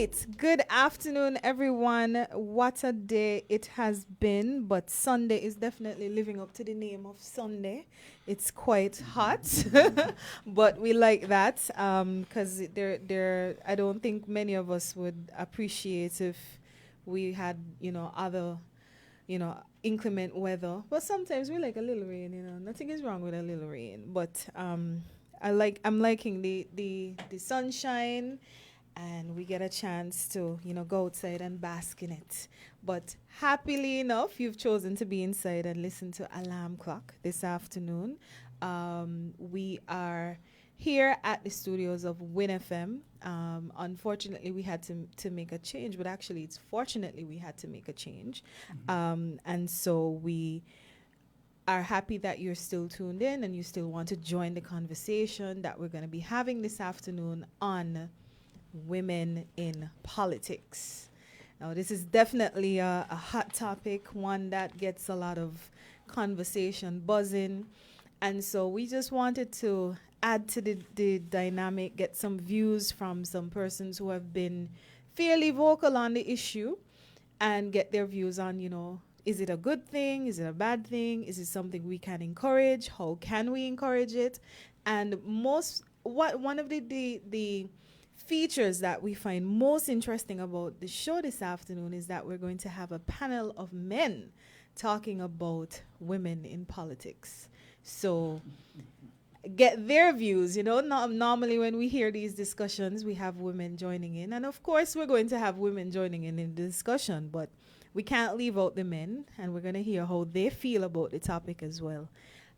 right. Good afternoon, everyone. What a day it has been, but Sunday is definitely living up to the name of Sunday. It's quite hot, but we like that because I don't think many of us would appreciate if we had, other, inclement weather. But sometimes we like a little rain, nothing is wrong with a little rain. But I'm liking the sunshine, and we get a chance to go outside and bask in it. But happily enough, you've chosen to be inside and listen to Alarm Clock this afternoon. We are here at the studios of Win FM. Unfortunately, we had to make a change, but actually it's fortunately we had to make a change. And so we are happy that you're still tuned in and you still want to join the conversation that we're going to be having this afternoon on women in politics. Now, this is definitely a hot topic, one that gets a lot of conversation buzzing. And so we just wanted to add to the dynamic, get some views from some persons who have been fairly vocal on the issue and get their views on, is it a good thing? Is it a bad thing? Is it something we can encourage? How can we encourage it? And one of the features that we find most interesting about the show this afternoon is that we're going to have a panel of men talking about women in politics. So get their views, normally when we hear these discussions, we have women joining in. And of course, we're going to have women joining in the discussion, but we can't leave out the men, and we're going to hear how they feel about the topic as well.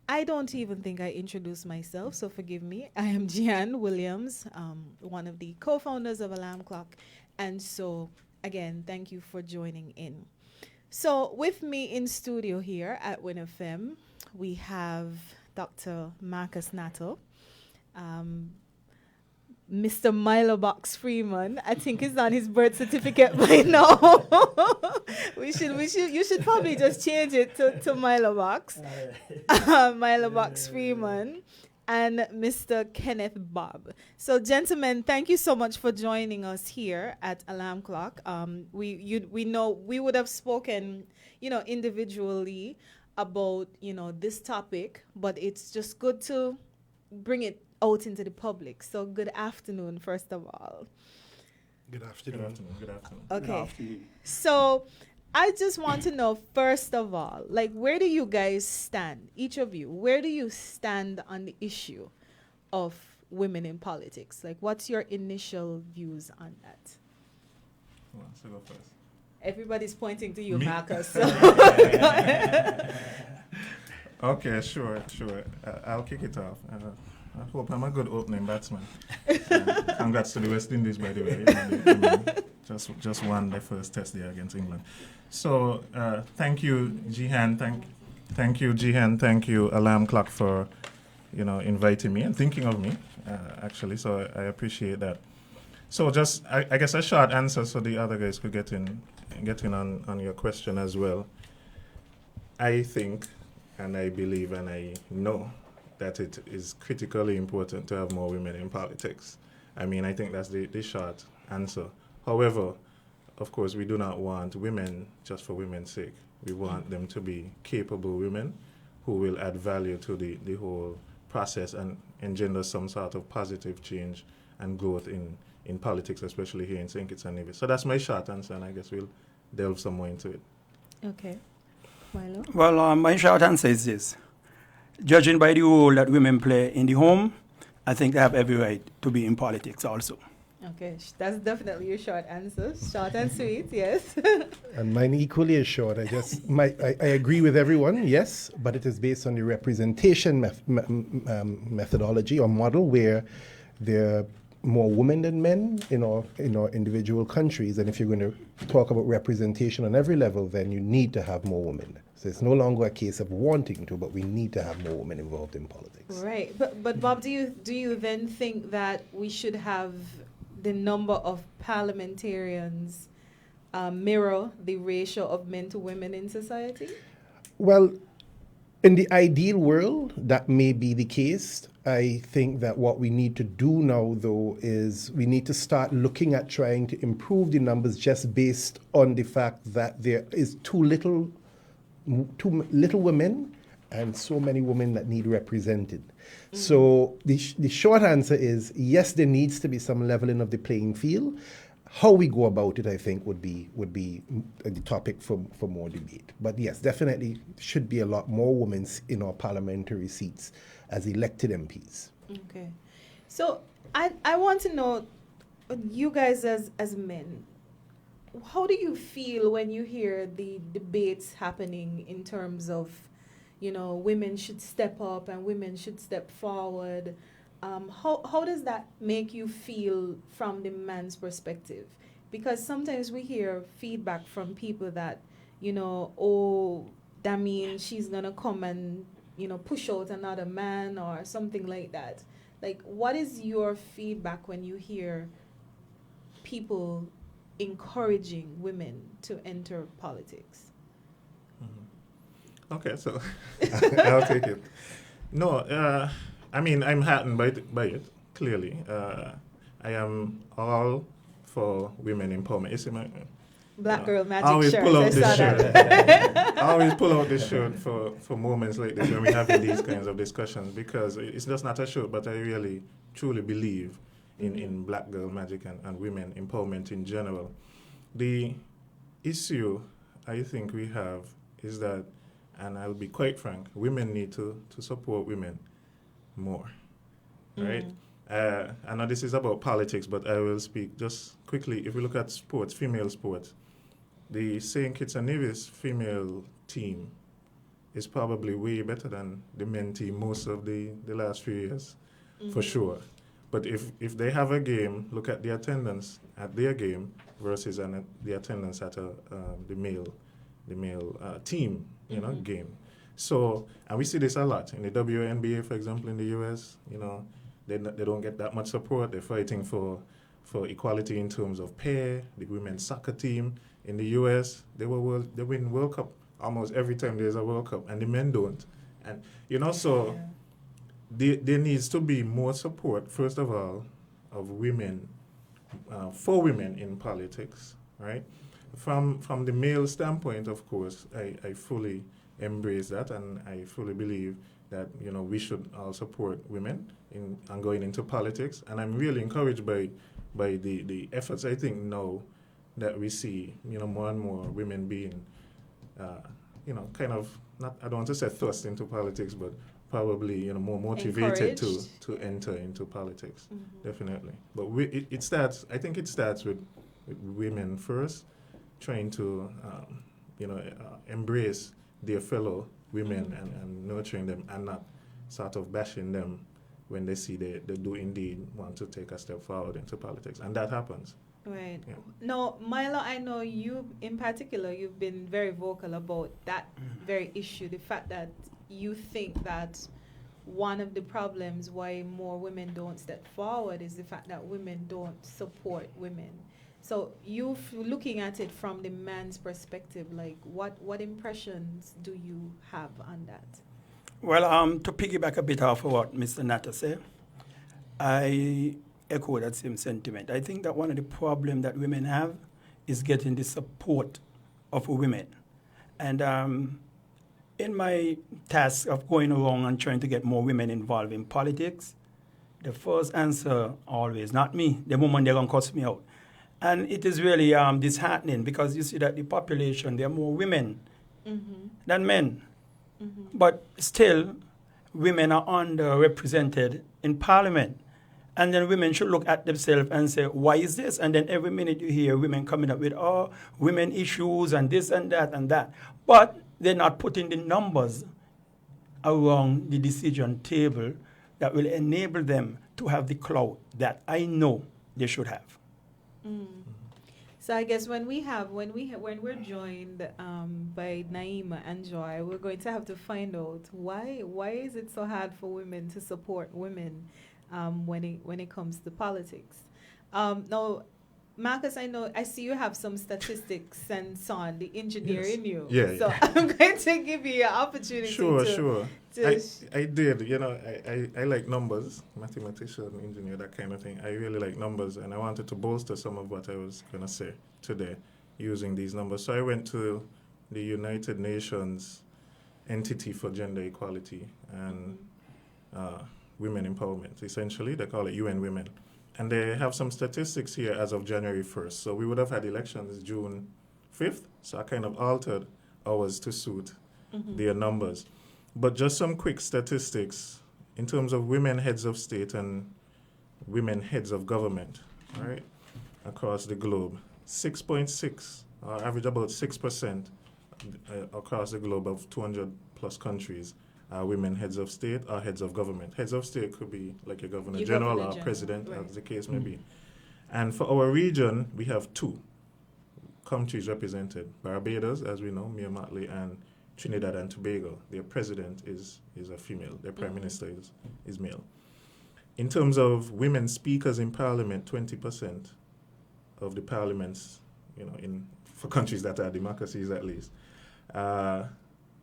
I don't even think I introduced myself, so forgive me. I am Jeanne Williams, one of the co-founders of Alarm Clock. And so, again, thank you for joining in. So, with me in studio here at Win FM, we have Dr. Marcus Nato, Mr. Milo Box Freeman. I think he's on his birth certificate by now. You should probably just change it to Milo Box. Milo Box Freeman and Mr. Kenneth Bob. So, gentlemen, thank you so much for joining us here at Alarm Clock. We know we would have spoken, individually about, this topic, but it's just good to bring it out into the public. So good afternoon, first of all. Good afternoon. Good afternoon. Okay. Good afternoon. So I just want to know, first of all, where do you guys stand? Each of you, where do you stand on the issue of women in politics? What's your initial views on that? Who wants to go first? Everybody's pointing to you, Me? Marcus. Okay, sure. I'll kick it off. I hope I'm a good opening batsman. Congrats to the West Indies, by the way. They just won their first test there against England. So thank you, Jihan. Thank you, Jihan. Thank you, Alarm Clock, for inviting me and thinking of me, actually. So I appreciate that. So just I guess a short answer so the other guys could get in on your question as well. I think, and I believe, and I know that it is critically important to have more women in politics. I mean, I think that's the short answer. However, of course, we do not want women just for women's sake. We want them to be capable women who will add value to the whole process and engender some sort of positive change and growth in politics, especially here in St. Kitts and Nevis. So that's my short answer, and I guess we'll delve some more into it. Okay. Milo? Well, my short answer is this. Judging by the role that women play in the home, I think they have every right to be in politics also. Okay, that's definitely your short answer. Short and sweet, yes. And mine equally is short. I agree with everyone, yes, but it is based on the representation methodology or model where there are more women than men in our individual countries. And if you're going to talk about representation on every level, then you need to have more women. So it's no longer a case of wanting to, but we need to have more women involved in politics. Right, but Bob, do you then think that we should have the number of parliamentarians mirror the ratio of men to women in society? Well, In the ideal world, that may be the case. I think that what we need to do now, though, is we need to start looking at trying to improve the numbers just based on the fact that there is too little women and so many women that need represented. So the short answer is yes, there needs to be some leveling of the playing field. How we go about it, I think, would be the topic for more debate. But yes, definitely should be a lot more women in our parliamentary seats as elected MPs. Okay. So I want to know, you guys as men, how do you feel when you hear the debates happening in terms of, women should step up and women should step forward? How does that make you feel from the man's perspective? Because sometimes we hear feedback from people that, oh, that means she's going to come and, push out another man or something like that. Like, what is your feedback when you hear people encouraging women to enter politics? Okay, so I'll take it. No, I mean, I'm heartened by it, clearly. I am all for women empowerment. You see my Black Girl Magic always shirt. pull I out this saw shirt. that. I always pull out this shirt for moments like this when we're having these kinds of discussions, because it's just not a shirt, but I really, truly believe in Black Girl Magic and women empowerment in general. The issue I think we have is that, and I'll be quite frank, women need to support women more, right? I know this is about politics, but I will speak just quickly. If we look at sports, female sports, the St. Kitts and Nevis female team is probably way better than the men team most of the last few years, for sure. But if they have a game, look at the attendance at their game versus the attendance at the male team, game. So, and we see this a lot in the WNBA, for example, in the U.S. They don't get that much support. They're fighting for equality in terms of pay. The women's soccer team in the U.S. they win World Cup almost every time there's a World Cup, and the men don't. And so there needs to be more support, first of all, of women for women in politics, right? From the male standpoint, of course, I fully embrace that, and I fully believe that we should all support women in going into politics. And I'm really encouraged by the efforts. I think now that we see more and more women being kind of, not, I don't want to say thrust into politics, but probably more motivated to enter into politics. Definitely. But it starts. I think it starts with women first, trying to embrace their fellow women and nurturing them, and not sort of bashing them when they see they do indeed want to take a step forward into politics. And that happens. Right. Yeah. Now, Milo, I know you in particular, you've been very vocal about that very issue, the fact that you think that one of the problems why more women don't step forward is the fact that women don't support women. So you looking at it from the man's perspective, like what impressions do you have on that? Well, to piggyback a bit off of what Mr. Natta said, I echo that same sentiment. I think that one of the problems that women have is getting the support of women. And in my task of going around and trying to get more women involved in politics, the first answer always, not me, the moment they're going to cuss me out. And it is really disheartening, because you see that the population, there are more women than men. But still, women are underrepresented in parliament. And then women should look at themselves and say, why is this? And then every minute you hear women coming up with, women issues and this and that and that. But they're not putting the numbers around the decision table that will enable them to have the clout that I know they should have. So I guess when we're joined by Naima and Joy, we're going to have to find out why is it so hard for women to support women when it comes to politics. Now, Marcus, I see you have some statistics and so on, the engineer Yes. in you. Yeah, So yeah. I'm going to give you an opportunity Sure, to, sure. to I did, I like numbers, mathematician, engineer, that kind of thing. I really like numbers, and I wanted to bolster some of what I was going to say today using these numbers. So I went to the United Nations Entity for Gender Equality and Women Empowerment. Essentially, they call it UN Women. And they have some statistics here as of January 1st. So we would have had elections June 5th, so I kind of altered ours to suit their numbers. But just some quick statistics in terms of women heads of state and women heads of government, right, across the globe. 6.6, average about 6% across the globe of 200 plus countries are women heads of state or heads of government. Heads of state could be like a governor Your general governor or general, president, right. as the case may be. And for our region, we have 2 countries represented: Barbados, as we know, Mia Mottley, and Trinidad and Tobago. Their president is a female. Their prime minister is male. In terms of women speakers in parliament, 20% of the parliaments, for countries that are democracies at least,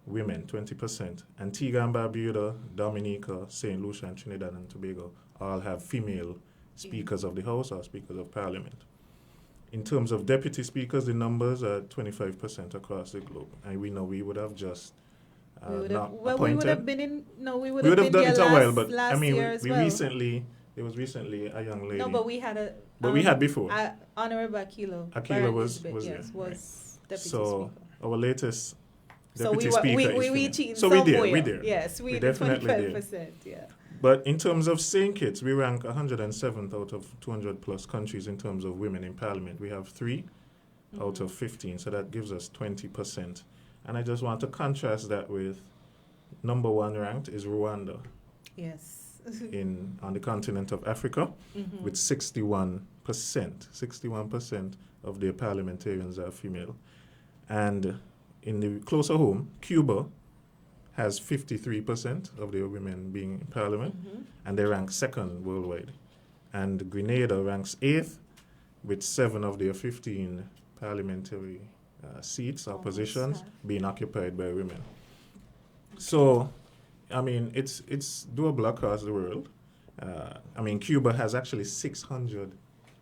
women, 20%. Antigua and Barbuda, Dominica, St. Lucia, and Trinidad and Tobago all have female speakers of the House or speakers of parliament. In terms of deputy speakers, the numbers are 25% across the globe. And we know we would have just we would not have, well, appointed. we would have been in, no, we would We have would have been done there it a while, but last I mean, year as we well. recently, there was recently a young lady. No, but we had a. But we had before. Honorable Akilo. Akilo Baron was Elizabeth, there, yes, was deputy So speaker. our latest So deputy we speaker is we female. cheating So somewhere. we there. Yes, we We the definitely there. 25%. Yeah. But in terms of St. Kitts, we rank 107th out of 200 plus countries in terms of women in parliament. We have 3 out of 15, so that gives us 20%. And I just want to contrast that with number 1 ranked is Rwanda Yes. on the continent of Africa with 61%. 61% of their parliamentarians are female. And in the closer home, Cuba has 53% of their women being in parliament, and they rank 2nd worldwide. And Grenada ranks 8th with 7 of their 15 parliamentary seats or Almost positions half. being occupied by women. So, I mean, it's doable across the world. I mean, Cuba has actually 600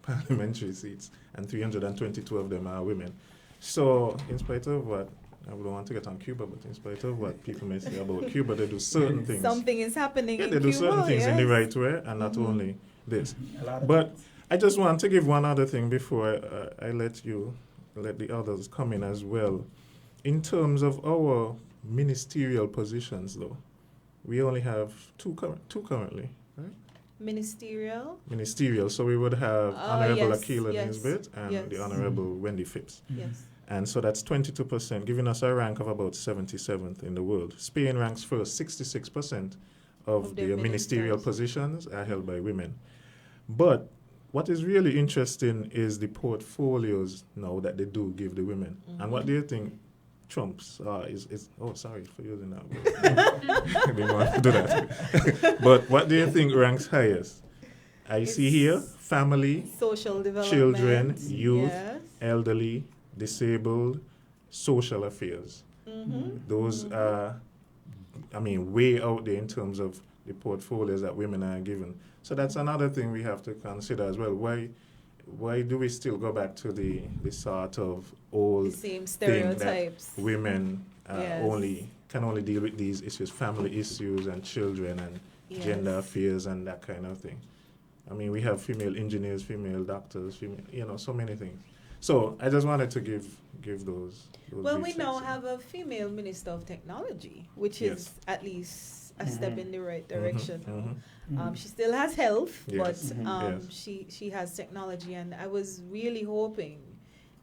parliamentary seats, and 322 of them are women. So, in spite of what, I don't want to get on Cuba, but in spite of what people may say about Cuba, they do certain things. Something is happening Yeah, in they do Cuba, certain things in the yes. right way, and not only this. A lot of But things. I just want to give one other thing before I let the others come in as well. In terms of our ministerial positions, though, we only have two currently, right? Ministerial. Ministerial. So we would have Honorable yes, Akila yes, Nisbet and yes. the Honorable Wendy Phipps. Yes. And so that's 22%, giving us a rank of about 77th in the world. Spain ranks first, 66% of their their ministerial ministers. positions are held by women. But what is really interesting is the portfolios now that they do give the women. And what do you think trumps is oh, sorry for using that word. I didn't want to do that. But what do you think ranks highest? I see here family, Social development. children, youth, Yes. elderly, disabled, social affairs. Those are, I mean, way out there in terms of the portfolios that women are given. So that's another thing we have to consider as well. Why do we still go back to the sort of old The same thing that stereotypes. women Yes. can only deal with these issues, family issues and children and gender Yes. affairs and that kind of thing. I mean, we have female engineers, female doctors, so many things. So I just wanted to give those Well, we brief now sense. have a female minister of technology, which Yes. is at least a step in the right direction. Mhm. She still has health, Yes. but Yes. she has technology, and I was really hoping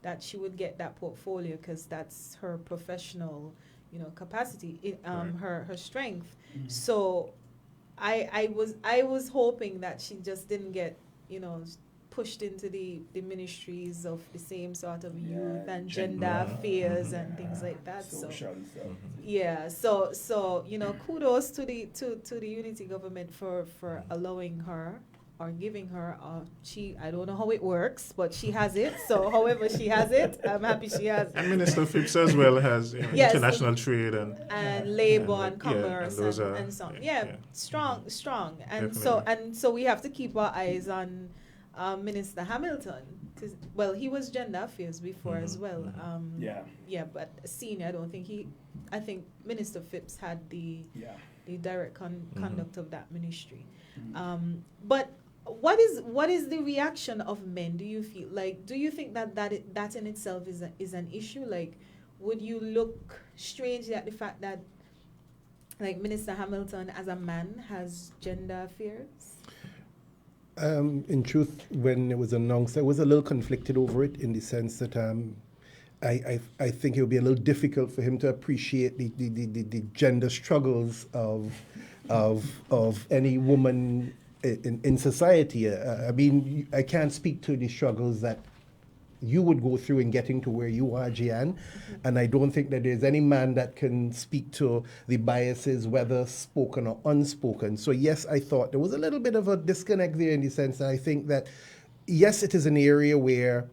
that she would get that portfolio because that's her professional, capacity, her strength. So, I was hoping that she just didn't get, pushed into the ministries of the same sort of youth and gender affairs and things like that. So Social stuff. yeah, so kudos to the unity government for allowing her are giving her, I don't know how it works, but she has it. So however she has it, I'm happy she has it. And Minister Phipps as well has Yes. international trade and labor and, and commerce those and so on. Yeah, strong. And Definitely. so we have to keep our eyes on Minister Hamilton. Well, he was gender affairs before as well. Yeah, but senior, I think Minister Phipps had the direct conduct of that ministry. But what is the reaction of men? Do you feel like, do you think that in itself is an issue? Like, would you look strangely at the fact that, like, Minister Hamilton as a man has gender affairs? In truth, when it was announced, I was a little conflicted over it in the sense that I think it would be a little difficult for him to appreciate the gender struggles of any woman in society. I mean, I can't speak to the struggles that you would go through in getting to where you are, Gian, and I don't think that there's any man that can speak to the biases, whether spoken or unspoken. So yes, I thought there was a little bit of a disconnect there in the sense that I think that, yes, it is an area where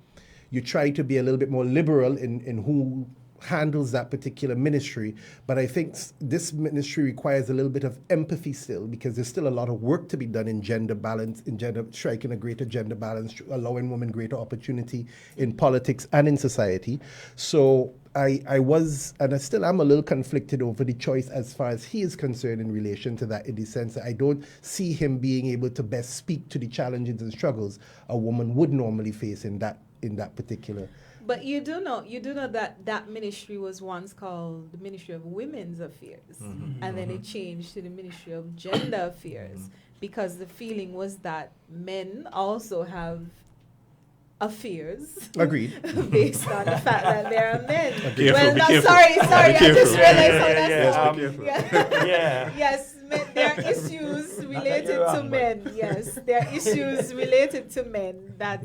you try to be a little bit more liberal in who handles that particular ministry, but I think this ministry requires a little bit of empathy still, because there's still a lot of work to be done in gender balance, in gender striking a greater gender balance, allowing women greater opportunity in politics and in society. So I was, and I still am, a little conflicted over the choice as far as he is concerned in relation to that, in the sense that I don't see him being able to best speak to the challenges and struggles a woman would normally face in that particular. But you do know that ministry was once called the Ministry of Women's Affairs, and then it changed to the Ministry of Gender Affairs, because the feeling was that men also have affairs. Agreed. Based on the fact that they are men. Careful, be careful. Sorry, I just realized how that's Yes, be careful. Yes, there are issues related to men. Yes, there are issues related to men that,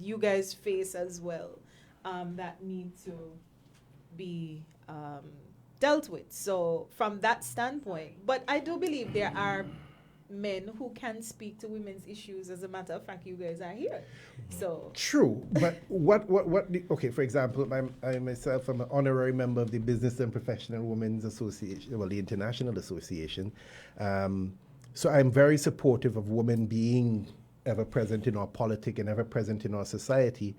you guys face as well, that need to be dealt with. So from that standpoint, but I do believe there are men who can speak to women's issues. As a matter of fact, you guys are here. So true, but okay, for example, I myself am an honorary member of the Business and Professional Women's Association, well, the International Association. So I'm very supportive of women being ever present in our politics and ever present in our society.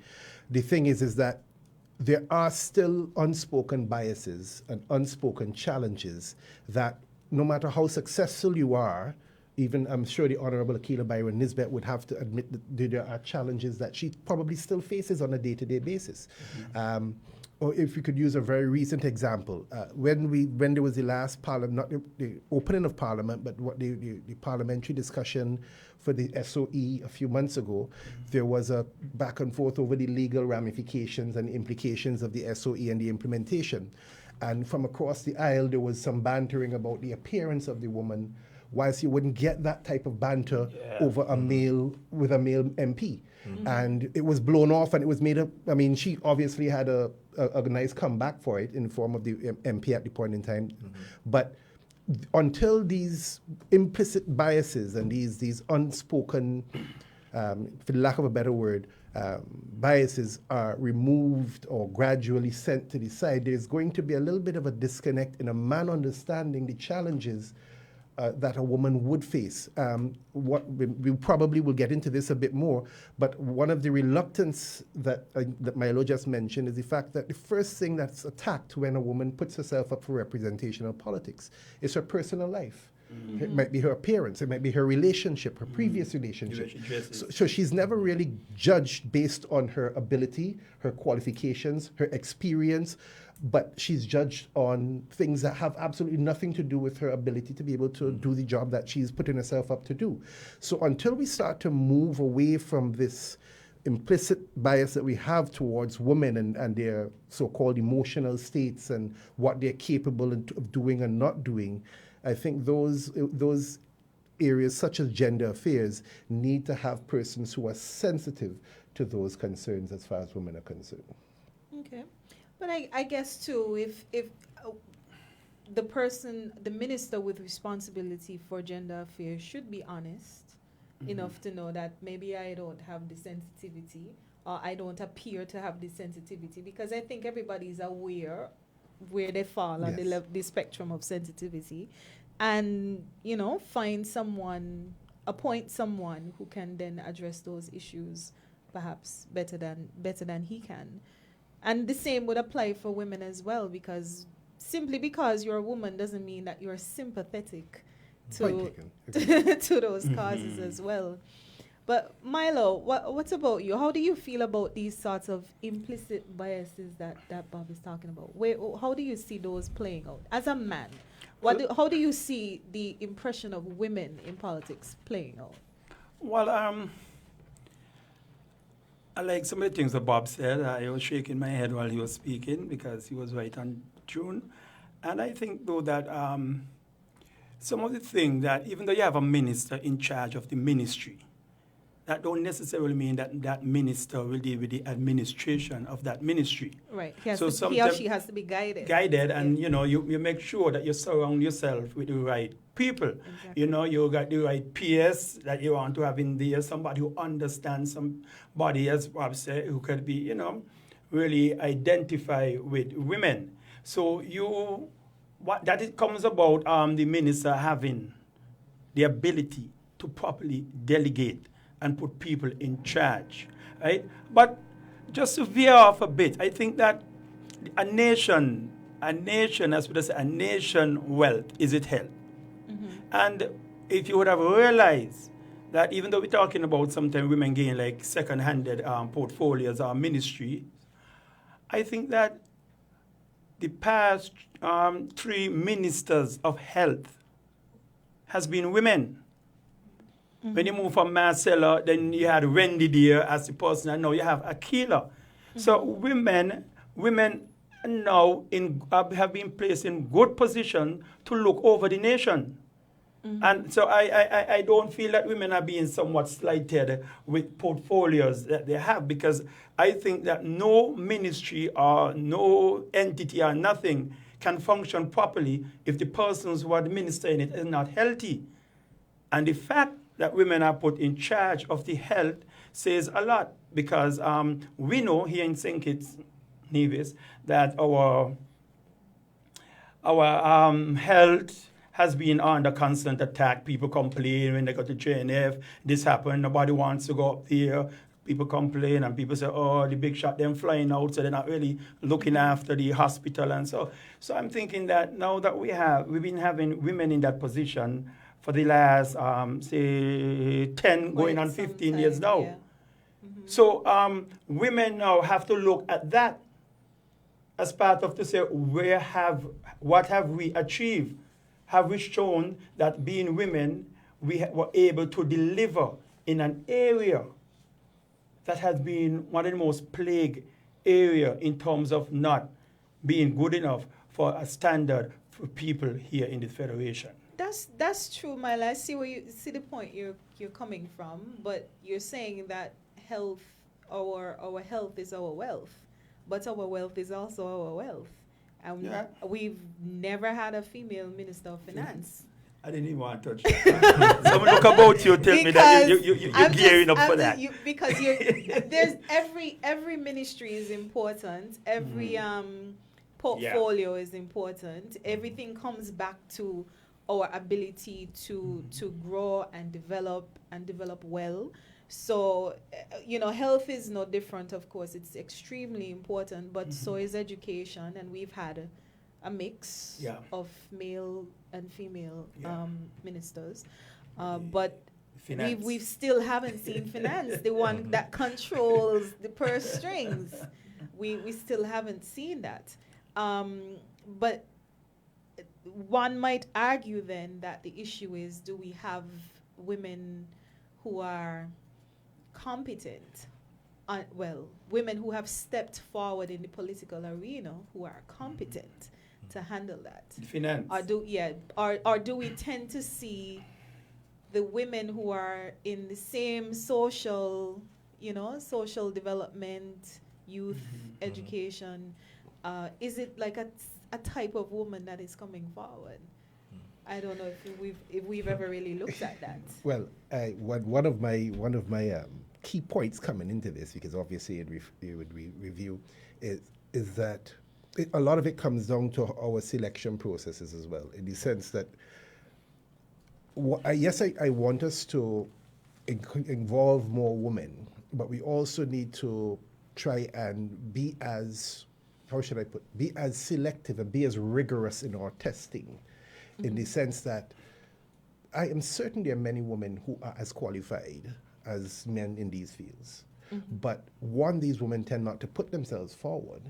The thing is that there are still unspoken biases and unspoken challenges that no matter how successful you are, even I'm sure the Honorable Akila Byron Nisbet would have to admit that there are challenges that she probably still faces on a day-to-day basis. Or if we could use a very recent example, when there was the last parliament, not the opening of parliament, but what the parliamentary discussion for the SOE a few months ago, there was a back and forth over the legal ramifications and implications of the SOE and the implementation. And from across the aisle, there was some bantering about the appearance of the woman, whilst you wouldn't get that type of banter over a male MP. And it was blown off, and it was made up. I mean, she obviously had a nice comeback for it in the form of the MP at the point in time. But until these implicit biases and these unspoken, for lack of a better word, biases are removed or gradually sent to the side, there's going to be a little bit of a disconnect in a man understanding the challenges that a woman would face. We probably will get into this a bit more, but one of the reluctance that Milo just mentioned is the fact that the first thing that's attacked when a woman puts herself up for representational politics is her personal life. It might be her appearance, it might be her relationship, her previous relationship. So she's never really judged based on her ability, her qualifications, her experience, but she's judged on things that have absolutely nothing to do with her ability to be able to do the job that she's putting herself up to do. So until we start to move away from this implicit bias that we have towards women and their so-called emotional states and what they're capable of doing and not doing, I think those areas such as gender affairs need to have persons who are sensitive to those concerns as far as women are concerned. Okay. But I guess too, if the minister with responsibility for gender affairs should be honest enough to know that maybe I don't have the sensitivity, or I don't appear to have the sensitivity, because I think everybody's aware where they fall on Yes. the spectrum of sensitivity, and find someone, appoint someone who can then address those issues perhaps better than he can. And the same would apply for women as well, because simply because you're a woman doesn't mean that you're sympathetic Point to taken. to those causes Mhm. as well. But Milo, what about you? How do you feel about these sorts of implicit biases that Bob is talking about? How do you see those playing out as a man? How do you see the impression of women in politics playing out? Well, I like some of the things that Bob said. I was shaking my head while he was speaking because he was right on tune. And I think, though, that some of the things that, even though you have a minister in charge of the ministry, that don't necessarily mean that that minister will deal with the administration of that ministry. Right. So He or sometimes- she has to be guided. And Yeah. you make sure that you surround yourself with the right people. Exactly. You got the right peers that you want to have in there, somebody who understands somebody, as Bob said, who could be, really identify with women. So it comes about the minister having the ability to properly delegate and put people in charge, right? But just to veer off a bit, I think that a nation, as we say, a nation wealth is its health. And if you would have realized that even though we're talking about sometimes women getting like second-handed portfolios or ministry, I think that the past 3 ministers of health has been women. When you move from Marcella, then you had Wendy there as the person, and now you have Akila. So women now have been placed in good position to look over the nation. And so I don't feel that women are being somewhat slighted with portfolios that they have, because I think that no ministry or no entity or nothing can function properly if the persons who are administering it is not healthy. And the fact that women are put in charge of the health says a lot, because we know here in St. Kitts, Nevis, that our health has been under constant attack. People complain when they go to JNF, this happened, nobody wants to go up there. People complain and people say, oh, the big shot, them flying out, so they're not really looking after the hospital. And so I'm thinking that now that we've been having women in that position for the last, say, 10 going on 15 years now. Yeah. So women now have to look at that as part of to say, what have we achieved? Have we shown that being women, we were able to deliver in an area that has been one of the most plagued area in terms of not being good enough for a standard for people here in the Federation? That's true, Mila. I see the point you're coming from, but you're saying that our health is our wealth, but our wealth is also our wealth. And Yeah. we've never had a female minister of finance. I didn't even want to touch that. Someone look about you, tell me that you're gearing up for that. Because there's every ministry is important. Every portfolio is important. Everything comes back to our ability to grow and develop well. So, health is no different, of course. It's extremely important, but so is education. And we've had a mix of male and female ministers. But we still haven't seen finance, the one that controls the purse strings. We still haven't seen that. But one might argue then that the issue is, do we have women who are competent, women who have stepped forward in the political arena who are competent to handle that? Finance. Or do we tend to see the women who are in the same social development, youth education? Is it like a type of woman that is coming forward? I don't know if we've ever really looked at that. Well, one of my key points coming into this, because obviously it would review, is that a lot of it comes down to our selection processes as well, in the sense that yes, I want us to involve more women, but we also need to try and be as, how should I put, be as selective and be as rigorous in our testing, in the sense that I am certain there are many women who are as qualified as men in these fields. But these women tend not to put themselves forward,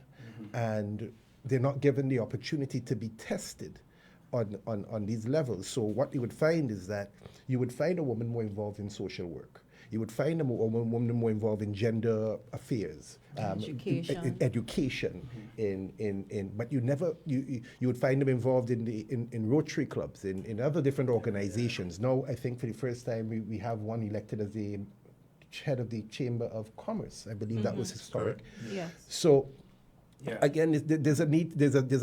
and they're not given the opportunity to be tested on these levels. So what you would find is that you would find a woman more involved in social work. You would find a woman more involved in gender affairs, education. But you would find them involved in Rotary clubs, in other different organizations. Now, I think for the first time we have one elected as the head of the Chamber of Commerce. I believe that was historic. Yes. So Yeah. again, there's a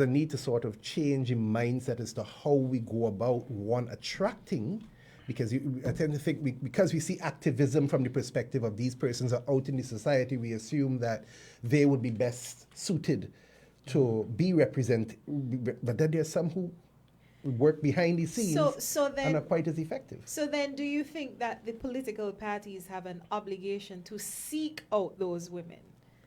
need to sort of change in mindset as to how we go about attracting, because I tend to think because we see activism from the perspective of these persons are out in the society, we assume that they would be best suited to be represented. But then there's some who work behind the scenes and are quite as effective. So then, do you think that the political parties have an obligation to seek out those women?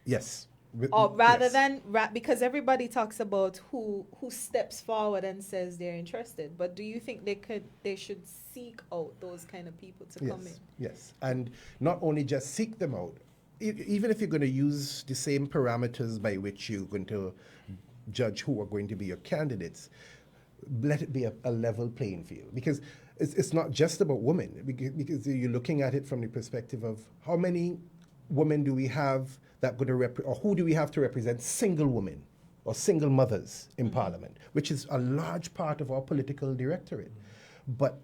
Yes. Or rather Yes. than because everybody talks about who steps forward and says they're interested, but do you think they should seek out those kind of people to come in? Yes, and not only just seek them out, even if you're going to use the same parameters by which you're going to judge who are going to be your candidates, let it be a level playing field, because it's not just about women, because you're looking at it from the perspective of how many women do we have that going to or who do we have to represent single women or single mothers in Parliament, which is a large part of our political directorate. But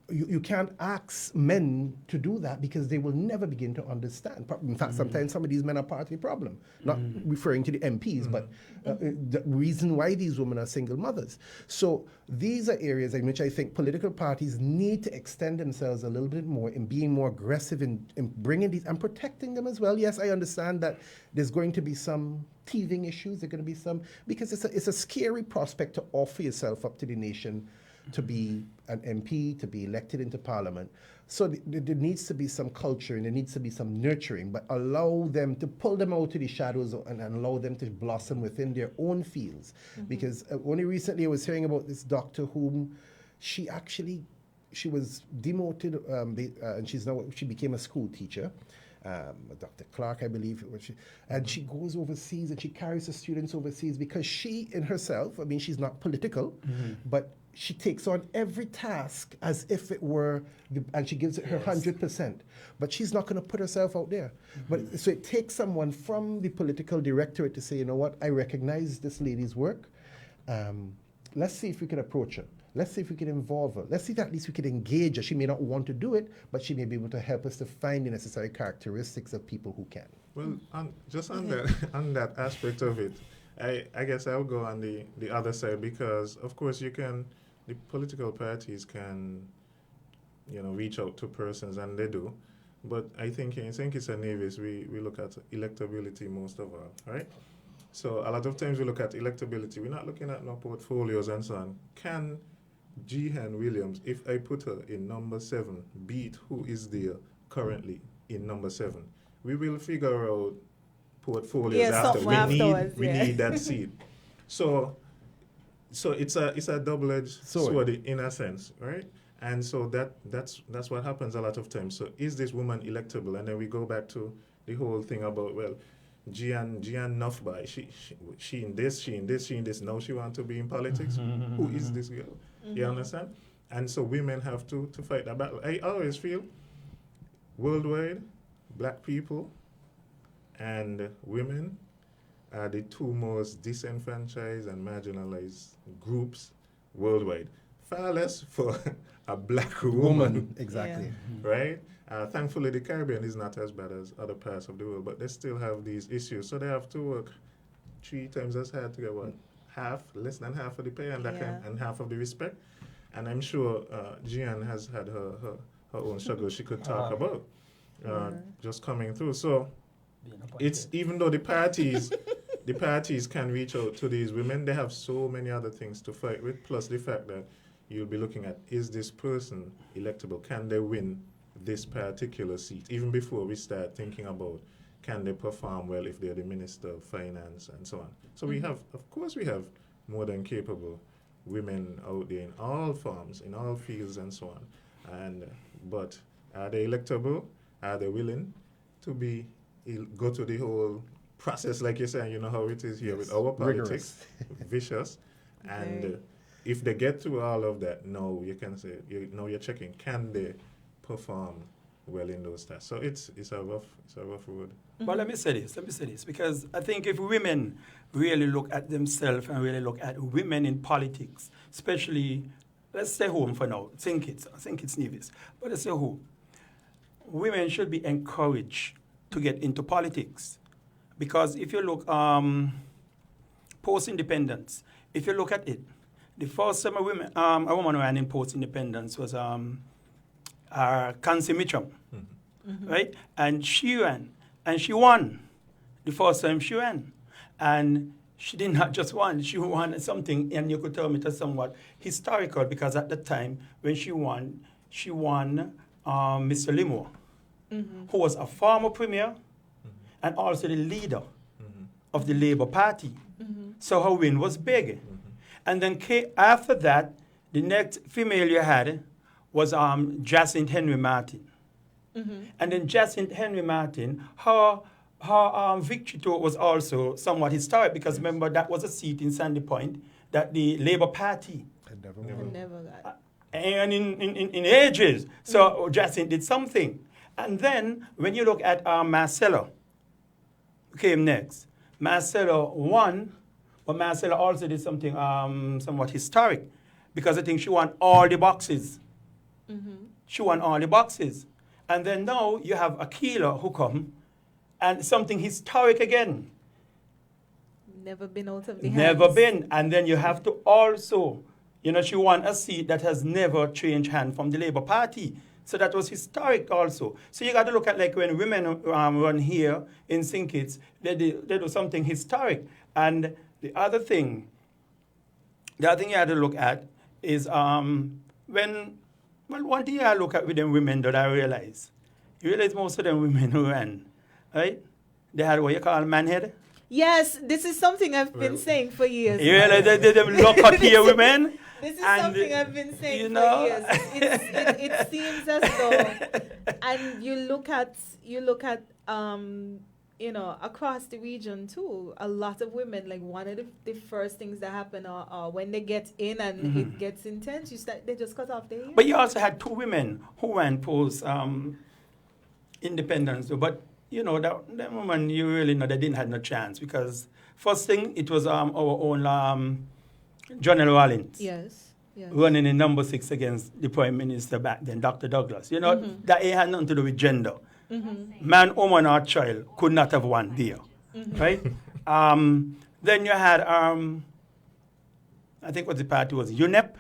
you can't ask men to do that, because they will never begin to understand. In fact, sometimes some of these men are part of the problem, not referring to the MPs, but the reason why these women are single mothers. So these are areas in which I think political parties need to extend themselves a little bit more in being more aggressive in bringing these and protecting them as well. Yes, I understand that there's going to be some teething issues. There are going to be some, because it's a scary prospect to offer yourself up to the nation to be an MP, to be elected into Parliament. So there needs to be some culture and there needs to be some nurturing, but allow them to pull them out to the shadows and allow them to blossom within their own fields. Because only recently I was hearing about this doctor whom she was demoted, and she became a school teacher. Dr. Clark, I believe, and she goes overseas and she carries the students overseas because she, in herself, I mean, she's not political, but she takes on every task as if it were, and she gives it her 100%. But she's not going to put herself out there. But so it takes someone from the political directorate to say, you know what, I recognize this lady's work. Let's see if we can approach her. Let's see if we can involve her. Let's see if at least we can engage her. She may not want to do it, but she may be able to help us to find the necessary characteristics of people who can. Well, on that aspect of it, I guess I'll go on the other side, because of course the political parties can, reach out to persons, and they do. But I think in St. Kitts and Nevis, we look at electability most of all, right? So a lot of times we look at electability. We're not looking at no portfolios and so on. Can Jehan Williams, if I put her in number 7, beat who is there currently in number 7? We will figure out portfolios after. We need that seat. So it's a double-edged sword in a sense, right? And so that's what happens a lot of times. So is this woman electable? And then we go back to the whole thing about, well, Jehan Nuffby, she in this. Now she wants to be in politics. Who is this girl? You understand? And so women have to fight that battle. I always feel worldwide, black people and women are the two most disenfranchised and marginalized groups worldwide. Far less for a black woman. Exactly. Right? Thankfully, the Caribbean is not as bad as other parts of the world, but they still have these issues. So they have to work 3 times as hard to get less than half of the pay and half of the respect. And I'm sure Gian has had her own struggles she could talk about just coming through. So it's even though the parties can reach out to these women, they have so many other things to fight with, plus the fact that you'll be looking at, is this person electable? Can they win this particular seat? Even before we start thinking about, can they perform well if they're the Minister of Finance and so on. So we have, of course we have more than capable women out there in all forms, in all fields and so on. And but are they electable? Are they willing to go to the whole process, like you're saying, you know how it is here with our politics, vicious. And if they get through all of that, no, you can say, you're checking, can they perform well in those tasks? So it's a rough road. But let me say this, because I think if women really look at themselves and really look at women in politics, especially, let's stay home for now, think it's Nevis, but let's stay home. Women should be encouraged to get into politics. Because if you look, post-independence, if you look at it, the first time a woman ran in post-independence was Kansi Mitchum, right? And she ran, and she won the first time she ran. And she did not just won, she won something, and you could tell me it was somewhat historical, because at the time when she won Mr. Limor, who was a former premier, and also the leader of the Labour Party. So her win was big. And then after that, the next female you had was Jacinth Henry Martin. And then Jacinth Henry Martin, her victory tour was also somewhat historic, because remember, that was a seat in Sandy Point that the Labour Party had never got. And in ages. So Jacinth did something. And then when you look at Marcella, came next. Marcella won, but Marcella also did something somewhat historic, because I think she won all the boxes. She won all the boxes. And then now you have Akila who come, and something historic again. Never been out of the Never hands. been. And then you have to also, she won a seat that has never changed hand from the Labour Party. So that was historic also. So you got to look at, like, when women run here in St. Kitts, they do something historic. And the other thing you have to look at is one thing I look at with them women that I realize most of them women who ran, right? They had what you call manhead. Yes, this is something I've been saying for years. You realize they them look at here women? This is And, something I've been saying for years. It seems as though, and you look at across the region too, a lot of women, like, one of the first things that happen are when they get in and it gets intense, they just cut off their hair. But you also had two women who ran post independence, but that woman, you really know they didn't have no chance, because first thing, it was our own John L. Wallins. Yes. Running in number 6 against the Prime Minister back then, Dr. Douglas. That ain't had nothing to do with gender. Man, woman, or child could not have won there, right? Then you had, I think what the party was, UNEP,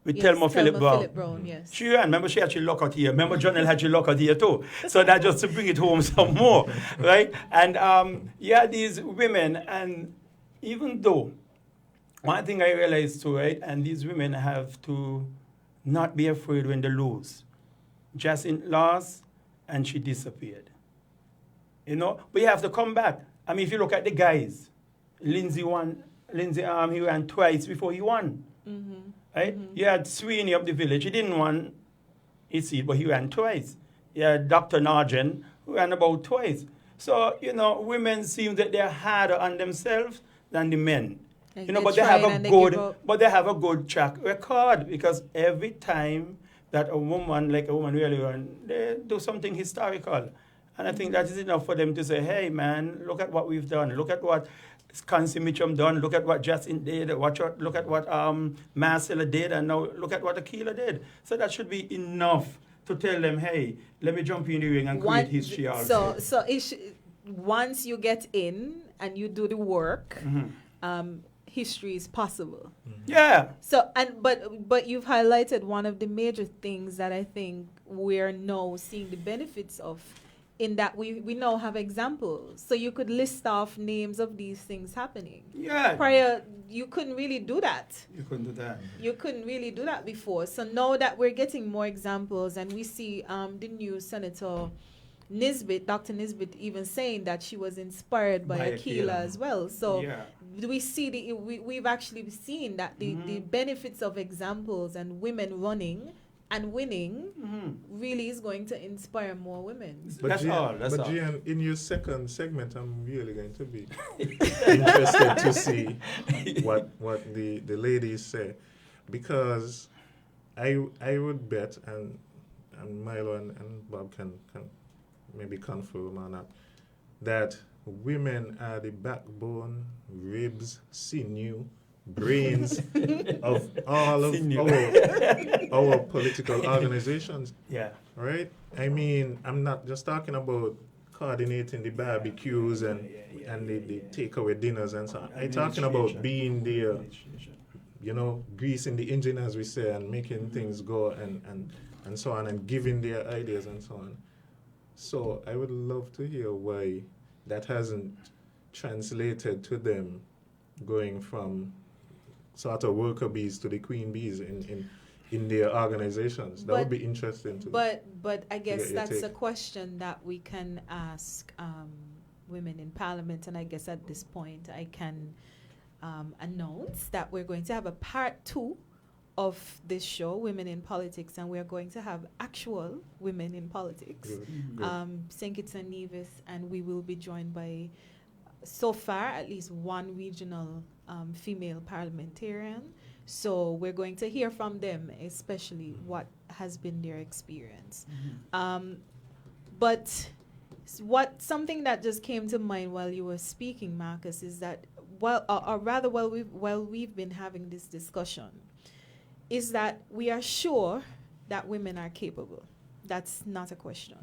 with Thelma Philip Brown. Yes. She ran. Remember, she actually locked out here. Remember, John L. had she locked out here too. So that just to bring it home some more, right? And you had these women, and even though, one thing I realized too, right, and these women have to not be afraid when they lose. Jacinth lost, and she disappeared. But you have to come back. I mean, if you look at the guys, Lindsay won. Lindsay, he ran twice before he won. Right? You had Sweeney of the village. He didn't win his seat, but he ran twice. You had Dr. Nargen, who ran about twice. So, women seem that they're harder on themselves than the men. But they have a good track record, because every time that a woman really run, they do something historical. And I think that is enough for them to say, hey, man, look at what we've done. Look at what Kansi Mitchum done. Look at what Jacinth did. Look at what Marcella did. And now look at what Akila did. So that should be enough to tell them, hey, let me jump in the ring and create history also. So once you get in and you do the work, history is possible. Yeah. So but you've highlighted one of the major things that I think we're now seeing the benefits of, in that we now have examples. So you could list off names of these things happening. Yeah. Prior, you couldn't really do that. You couldn't do that. You couldn't really do that before. So now that we're getting more examples, and we see the new Senator Nisbet, Dr. Nisbet, even saying that she was inspired by By Akila Akila. as well. So Yeah. we see we've actually seen that the benefits of examples and women running and winning really is going to inspire more women. That's all. That's all. Gian, in your second segment, I'm really going to be interested to see what the ladies say, because I would bet, and Milo and Bob can maybe confirm or not, that women are the backbone, ribs, sinew, brains of all of our political organizations, Yeah. right? I mean, I'm not just talking about coordinating the barbecues and the takeaway dinners and so on. I'm talking about being there, greasing the engine, as we say, and making things go and so on, and giving their ideas and so on. So I would love to hear why that hasn't translated to them going from sort of worker bees to the queen bees in their organizations. That would be interesting to But I guess get your that's a take. question that we can ask women in parliament, and I guess at this point I can announce that we're going to have a part 2 of this show, Women in Politics, and we're going to have actual women in politics. Good. Senkitsa Nevis, and we will be joined by, so far, at least one regional female parliamentarian. So we're going to hear from them, especially what has been their experience. But something that just came to mind while you were speaking, Marcus, is that while we've been having this discussion, is that we are sure that women are capable. That's not a question.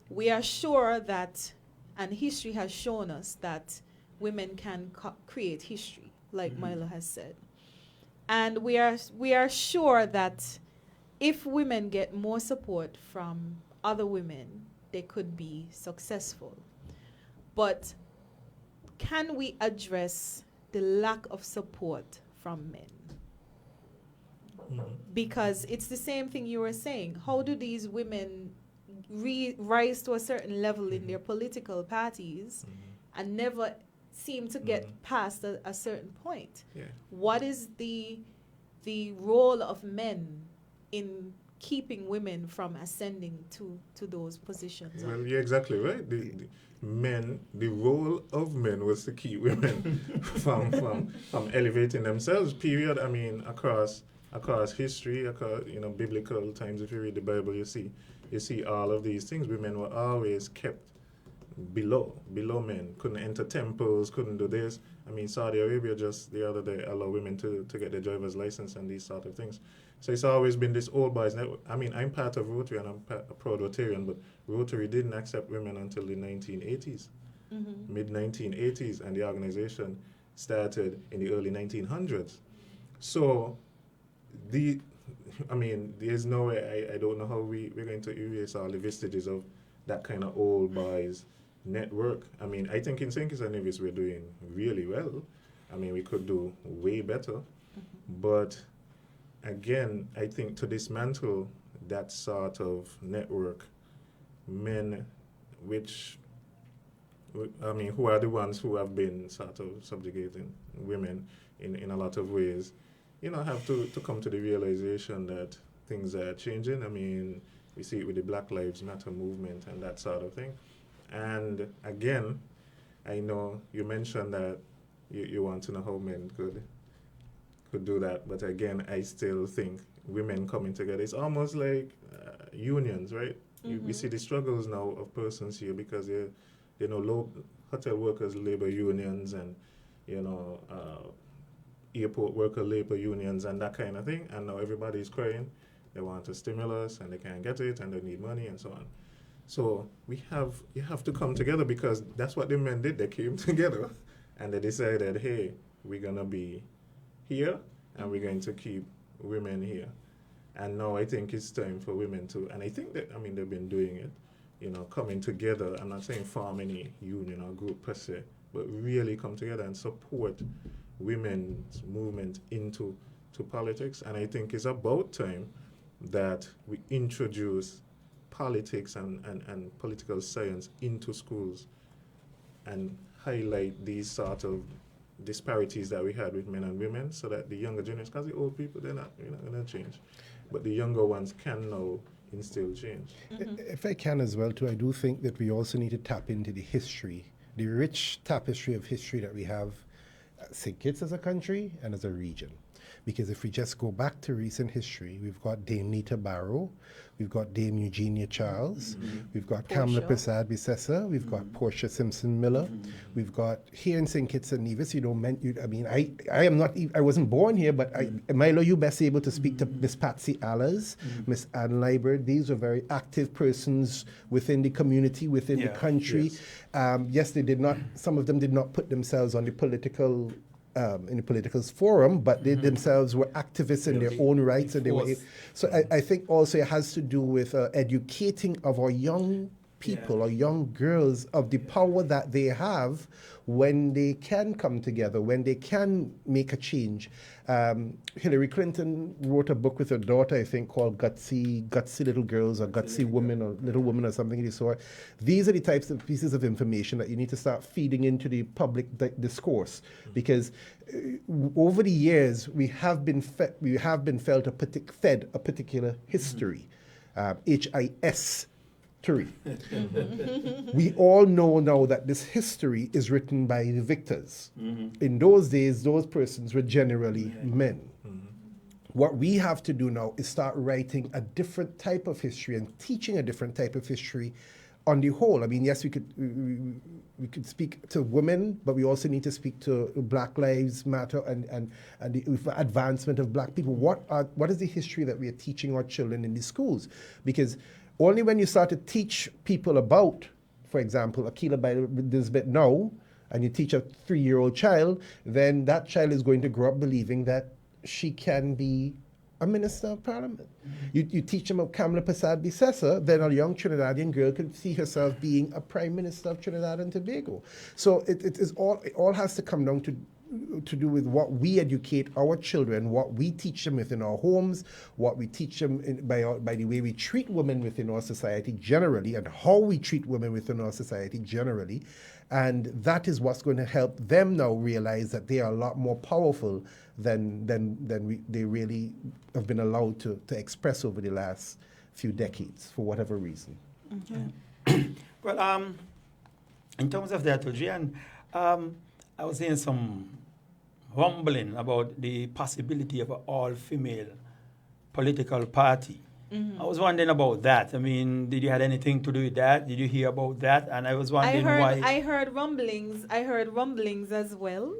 We are sure that, and history has shown us that women can create history, like Milo has said. And we are sure that if women get more support from other women, they could be successful. But can we address the lack of support from men? Because it's the same thing you were saying. How do these women rise to a certain level in their political parties and never seem to get past a certain point? Yeah. What is the role of men in keeping women from ascending to those positions? Well, you're exactly right. The role of men was to keep women from elevating themselves, period. I mean, across history, across biblical times. If you read the Bible, you see all of these things. Women were always kept below men. Couldn't enter temples, couldn't do this. I mean, Saudi Arabia just the other day allowed women to get their driver's license and these sort of things. So it's always been this old boys network. I mean, I'm part of Rotary and I'm a proud Rotarian, but Rotary didn't accept women until the 1980s, mid-1980s, and the organization started in the early 1900s. So there's no way, I don't know how we're going to erase all the vestiges of that kind of old boys network. I mean, I think in Senkitsa Nevis we're doing really well. I mean, we could do way better. But again, I think to dismantle that sort of network, men, who are the ones who have been sort of subjugating women in a lot of ways, have to come to the realization that things are changing. I mean, we see it with the Black Lives Matter movement and that sort of thing. And again, I know you mentioned that you want to know how men could do that, but again, I still think women coming together, it's almost like unions, right? We see the struggles now of persons here because low hotel workers labor unions and airport worker labor unions and that kind of thing, and now everybody's crying. They want a stimulus and they can't get it and they need money and so on. So you have to come together, because that's what the men did. They came together and they decided, hey, we're going to be here and we're going to keep women here. And now I think it's time for women to, and I think that, I mean, they've been doing it, you know, coming together. I'm not saying form any union or group per se, but really come together and support women's movement into politics. And I think it's about time that we introduce politics and political science into schools and highlight these sort of disparities that we had with men and women, so that the younger generations, because the old people, they're not going to change, but the younger ones can now instill change. If I can as well, too, I do think that we also need to tap into the history, the rich tapestry of history that we have, St. Kitts as a country and as a region. Because if we just go back to recent history, we've got Dame Nita Barrow, we've got Dame Eugenia Charles, we've got Kamla Prasad Bissessa, we've got Portia Simpson Miller, we've got here in St. Kitts and Nevis, I am not, I wasn't born here, but Milo, you best able to speak to Miss Patsy Allers, Miss Ann Liebert. These are very active persons within the community, within the country. Yes, they did not, some of them did not put themselves on the political in the political forum, but they themselves were activists in their own rights, and they were. So I think also it has to do with educating of our young people, our young girls, of the power that they have when they can come together, when they can make a change. Hillary Clinton wrote a book with her daughter, I think, called Gutsy Little Girls, or Gutsy Women, or Little Women, or something of the sort. These are the types of pieces of information that you need to start feeding into the public discourse, because over the years we have been fed a particular history, HIS. We all know now that this history is written by the victors. In those days, those persons were generally men. What we have to do now is start writing a different type of history and teaching a different type of history on the whole. I mean, yes, we could speak to women, but we also need to speak to Black Lives Matter and the advancement of black people. What is the history that we are teaching our children in the schools? Because only when you start to teach people about, for example, Akila Elizabeth now, and you teach a 3-year-old child, then that child is going to grow up believing that she can be a minister of parliament. You teach them about Kamla Prasad Bissessa, then a young Trinidadian girl could see herself being a prime minister of Trinidad and Tobago. So it all has to come down to do with what we educate our children, what we teach them within our homes, what we teach them by the way we treat women within our society generally, and how we treat women within our society generally. And that is what's going to help them now realize that they are a lot more powerful than they really have been allowed to express over the last few decades, for whatever reason. Well, in terms of that, Gian, I was hearing some rumbling about the possibility of an all-female political party. I was wondering about that. I mean, did you have anything to do with that? Did you hear about that? And I was wondering why. I heard rumblings. I heard rumblings as well.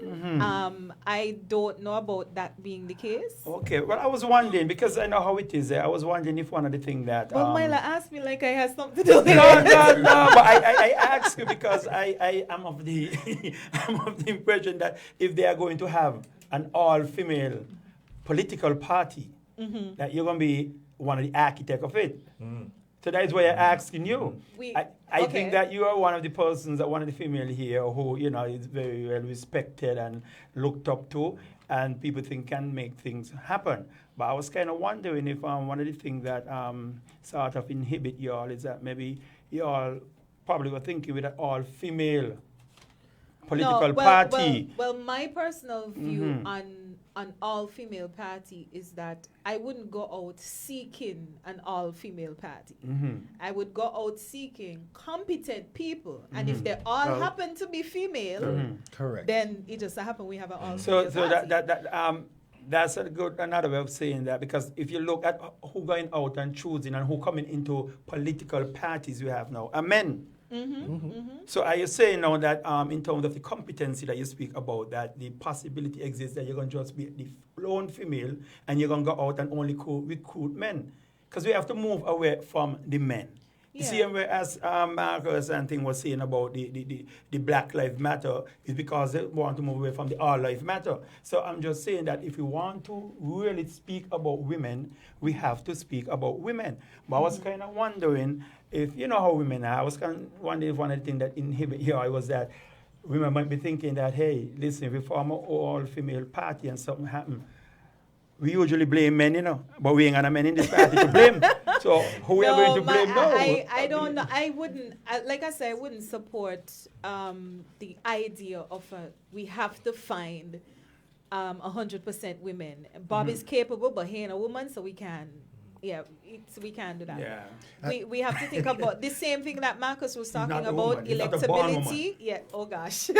I don't know about that being the case. Okay. Well, I was wondering, because I know how it is. I was wondering if one of the things that. Well, Myla asked me like I had something to do with it. No. But I asked you because I am of the I'm of the impression that if they are going to have an all-female political party, that you're going to be one of the architects of it. So that is why I'm asking you. I think that you are one of the persons, one of the female here who, is very well respected and looked up to, and people think can make things happen. But I was kind of wondering if one of the things that sort of inhibit y'all is that maybe y'all probably were thinking with an all-female political party. Well, my personal view on an all-female party is that I wouldn't go out seeking an all-female party. I would go out seeking competent people, and if they all happen to be female, correct, then it just happened we have an all-female party. That's another way of saying that, because if you look at who going out and choosing and who coming into political parties we have now, are men. So are you saying now that in terms of the competency that you speak about, that the possibility exists that you're going to just be the lone female and you're going to go out and only recruit men? Because we have to move away from the men. Yeah. Same way as Marcus and thing was saying about the Black Lives Matter is because they want to move away from the All Lives Matter. So I'm just saying that if we want to really speak about women, we have to speak about women. But I was kind of wondering if, you know how women are, I was kind of wondering if one of the things that inhibit here was that women might be thinking that, hey, listen, if we form an all-female party and something happen, we usually blame men, you know, but we ain't got a men in this party to blame. So who we are going to blame now? I don't know. I wouldn't, like I said, I wouldn't support the idea of we have to find 100% women. Bob is capable, but he ain't a woman, so we can. Yeah, we can't do that. Yeah. We have to think about the same thing that Marcus was talking not a about, woman. He's not a born electability. Yeah. Oh gosh. he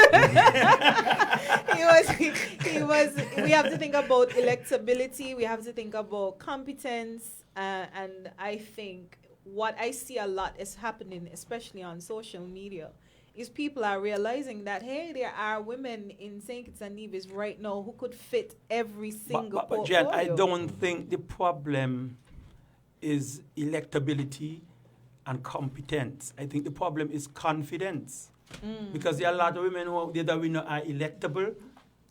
was. We have to think about electability. We have to think about competence. And I think what I see a lot is happening, especially on social media, is people are realizing that, hey, there are women in St. Kitts and Nevis right now who could fit every single But Jen, I portfolio. don't think the problem is electability and competence. I think the problem is confidence. Because there are a lot of women who out there that we know are electable,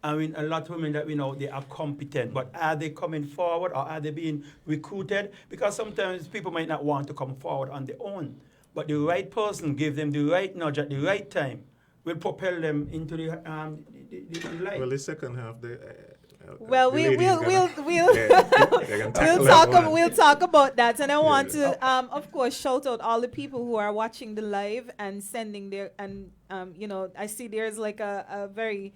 and a lot of women that we know they are competent. But are they coming forward or are they being recruited? Because sometimes people might not want to come forward on their own. But the right person give them the right nudge at the right time will propel them into the light. Well, the second half, Well, the ladies we'll gonna- we'll talk about that, and I want to of course shout out all the people who are watching the live and sending their you know, I see there's like a very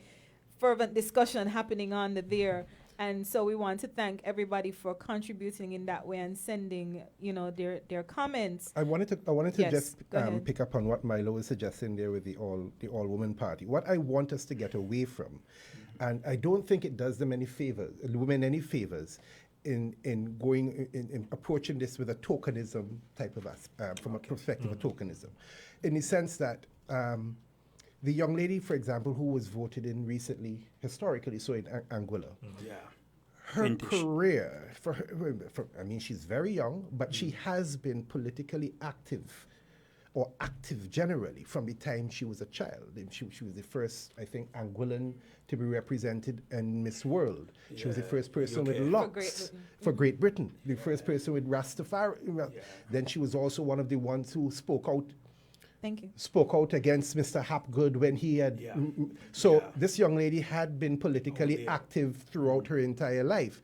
fervent discussion happening on there, and so we want to thank everybody for contributing in that way and sending, you know, their comments. I wanted to Yes, just go ahead. pick up on what Milo was suggesting there with the all woman party. What I want us to get away from, and I don't think it does them any favors, women any favors, in going in approaching this with a tokenism type of from a perspective of tokenism, in the sense that the young lady, for example, who was voted in recently, historically so in Anguilla. Yeah. Her Vintage. career, I mean, she's very young, but she has been politically active, or active generally, from the time she was a child. And she was the first, I think, Anguillan to be represented in Miss World. She was the first person with UK. locks for Great Britain, the first person with Rastafari. Then she was also one of the ones who spoke out Thank you. spoke out against Mr. Hapgood when he had. Yeah. So Yeah. this young lady had been politically active throughout her entire life.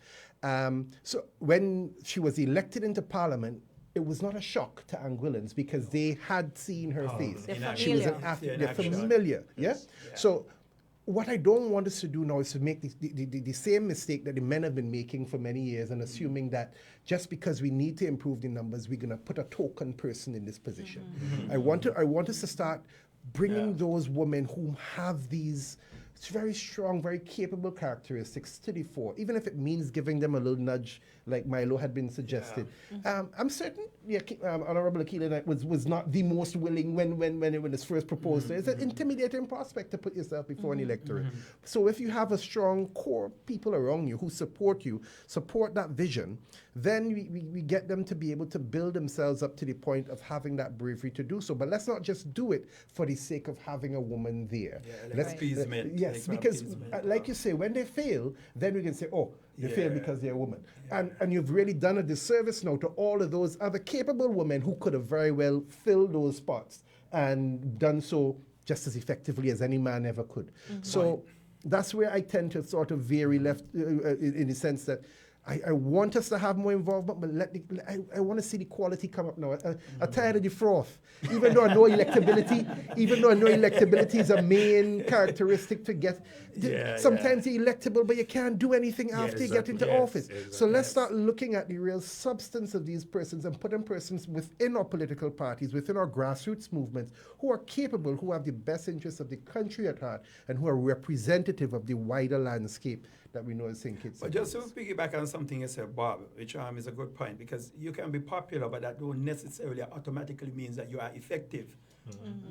So when she was elected into Parliament, it was not a shock to Anguillans because they had seen her face. They're She was an familiar. they're familiar. Yeah? So what I don't want us to do now is to make the same mistake that the men have been making for many years and assuming that just because we need to improve the numbers, we're going to put a token person in this position. I want us to start bringing those women who have these very strong, very capable characteristics to the fore, even if it means giving them a little nudge, like Milo had been suggested. I'm certain Honorable Akila was not the most willing when it was first proposed. It's an intimidating prospect to put yourself before an electorate. So if you have a strong core people around you who support you, support that vision, then we get them to be able to build themselves up to the point of having that bravery to do so. But let's not just do it for the sake of having a woman there. Let's appeasement. Yes, because like you say, when they fail, then we can say, oh, they failed because they're a woman. And you've really done a disservice now to all of those other capable women who could have very well filled those spots and done so just as effectively as any man ever could. So that's where I tend to sort of vary left in the sense that I want us to have more involvement, but I want to see the quality come up now. I'm tired of the froth. Even though I know electability is a main characteristic to get. Sometimes you're electable, but you can't do anything after you get into office. So let's start looking at the real substance of these persons and putting persons within our political parties, within our grassroots movements, who are capable, who have the best interests of the country at heart, and who are representative of the wider landscape that we know as St. Kitts. But just to piggyback on something you said, Bob, which is a good point, because you can be popular, but that don't necessarily automatically means that you are effective.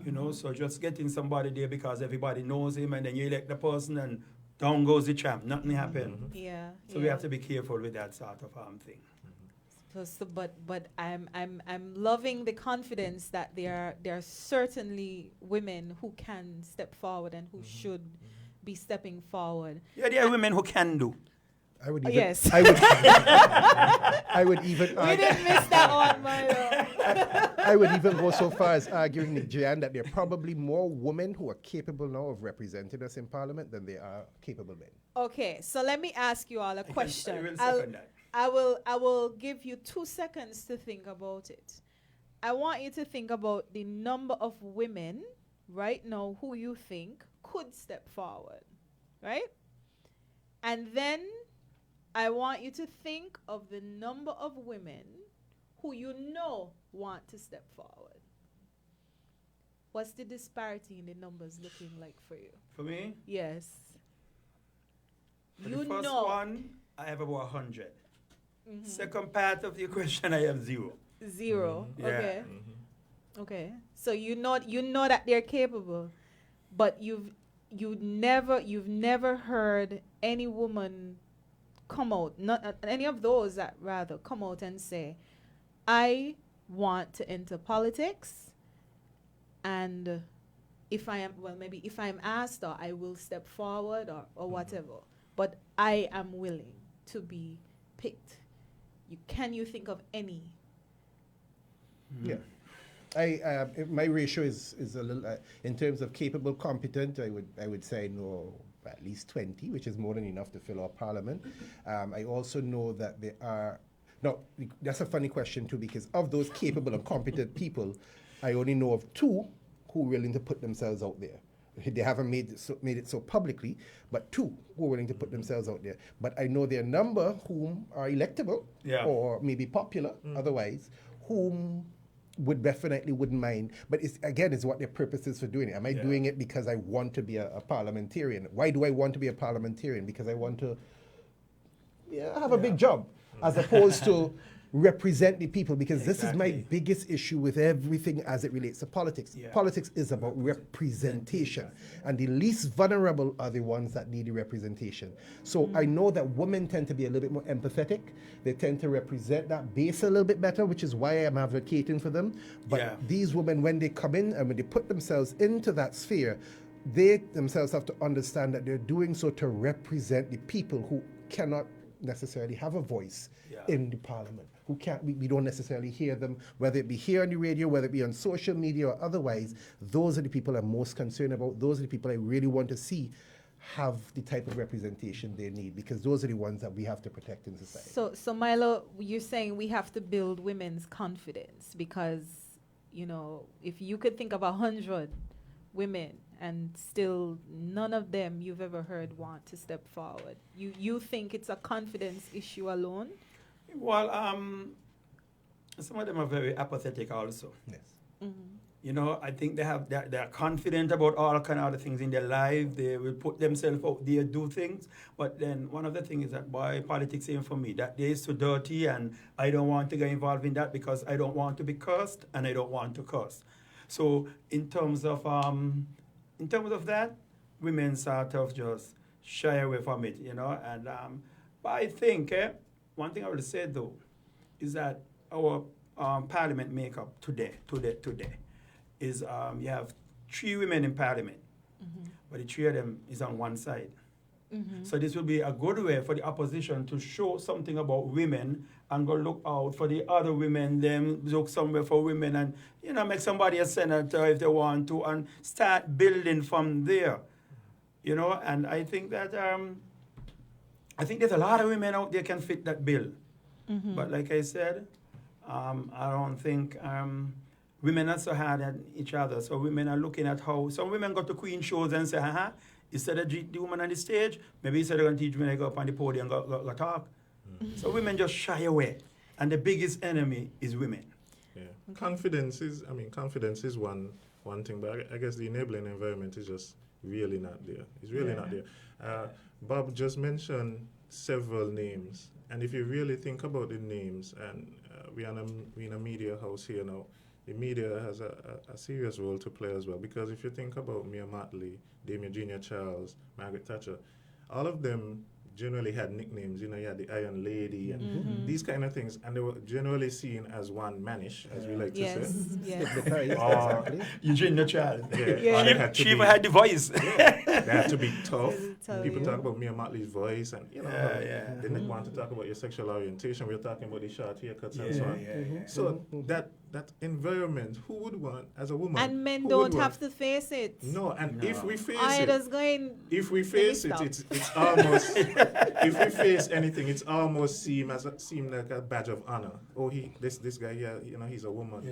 You know, so just getting somebody there because everybody knows him, and then you elect the person, and down goes the champ. Nothing happened. Yeah. So we have to be careful with that sort of thing. But I'm loving the confidence that there are certainly women who can step forward and who should be stepping forward. Yeah, there are women who can do. I would even, Yes. I would even We argue, didn't miss that one, Milo. I would even go so far as arguing, Jan, that there are probably more women who are capable now of representing us in Parliament than there are capable men. Okay, so let me ask you all a I question. will second that. I will give you 2 seconds to think about it. I want you to think about the number of women right now who you think could step forward, right? And then I want you to think of the number of women who you know want to step forward. What's the disparity in the numbers looking like for you? For me, Yes. for You the first know. one, I have about 100. Mhm. Second part of the question, I have 0. 0. Yeah. Okay. Okay. So you know that they're capable, but you've never heard any woman come out, not any of those that rather come out and say, I want to enter politics, and if I am, well, maybe if I'm asked, or I will step forward, or whatever, but I am willing to be picked. Can you think of any? Yeah. My ratio is a little, in terms of capable, competent, I would say no, at least 20, which is more than enough to fill our parliament. I also know that there are, no, that's a funny question too, because of those capable and competent people, I only know of 2 who are willing to put themselves out there. They haven't made it so publicly, but 2 who are willing to put themselves out there. But I know there are a number whom are electable, Yeah. or maybe popular otherwise, whom wouldn't mind. But it's what their purpose is for doing it. Am I Yeah. doing it because I want to be a parliamentarian? Why do I want to be a parliamentarian? Because I want to have a big job, as opposed to represent the people, because this is my Exactly. biggest issue with everything as it relates to politics. Yeah. Politics is about representation, and the least vulnerable are the ones that need the representation. So I know that women tend to be a little bit more empathetic. They tend to represent that base a little bit better, which is why I'm advocating for them. But Yeah. these women, when they come in and when they put themselves into that sphere, they themselves have to understand that they're doing so to represent the people who cannot necessarily have a voice Yeah. in the parliament, who can't, we don't necessarily hear them, whether it be here on the radio, whether it be on social media or otherwise. Those are the people I'm most concerned about. Those are the people I really want to see have the type of representation they need, because those are the ones that we have to protect in society. So Milo, you're saying we have to build women's confidence, because, if you could think of 100 women and still none of them you've ever heard want to step forward, you think it's a confidence issue alone? Well, some of them are very apathetic also. Yes. I think they're confident about all kind of other things in their life. They will put themselves out there, do things. But then one of the things is that, boy, politics ain't for me. That day is too dirty, and I don't want to get involved in that because I don't want to be cursed, and I don't want to curse. So in terms of that, women sort of just shy away from it, And but I think one thing I will say though is that our parliament makeup today is you have 3 women in parliament, but the 3 of them is on one side. So this will be a good way for the opposition to show something about women and go look out for the other women, then look somewhere for women and, make somebody a senator if they want to, and start building from there, And I think that, I think there's a lot of women out there can fit that bill. But like I said, I don't think women are so hard at each other. So women are looking at how some women go to queen shows and say, instead of the woman on the stage, maybe instead of going to teach me, I go up on the podium and go talk. So women just shy away. And the biggest enemy is women. Yeah. Confidence is one thing, but I guess the enabling environment is just really not there. It's really not there. Bob just mentioned several names, and if you really think about the names, and we're in a media house here now, the media has a serious role to play as well, because if you think about Mia Mottley, Damien Jr. Charles, Margaret Thatcher, all of them generally had nicknames. You know, you had the Iron Lady and these kind of things, and they were generally seen as one manish, as we like to Yes, say. yes. Exactly. Eugene the child. Yeah, Yeah. or they had to She be- even had the voice. they had to be tough. Tell People you. talk about Mia Motley's voice, and you know, Yeah. they didn't want to talk about your sexual orientation. We were talking about the short haircuts and so on. yeah. So that environment, who would want as a woman? And men who don't would want- have to face it. No, and if we face I it, just going. if we face it, stop. it's almost. If we face anything, it's almost seem like a badge of honor. Oh, this guy, yeah, you know, he's a woman.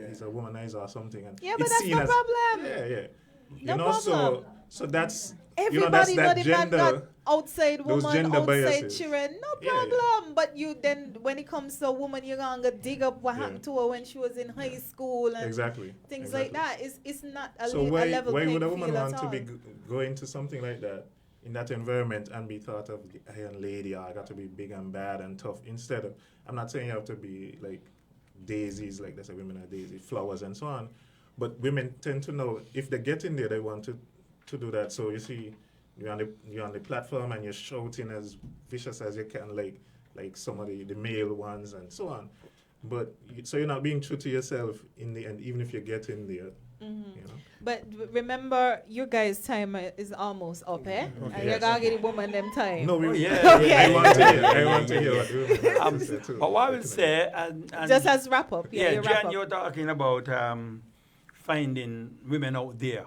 He's a womanizer or something, and Yeah, but it's that's seen no as, problem. Yeah. No You know, problem. so that's Everybody you know know, that's the that man gender. got outside those woman, gender outside biases. children. No Yeah. problem. But you then, when it comes to a woman, you're gonna dig up what Yeah. happened to her when she was in high school and Exactly. things exactly. like that. It's not a, So a why level would playing a woman field want at to all. be going to something like that in that environment and be thought of the Iron Lady? I got to be big and bad and tough. Instead of, I'm not saying you have to be like daisies, like they say women are daisy, flowers and so on. But women tend to know if they get in there, they want to do that. So you see, you're on the platform and you're shouting as vicious as you can, like some of the male ones and so on. But so you're not being true to yourself in the end, even if you get in there. You know. But remember, your guys' time is almost up, eh? Okay. And you're Yes. gonna get the woman them time. No, yeah. Okay. I want to hear. I want to hear what the women have to say too. But what I will say, and Just as wrap up. Yeah, yeah, you wrap Jan, up. you're talking about finding women out there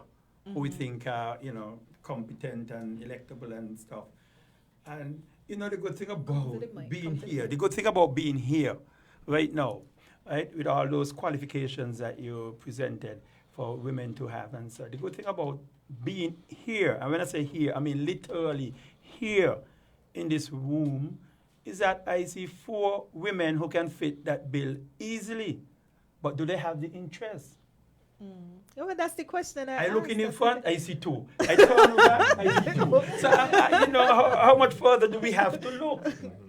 who we think are, competent and electable and stuff. And the good thing about the mic, being come to the here, mic. the good thing about being here right now, right, with all those qualifications that you presented for women to have, and so the good thing about being here, and when I say here, I mean literally here in this room, is that I see 4 women who can fit that bill easily. But do they have the interest? Yeah, well, that's the question I look in asked. front, I see 2. I turn over, I see 2. So, how much further do we have to look?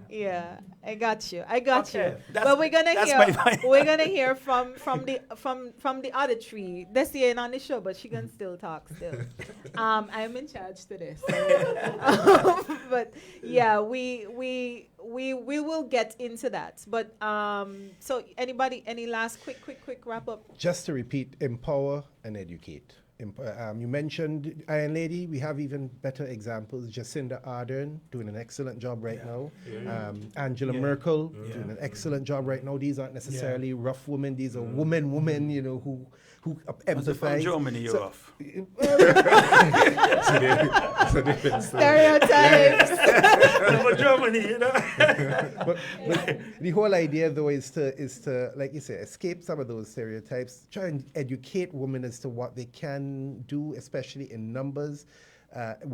Yeah, I got you. I got Okay, you. that's- But we're gonna that's hear. my point. We're gonna hear from the other 3. Desi ain't on the show, but she can still talk. Still, I'm in charge today. So. But yeah, we will get into that. But so anybody, any last quick wrap up? Just to repeat, empower and educate. You mentioned Iron Lady. We have even better examples. Jacinda Ardern doing an excellent job right now. Angela Merkel doing an excellent job right now. These aren't necessarily rough women. These are women, who As if from empathize. Germany, you're off. It's a different story. Stereotypes. From Germany, but the whole idea though is to like you say, escape some of those stereotypes, try and educate women as to what they can do, especially in numbers.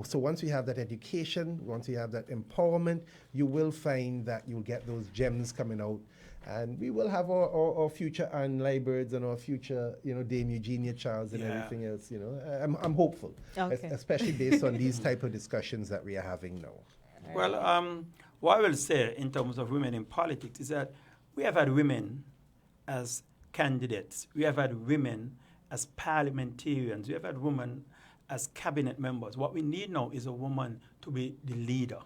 So once we have that education, once we have that empowerment, you will find that you'll get those gems coming out, and we will have our future Anne Libirds and our future, Dame Eugenia Charles and Yeah. everything else. I'm hopeful, Okay. especially based on these type of discussions that we are having now. Well, what I will say in terms of women in politics is that we have had women as candidates. We have had women as parliamentarians. We have had women as cabinet members. What we need now is a woman to be the leader.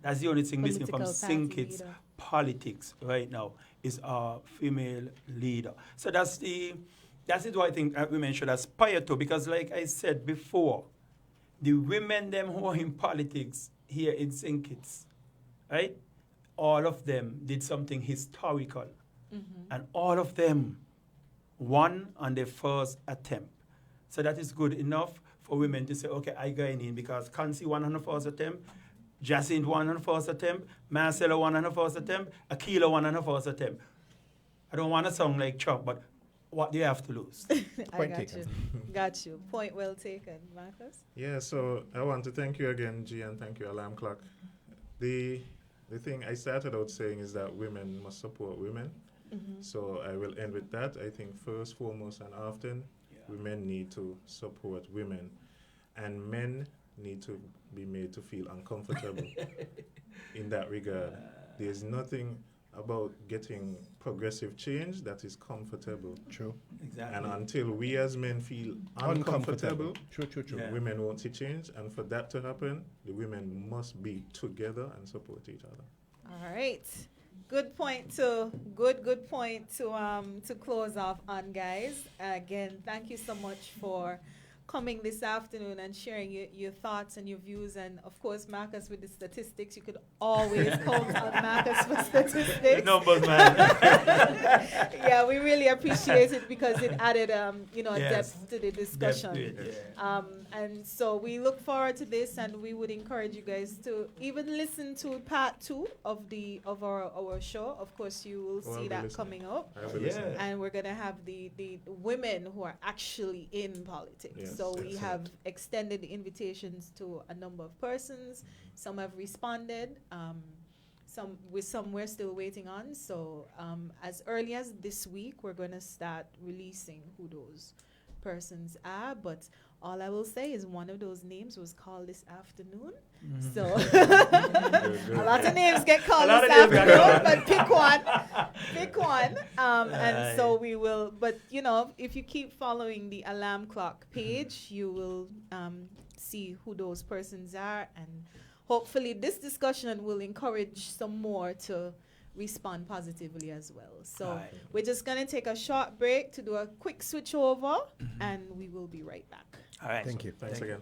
That's the only thing missing from Political party Sinkit's leader. politics right now is a female leader. So that is what I think women should aspire to, because like I said before, the women them who are in politics here in St. Kitts, right? All of them did something historical. And all of them won on their first attempt. So that is good enough for women to say, okay, I go in because Kansi won on her first attempt, Jacinth won on her first attempt, Marcella won on her first attempt, Akila won on her first attempt. I don't want to sound like Trump, but what do you have to lose? I Point got taken. you. Got you. Point well taken, Marcus. Yeah, so I want to thank you again, G, and thank you, Alarm Clock. The thing I started out saying is that women must support women. So I will end with that. I think first, foremost, and often, women need to support women. And men need to be made to feel uncomfortable in that regard. There's nothing about getting progressive change that is comfortable. True. Exactly. And until we as men feel uncomfortable, True, true, true. Yeah. women won't see change. And for that to happen, the women must be together and support each other. All right. Good point to close off on, guys. Again, thank you so much for coming this afternoon and sharing your thoughts and your views, and of course Marcus with the statistics. You could always count on Marcus for statistics. Numbers, man. Yeah, we really appreciate it because it added Yes. depth to the discussion. Depth to it, yeah. And so we look forward to this, and we would encourage you guys to even listen to part 2 of our show. Of course, you will I'll see be that listening. coming up. I will Yeah. listen. And we're going to have the women who are actually in politics. Yes, so we excellent. have extended the invitations to a number of persons. Some have responded. Some we're still waiting on. So as early as this week, we're going to start releasing who those persons are. But all I will say is one of those names was called this afternoon. Mm-hmm. So Good. a lot of names get called A lot this of names get afternoon, called. but pick one. And so Aye. we will, but if you keep following the alarm clock page, you will see who those persons are. And hopefully this discussion will encourage some more to respond positively as well. So Aye. we're just going to take a short break to do a quick switch over, and we will be right back. All right. Thank you. Thanks again.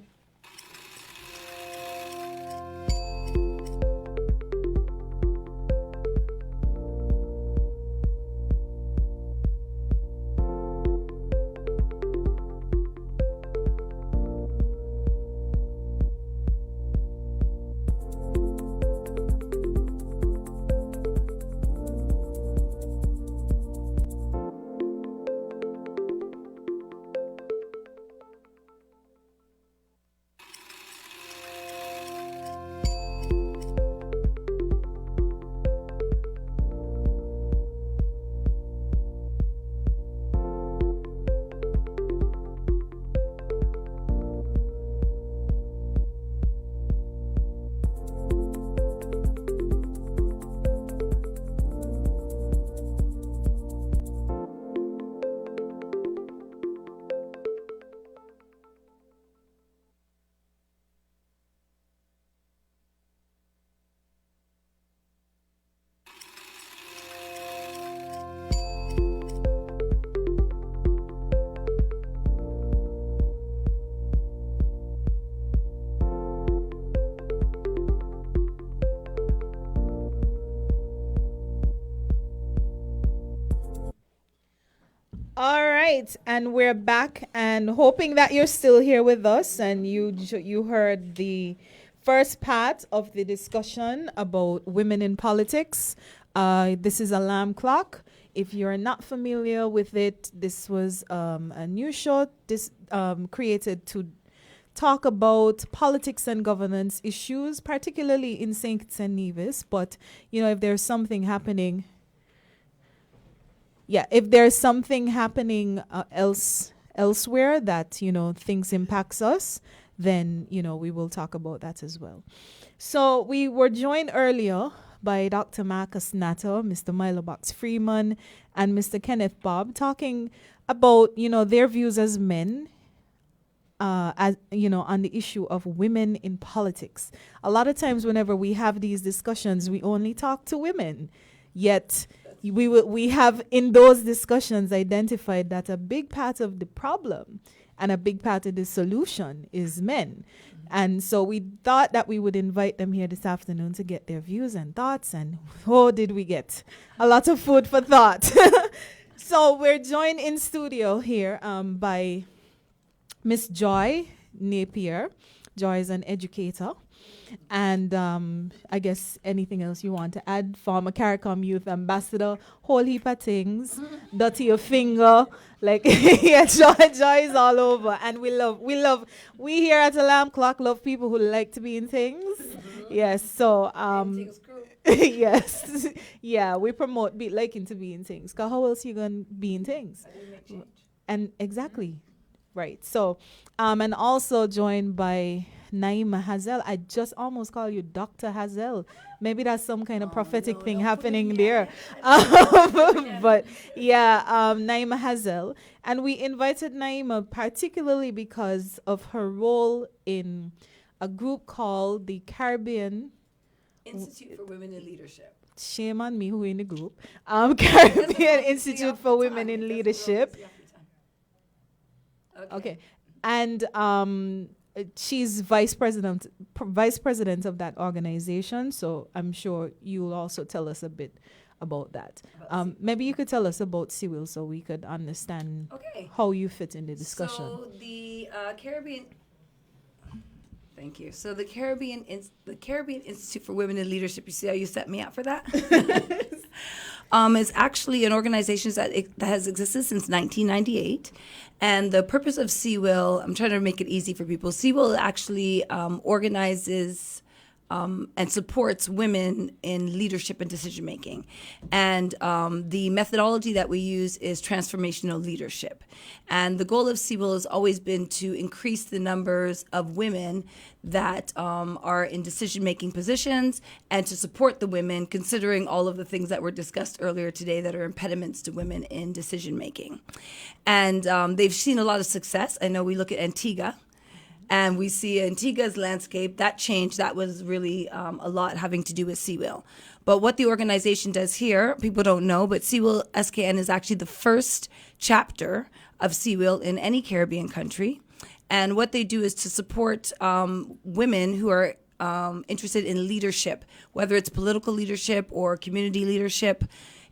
All right, and we're back, and hoping that you're still here with us, and you heard the first part of the discussion about women in politics. This is Alarm Clock. If you're not familiar with it, this was a new show created to talk about politics and governance issues, particularly in St. Kitts and Nevis. But if there's something happening. Yeah, if there's something happening elsewhere that, things impacts us, then, we will talk about that as well. So we were joined earlier by Dr. Marcus Natter, Mr. Milo Box Freeman, and Mr. Kenneth Bob, talking about, their views as men, on the issue of women in politics. A lot of times whenever we have these discussions, we only talk to women, yet we have in those discussions identified that a big part of the problem and a big part of the solution is men. And so we thought that we would invite them here this afternoon to get their views and thoughts. And did we get a lot of food for thought. So we're joined in studio here by Miss Joy Napier. Joy is an educator. And I guess anything else you want to add? Former CARICOM Youth Ambassador, whole heap of things, dirty your finger, yeah, joy is all over. And we here at Alarm Clock love people who like to be in things. Yes, so yes, yeah, we promote liking to be in things. Cause how else you gonna be in things? And exactly, right. So, and also joined by Naima Hazel. I just almost call you Dr. Hazel. Maybe that's some kind of prophetic thing happening there. But yeah, Naima Hazel. And we invited Naima particularly because of her role in a group called the Caribbean Institute for Women in Leadership. Shame on me who in the group. Caribbean Institute for Women in Leadership. Okay. And she's vice president of that organization. So I'm sure you'll also tell us a bit about that. Maybe you could tell us about CWIL so we could understand how you fit in the discussion. So the Caribbean. Thank you. So the Caribbean Institute for Women in Leadership. You see how you set me up for that? Is actually an organization that has existed since 1998. And the purpose of CWIL, I'm trying to make it easy for people. CWIL actually organizes and supports women in leadership and decision making. And the methodology that we use is transformational leadership. And the goal of CWIL has always been to increase the numbers of women that are in decision making positions and to support the women, considering all of the things that were discussed earlier today that are impediments to women in decision making. And they've seen a lot of success. I know we look at Antigua. And we see Antigua's landscape, that changed. That was really a lot having to do with CWIL. But what the organization does here, people don't know, but CWIL SKN is actually the first chapter of CWIL in any Caribbean country. And what they do is to support women who are interested in leadership, whether it's political leadership or community leadership,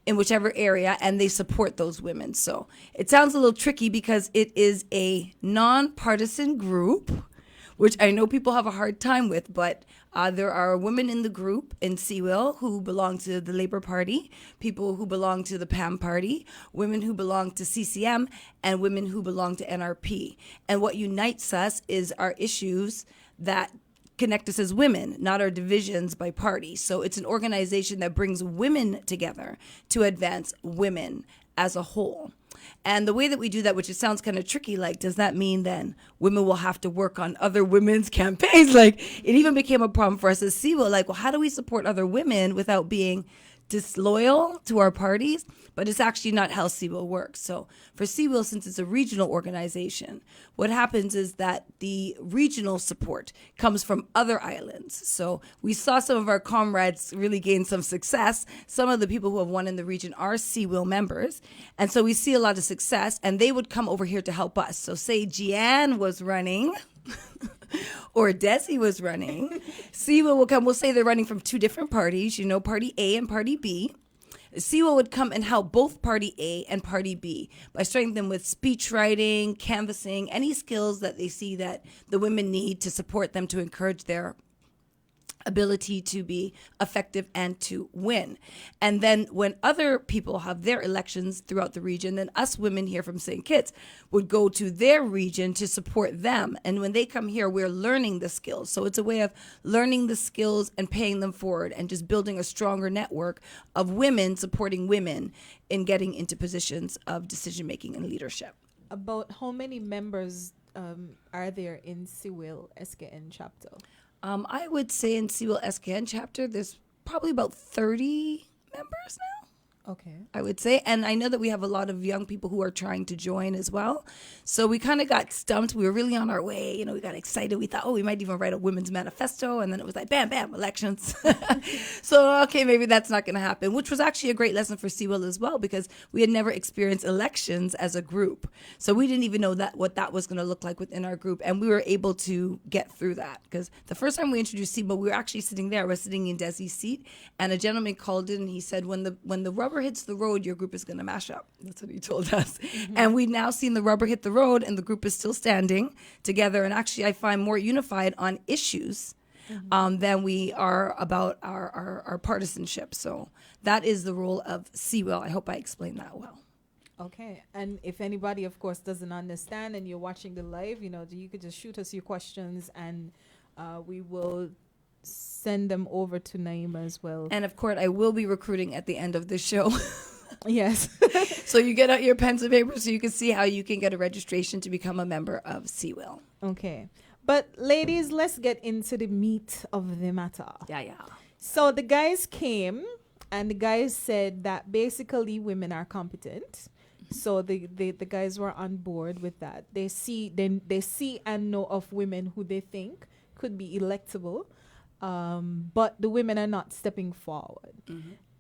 in whichever area, and they support those women. So it sounds a little tricky because it is a nonpartisan group, which I know people have a hard time with, but there are women in the group in CWIL who belong to the Labour Party, people who belong to the PAM Party, women who belong to CCM, and women who belong to NRP. And what unites us is our issues that connect us as women, not our divisions by party. So it's an organization that brings women together to advance women as a whole. And the way that we do that, which it sounds kind of tricky, like, does that mean then women will have to work on other women's campaigns? Like, it even became a problem for us as CWIL. Like, well, how do we support other women without being disloyal to our parties? But it's actually not how CWIL works. So for CWIL, since it's a regional organization, what happens is that the regional support comes from other islands. So we saw some of our comrades really gain some success. Some of the people who have won in the region are CWIL members. And so we see a lot of success, and they would come over here to help us. So say Jeanne was running or Desi was running, CWIL will come. We'll say they're running from two different parties, you know, Party A and Party B. CWIL would come and help both Party A and Party B by starting them with speech writing, canvassing, any skills that they see that the women need to support them to encourage their ability to be effective and to win. And then when other people have their elections throughout the region, then us women here from St. Kitts would go to their region to support them. And when they come here, we're learning the skills. So it's a way of learning the skills and paying them forward and just building a stronger network of women supporting women in getting into positions of decision making and leadership. About how many members are there in CWIL SKN chapter? I would say in CWIL SKN chapter, there's probably about 30 members now. Okay. I would say. And I know that we have a lot of young people who are trying to join as well. So we kind of got stumped. We were really on our way. You know, we got excited. We thought, we might even write a women's manifesto. And then it was like, bam, bam, elections. So, okay, maybe that's not going to happen, which was actually a great lesson for CWIL as well, because we had never experienced elections as a group. So we didn't even know what that was going to look like within our group. And we were able to get through that, because the first time we introduced CWIL, we were actually sitting there. We're sitting in Desi's seat. And a gentleman called in and he said, when the rubber hits the road, your group is going to mash up. That's what he told us. Mm-hmm. And we've now seen the rubber hit the road and the group is still standing together. And actually, I find more unified on issues than we are about our partisanship. So that is the role of CWIL. I hope I explained that well. Okay. And if anybody, of course, doesn't understand and you're watching the live, you could just shoot us your questions and we will send them over to Naima as well. And of course, I will be recruiting at the end of the show. Yes. So you get out your pens and paper so you can see how you can get a registration to become a member of CWIL. Okay. But ladies, let's get into the meat of the matter. Yeah. So the guys came and the guys said that basically women are competent. So the guys were on board with that. They see and know of women who they think could be electable, but the women are not stepping forward.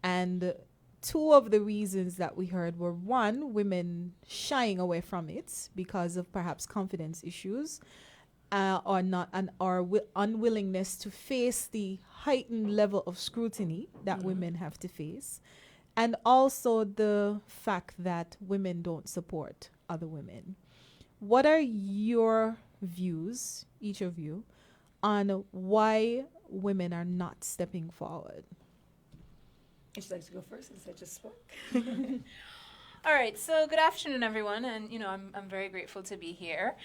And two of the reasons that we heard were, one, women shying away from it because of perhaps confidence issues, or unwillingness to face the heightened level of scrutiny that women have to face. And also the fact that women don't support other women. What are your views, each of you, on why women are not stepping forward? Would you like to go first since I just spoke? All right, so good afternoon, everyone, and I'm very grateful to be here.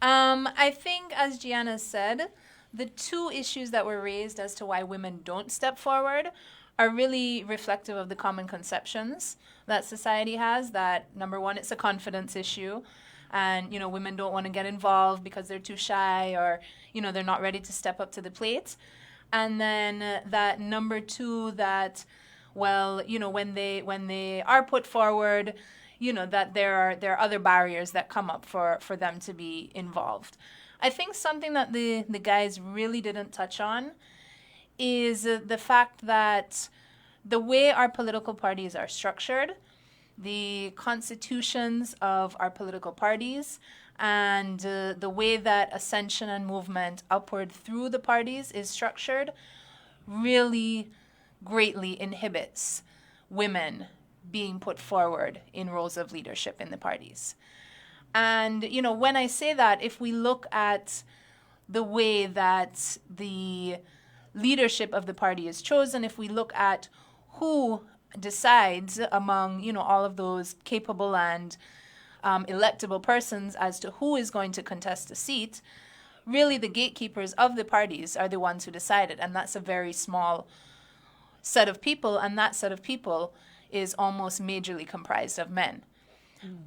I think, as Gianna said, the two issues that were raised as to why women don't step forward are really reflective of the common conceptions that society has. That, number one, it's a confidence issue, and women don't want to get involved because they're too shy, or they're not ready to step up to the plate. And then that number two, that when they are put forward, that there are other barriers that come up for them to be involved. I think something that the guys really didn't touch on is the fact that the way our political parties are structured, the constitutions of our political parties, and the way that ascension and movement upward through the parties is structured really greatly inhibits women being put forward in roles of leadership in the parties. And, when I say that, if we look at the way that the leadership of the party is chosen, if we look at who decides among, all of those capable and electable persons as to who is going to contest a seat, really the gatekeepers of the parties are the ones who decide it. And that's a very small set of people, and that set of people is almost majorly comprised of men.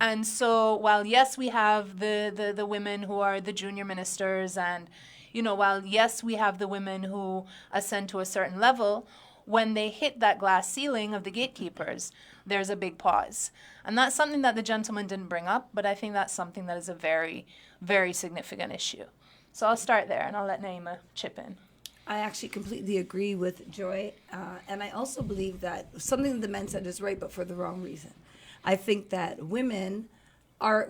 And so while, yes, we have the women who are the junior ministers, and, while, yes, we have the women who ascend to a certain level, when they hit that glass ceiling of the gatekeepers, there's a big pause. And that's something that the gentleman didn't bring up, but I think that's something that is a very, very significant issue. So I'll start there, and I'll let Naima chip in. I actually completely agree with Joy, and I also believe that something the men said is right, but for the wrong reason. I think that women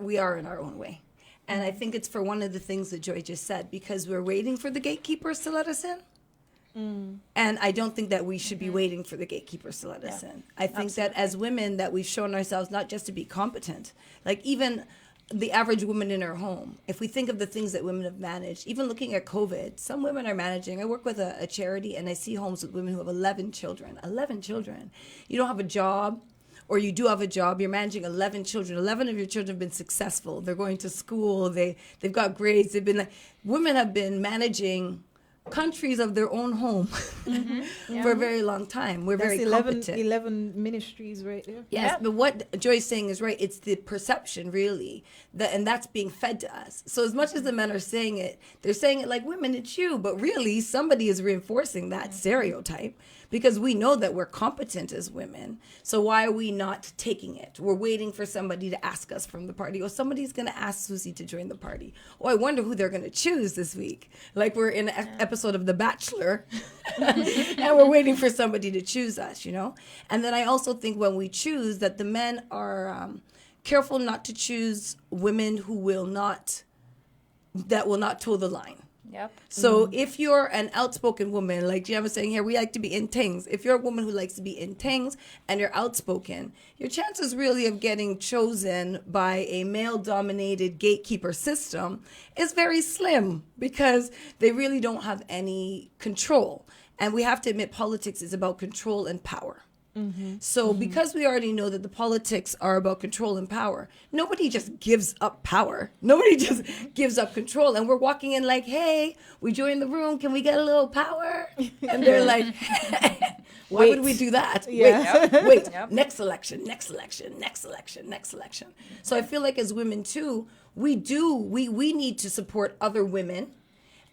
we are in our own way. And I think it's for one of the things that Joy just said, because we're waiting for the gatekeepers to let us in. And I don't think that we should be waiting for the gatekeepers to let us in. I think that as women that we've shown ourselves not just to be competent, like even the average woman in her home, if we think of the things that women have managed, even looking at COVID, some women are managing. I work with a charity and I see homes with women who have 11 children. 11 children. You don't have a job, or you do have a job, you're managing 11 children. 11 of your children have been successful. They're going to school. They've got grades. Women have been managing countries of their own home for a very long time. That's very competent. 11 ministries right there. Yes, but what Joy's saying is right. It's the perception, really, and that's being fed to us. So as much as the men are saying it, they're saying it like, women, it's you. But really, somebody is reinforcing that stereotype, because we know that we're competent as women. So why are we not taking it? We're waiting for somebody to ask us from the party. Or somebody's going to ask Susie to join the party. Oh, I wonder who they're going to choose this week. Like we're in an episode of The Bachelor. And we're waiting for somebody to choose us, And then I also think when we choose that the men are careful not to choose women who will not toe the line. Yep. So if you're an outspoken woman, like Gia was saying here, we like to be in things. If you're a woman who likes to be in things and you're outspoken, your chances really of getting chosen by a male-dominated gatekeeper system is very slim, because they really don't have any control. And we have to admit, politics is about control and power. So because we already know that the politics are about control and power, nobody just gives up power. Nobody just gives up control. And we're walking in like, hey, we joined the room. Can we get a little power? And they're like, why would we do that? Yeah. Wait. Next election. So I feel like as women too, we need to support other women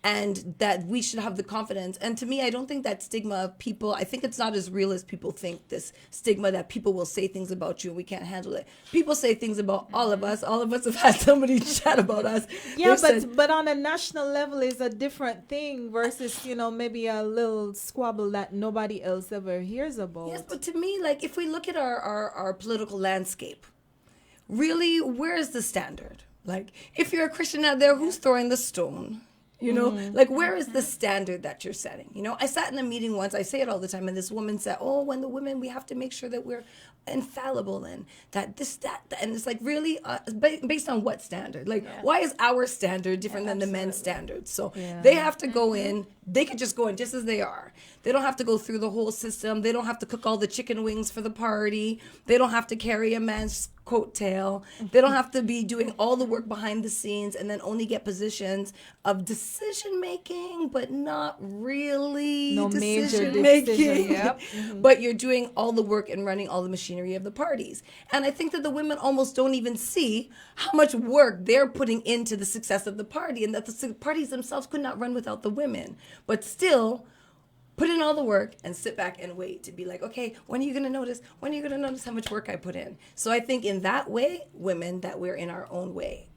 and that we should have the confidence. And to me, I don't think that stigma of people, I think it's not as real as people think, this stigma that people will say things about you and we can't handle it. People say things about all of us. All of us have had somebody chat about us. Yeah, They've said, but on a national level is a different thing versus, maybe a little squabble that nobody else ever hears about. yes, but to me, like, if we look at our political landscape, really, where is the standard? Like, if you're a Christian out there, who's throwing the stone? Like, where is the standard that you're setting? I sat in a meeting once, I say it all the time, and this woman said, oh, when the women, we have to make sure that we're infallible and that, and it's like, really, based on what standard? Like, why is our standard different than the men's standard? So they have to go in, they could just go in just as they are. They don't have to go through the whole system. They don't have to cook all the chicken wings for the party. They don't have to carry a man's coattail. They don't have to be doing all the work behind the scenes and then only get positions of decision making, but not really No major decision making. decision, yep. But you're doing all the work and running all the machinery of the parties. And I think that the women almost don't even see how much work they're putting into the success of the party, and that the parties themselves could not run without the women. But still, put in all the work and sit back and wait to be like, okay, when are you going to notice? When are you going to notice how much work I put in? So I think in that way, women, that we're in our own way,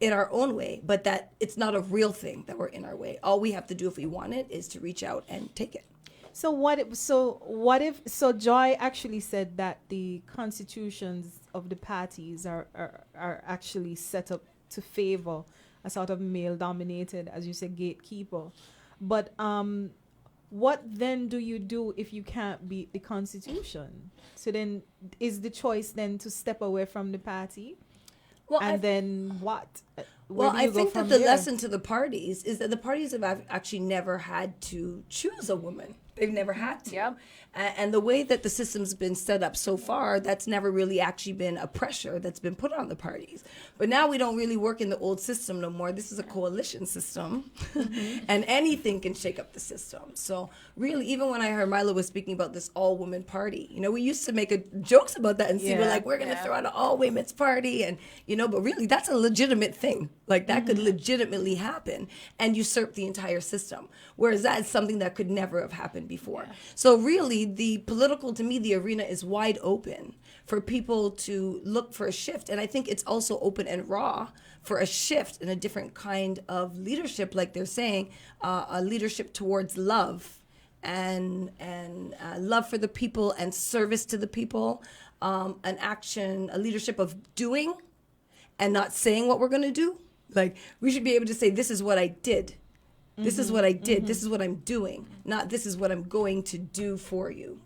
but that it's not a real thing that we're in our way. All we have to do if we want it is to reach out and take it. So Joy actually said that the constitutions of the parties are actually set up to favor a sort of male dominated, as you said, gatekeeper. But what then do you do if you can't beat the constitution? So then is the choice then to step away from the party? Well, then what? Well, I think that the there? lesson to the parties is that the parties have actually never had to choose a woman. They've never had to. Yep. And the way that the system's been set up so far, that's never really actually been a pressure that's been put on the parties. But now we don't really work in the old system no more. This is a coalition system, and anything can shake up the system. So really, even when I heard Milo was speaking about this all-woman party, we used to make jokes about that and see, we're like, we're going to throw out an all-women's party, and but really, that's a legitimate thing. Like, that could legitimately happen and usurp the entire system. Whereas that's something that could never have happened before. Yeah. So really, to me, the arena is wide open for people to look for a shift. And I think it's also open and raw for a shift in a different kind of leadership, like they're saying, a leadership towards love and love for the people and service to the people, a leadership of doing and not saying what we're going to do. Like, we should be able to say, this is what I did. This is what I did. This is what I'm doing. Not this is what I'm going to do for you,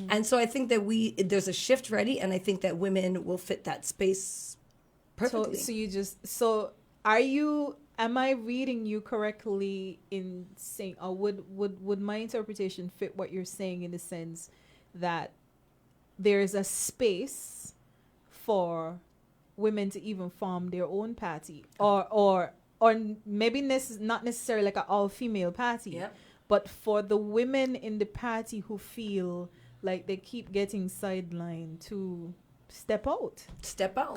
And so I think that there's a shift ready, and I think that women will fit that space perfectly. Am I reading you correctly in saying, or would my interpretation fit what you're saying in the sense that there is a space for women to even form their own party, or maybe not necessarily like an all-female party, but for the women in the party who feel like they keep getting sidelined to step out.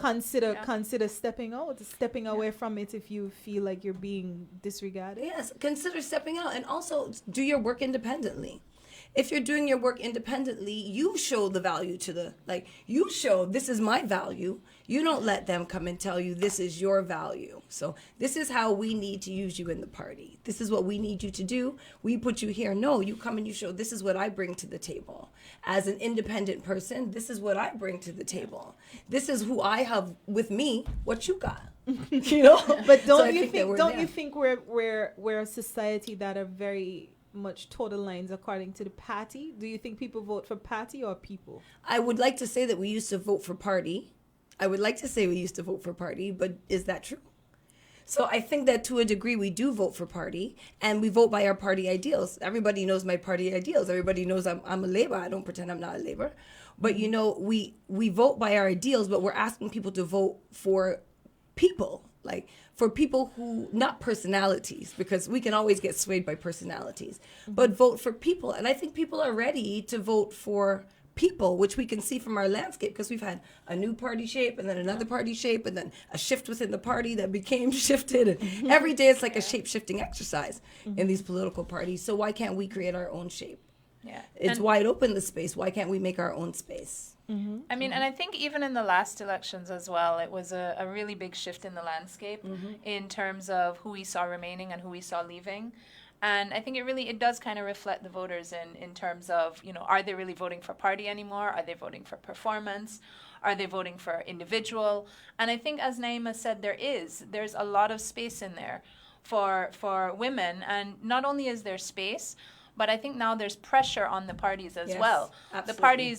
Consider stepping out, stepping away from it if you feel like you're being disregarded. Yes, consider stepping out, and also do your work independently. If you're doing your work independently, you show the value you show this is my value. You don't let them come and tell you this is your value. So this is how we need to use you in the party. This is what we need you to do. We put you here. No, you come and you show this is what I bring to the table. As an independent person, this is what I bring to the table. This is who I have with me, what you got. But don't you think we're a society that are very much total lines according to the party? Do you think people vote for party or people? I would like to say that we used to vote for party. But is that true? So I think that to a degree we do vote for party, and we vote by our party ideals. Everybody knows my party ideals. Everybody knows I'm a Labour. I don't pretend I'm not a Labour. But we vote by our ideals, but we're asking people to vote for people, like for people who, not personalities, because we can always get swayed by personalities, but vote for people. And I think people are ready to vote for people, which we can see from our landscape, because we've had a new party shape and then another party shape and then a shift within the party that became shifted. And every day it's like a shape-shifting exercise in these political parties. So why can't we create our own shape? Yeah. It's And- wide open, the space. Why can't we make our own space? I mean, and I think even in the last elections as well, it was a really big shift in the landscape in terms of who we saw remaining and who we saw leaving. And I think it does kind of reflect the voters in terms of, are they really voting for party anymore? Are they voting for performance? Are they voting for individual? And I think, as Naima said, there's a lot of space in there for women. And not only is there space, but I think now there's pressure on the parties as Yes, well. absolutely. The parties,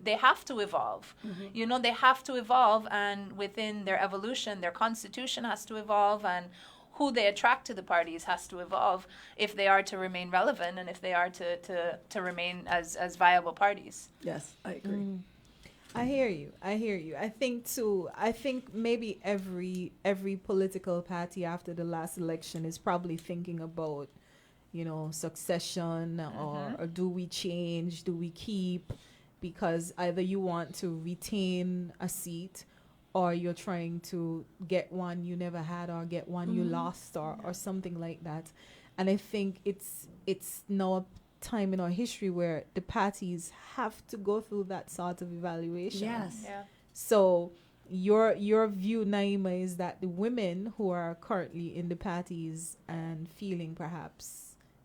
they have to evolve. They have to evolve, and within their evolution, their constitution has to evolve, and who they attract to the parties has to evolve if they are to remain relevant and if they are to remain as viable parties. Yes, I agree. I hear you. I think maybe every political party after the last election is probably thinking about, succession or do we change, do we keep, because either you want to retain a seat or you're trying to get one you never had or get one you lost or something like that. And I think it's now a time in our history where the parties have to go through that sort of evaluation. Yes. Yeah. So your view, Naima, is that the women who are currently in the parties and feeling perhaps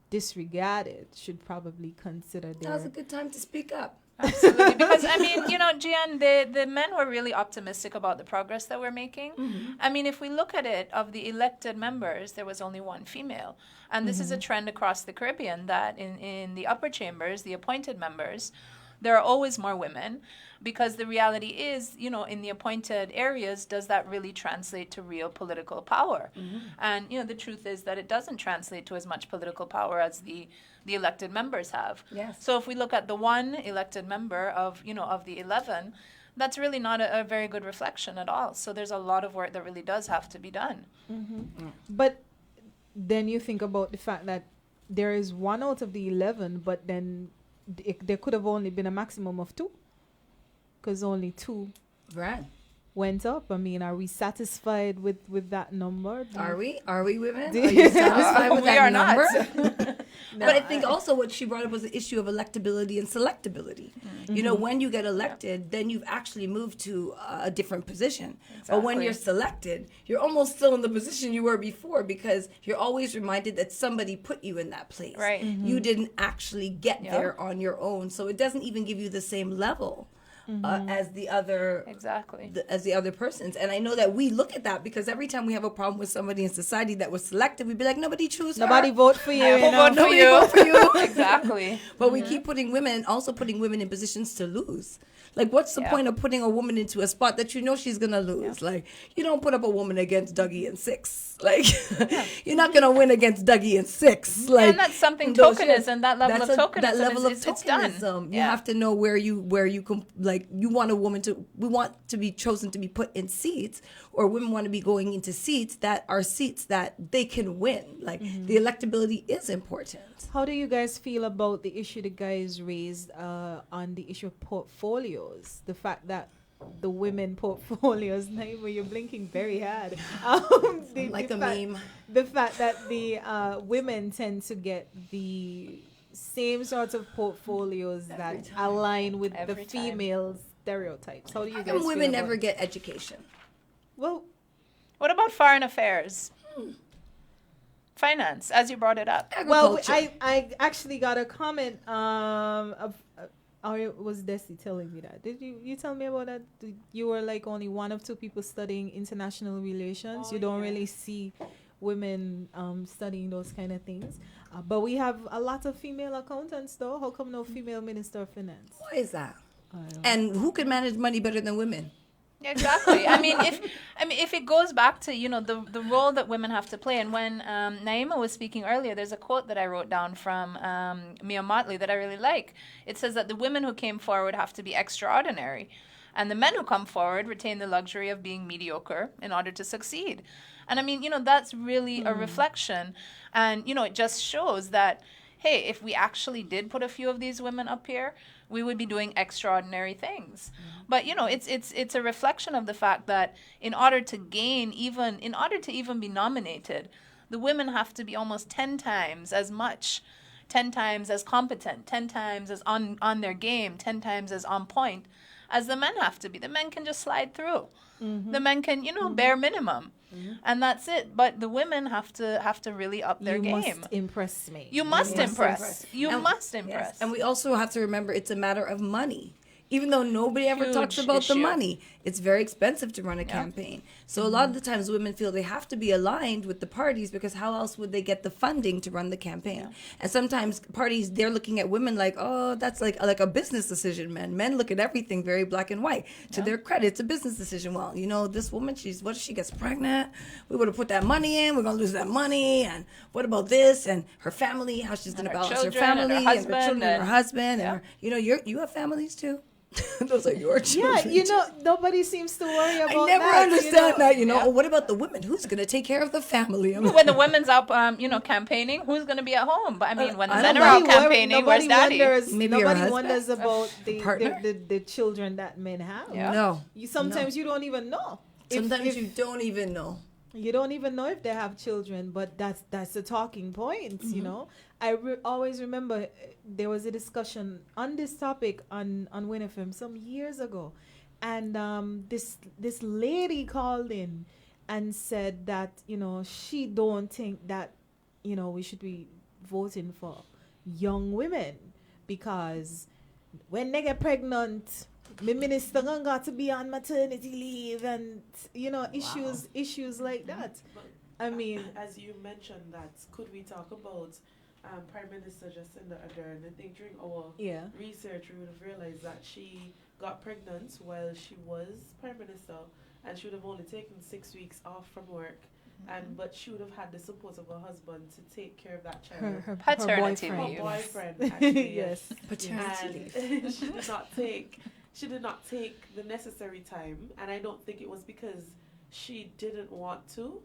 disregarded should probably consider Now's a their... good time to speak up. Absolutely. Because, I mean, Gian, the men were really optimistic about the progress that we're making. I mean, if we look at it, of the elected members, there was only one female. And this is a trend across the Caribbean, that in the upper chambers, the appointed members, there are always more women, because the reality is, in the appointed areas, does that really translate to real political power? And, the truth is that it doesn't translate to as much political power as the elected members have. Yes. So if we look at the one elected member of the 11, that's really not a very good reflection at all. So there's a lot of work that really does have to be done. But then you think about the fact that there is one out of the 11, but then there could have only been a maximum of 2, because only 2 Right. went up. I mean, are we satisfied with that number? Are we? Are we women? Do Are you satisfied with We that are not. number? But I think also what she brought up was the issue of electability and selectability. When you get elected, then you've actually moved to a different position. But when Exactly. you're selected, you're almost still in the position you were before, because you're always reminded that somebody put you in that place. Right. You didn't actually get Yep. there on your own. So it doesn't even give you the same level as the other Exactly. as the other persons. And I know that we look at that, because every time we have a problem with somebody in society that was selected, we'd be like, nobody choose her. Nobody vote for you. Who vote for Nobody you? vote for you. Exactly. But we keep putting women in positions to lose. Like, what's the Yeah. point of putting a woman into a spot that you know she's going to lose? Like, you don't put up a woman against Dougie in 6. Like, you're not going to win against Dougie in 6. Like, And that's something those- tokenism, that level of tokenism That level of it's done. tokenism. You Yeah. have to know where you can, like, you want a woman we want to be chosen to be put in seats, or women want to be going into seats that are seats that they can win. Like, the electability is important. How do you guys feel about the issue the guys raised on the issue of portfolios? The fact that the women portfolios, Naima, you're blinking very hard. Like a meme. The fact that the women tend to get the same sorts of portfolios that align with the Every time. female stereotypes. How do you How guys come feel women about never it? get education? Well, What about foreign affairs? Finance, as you brought it up. well, Agriculture. I actually got a comment or it was Desi telling me that. Did you tell me about that? You were like only one of 2 people studying international relations. You don't really see women studying those kind of things. But we have a lot of female accountants, though. How come no female minister of finance? Why is that? I don't know. And who can manage money better than women? Exactly. I mean, if it goes back to the role that women have to play, and when Naima was speaking earlier, there's a quote that I wrote down from Mia Motley that I really like. It says that the women who came forward have to be extraordinary, and the men who come forward retain the luxury of being mediocre in order to succeed. And I mean, that's really a reflection, and it just shows that, hey, if we actually did put a few of these women up here, we would be doing extraordinary things. But you know, it's a reflection of the fact that in order to even be nominated, the women have to be almost 10 times as much, 10 times as competent, 10 times as on their game, 10 times as on point as the men have to be. The men can just slide through. The men can, bare minimum. And that's it. But the women have to really up their you game. must impress me. You must impress. You And- must Yes. impress. And we also have to remember it's a matter of money. Even though nobody ever talks Huge about the issue. money, it's very expensive to run a campaign. So a lot of the times women feel they have to be aligned with the parties because how else would they get the funding to run the campaign? And sometimes parties, they're looking at women like, oh, that's like a business decision, man. Men look at everything very black and white. To their credit, it's a business decision. Well, this woman, what if she gets pregnant? We would have put that money in. We're going to lose that money. And what about this? And her family, how she's going to her balance her children and her family and her husband children and her and- husband. And you have families too. Those are your Yeah, children. nobody seems to worry about I never that. understand that. Oh, what about the women? Who's going to take care of the family? I'm When the women's out, campaigning, who's going to be at home? But I mean, when the I men don't are out know. campaigning, where's daddy? Maybe your nobody husband? wonders about partner? the children that men have. Yeah. No. Sometimes you don't even know. Sometimes you don't even know. You don't even know if they have children, but that's the talking point. I always remember there was a discussion on this topic on Win FM some years ago, and this lady called in and said that she don't think that we should be voting for young women because when they get pregnant, my minister gonna got to be on maternity leave and issues like that. I mean, as you mentioned, that could we talk about Prime Minister Jacinda Ardern? I think during our research, we would have realized that she got pregnant while she was Prime Minister, and she would have only taken 6 weeks off from work. But she would have had the support of her husband to take care of that child. her Paternity boyfriend. Her leave. boyfriend, actually, Yes. Paternity and leave. she did not take the necessary time, and I don't think it was because she didn't want to.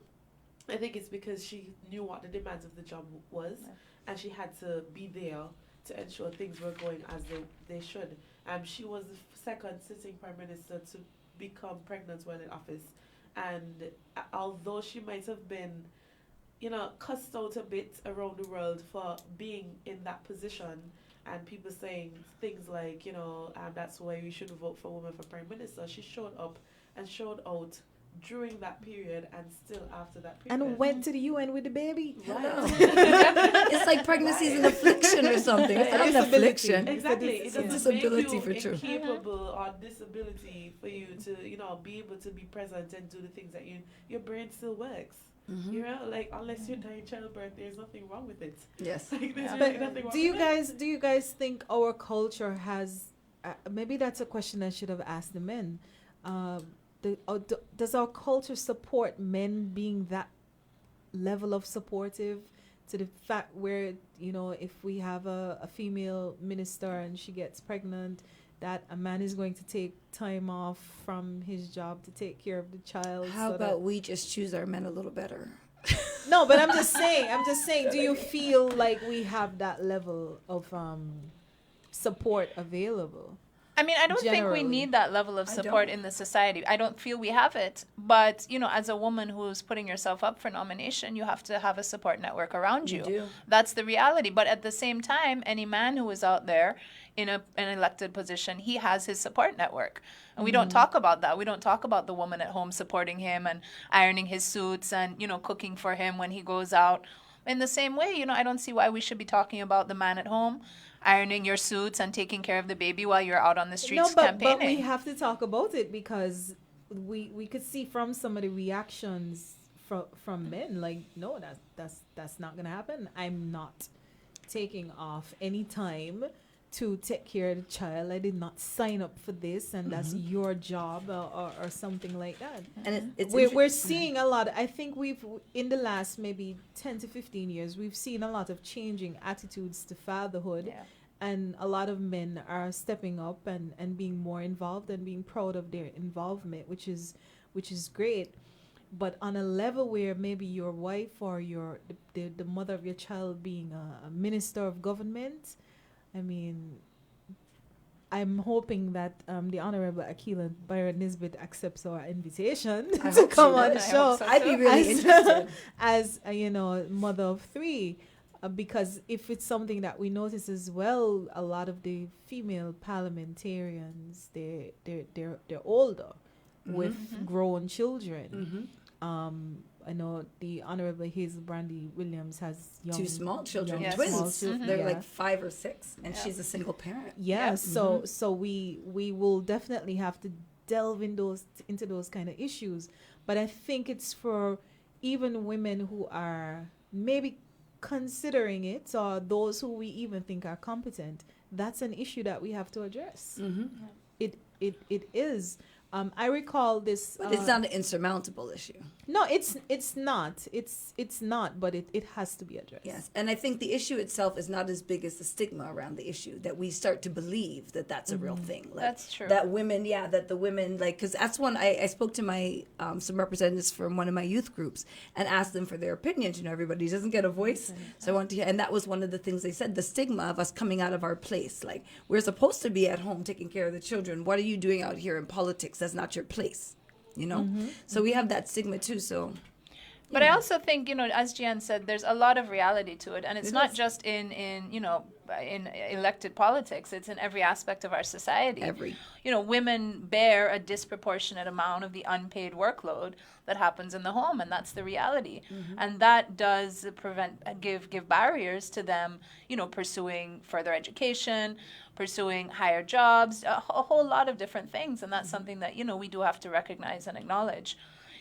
I think it's because she knew what the demands of the job was, and she had to be there to ensure things were going as they should. She was the second sitting prime minister to become pregnant while in office, and although she might have been cussed out a bit around the world for being in that position, and people saying things like, that's why we should vote for women for prime minister, she showed up and showed out during that period and still after that period. And went to the UN with the baby. Right. It's like pregnancy is an affliction or something. It's not an affliction. Exactly. It It's a doesn't disability make for you sure. incapable or disability for you to, be able to be present and do the things that your brain still works. Like unless you're dying childbirth, there's nothing wrong with it. Yes. Like, there's But really nothing wrong do you with guys think our culture has maybe that's a question I should have asked the men. Does our culture support men being that level of supportive to the fact where if we have a female minister and she gets pregnant, that a man is going to take time off from his job to take care of the child? How about we just choose our men a little better? No, but I'm just saying, do you feel like we have that level of support available? I mean, I don't think Generally. we need that level of support in the society. I don't feel we have it. But, as a woman who's putting yourself up for nomination, you have to have a support network around you. do. That's the reality. But at the same time, any man who is out there in an elected position, he has his support network. And we don't talk about that. We don't talk about the woman at home supporting him and ironing his suits and, cooking for him when he goes out. In the same way, I don't see why we should be talking about the man at home ironing your suits and taking care of the baby while you're out on the streets campaigning. But we have to talk about it because we could see from some of the reactions from men, like, no, that's not gonna happen. I'm not taking off any time to take care of the child. I did not sign up for this, and that's your job or something like that. And it's We're seeing a lot. I think we've, in the last maybe 10 to 15 years, we've seen a lot of changing attitudes to fatherhood. Yeah. And a lot of men are stepping up and being more involved and being proud of their involvement, which is great. But on a level where maybe your wife or the mother of your child being a minister of government, I mean, I'm hoping that the Honorable Akila Byron Nisbet accepts our invitation I to hope she come on would. the I show. hope so I'd be too. really interested. As mother of three, because if it's something that we notice as well, a lot of the female parliamentarians they're older with grown children. I know the Honorable Hazel Brandy Williams has young, Two small children, young Yes. small twins. chil- They're yeah. like 5 or 6, and Yeah. she's a single parent. Yeah, Yeah. so we will definitely have to delve into those kind of issues. But I think it's for even women who are maybe considering it, or those who we even think are competent. That's an issue that we have to address. It is. I recall this. But it's not an insurmountable issue. No, it's not. It's not. But it has to be addressed. Yes, and I think the issue itself is not as big as the stigma around the issue, that we start to believe that that's a real thing. Like, That's true. That women, that the women, like, because that's one, I spoke to my, some representatives from one of my youth groups and asked them for their opinions. Everybody doesn't get a voice. So I wanted to hear, and that was one of the things they said, the stigma of us coming out of our place. Like, we're supposed to be at home taking care of the children. What are you doing out here in politics? That's not your place, So we have that stigma too, so. But I also think, as Gian said, there's a lot of reality to it, and it's It not is. just in elected politics. It's in every aspect of our society. Women bear a disproportionate amount of the unpaid workload that happens in the home, and that's the reality. And that does give barriers to them, pursuing further education, pursuing higher jobs, a whole lot of different things, and that's something that we do have to recognize and acknowledge.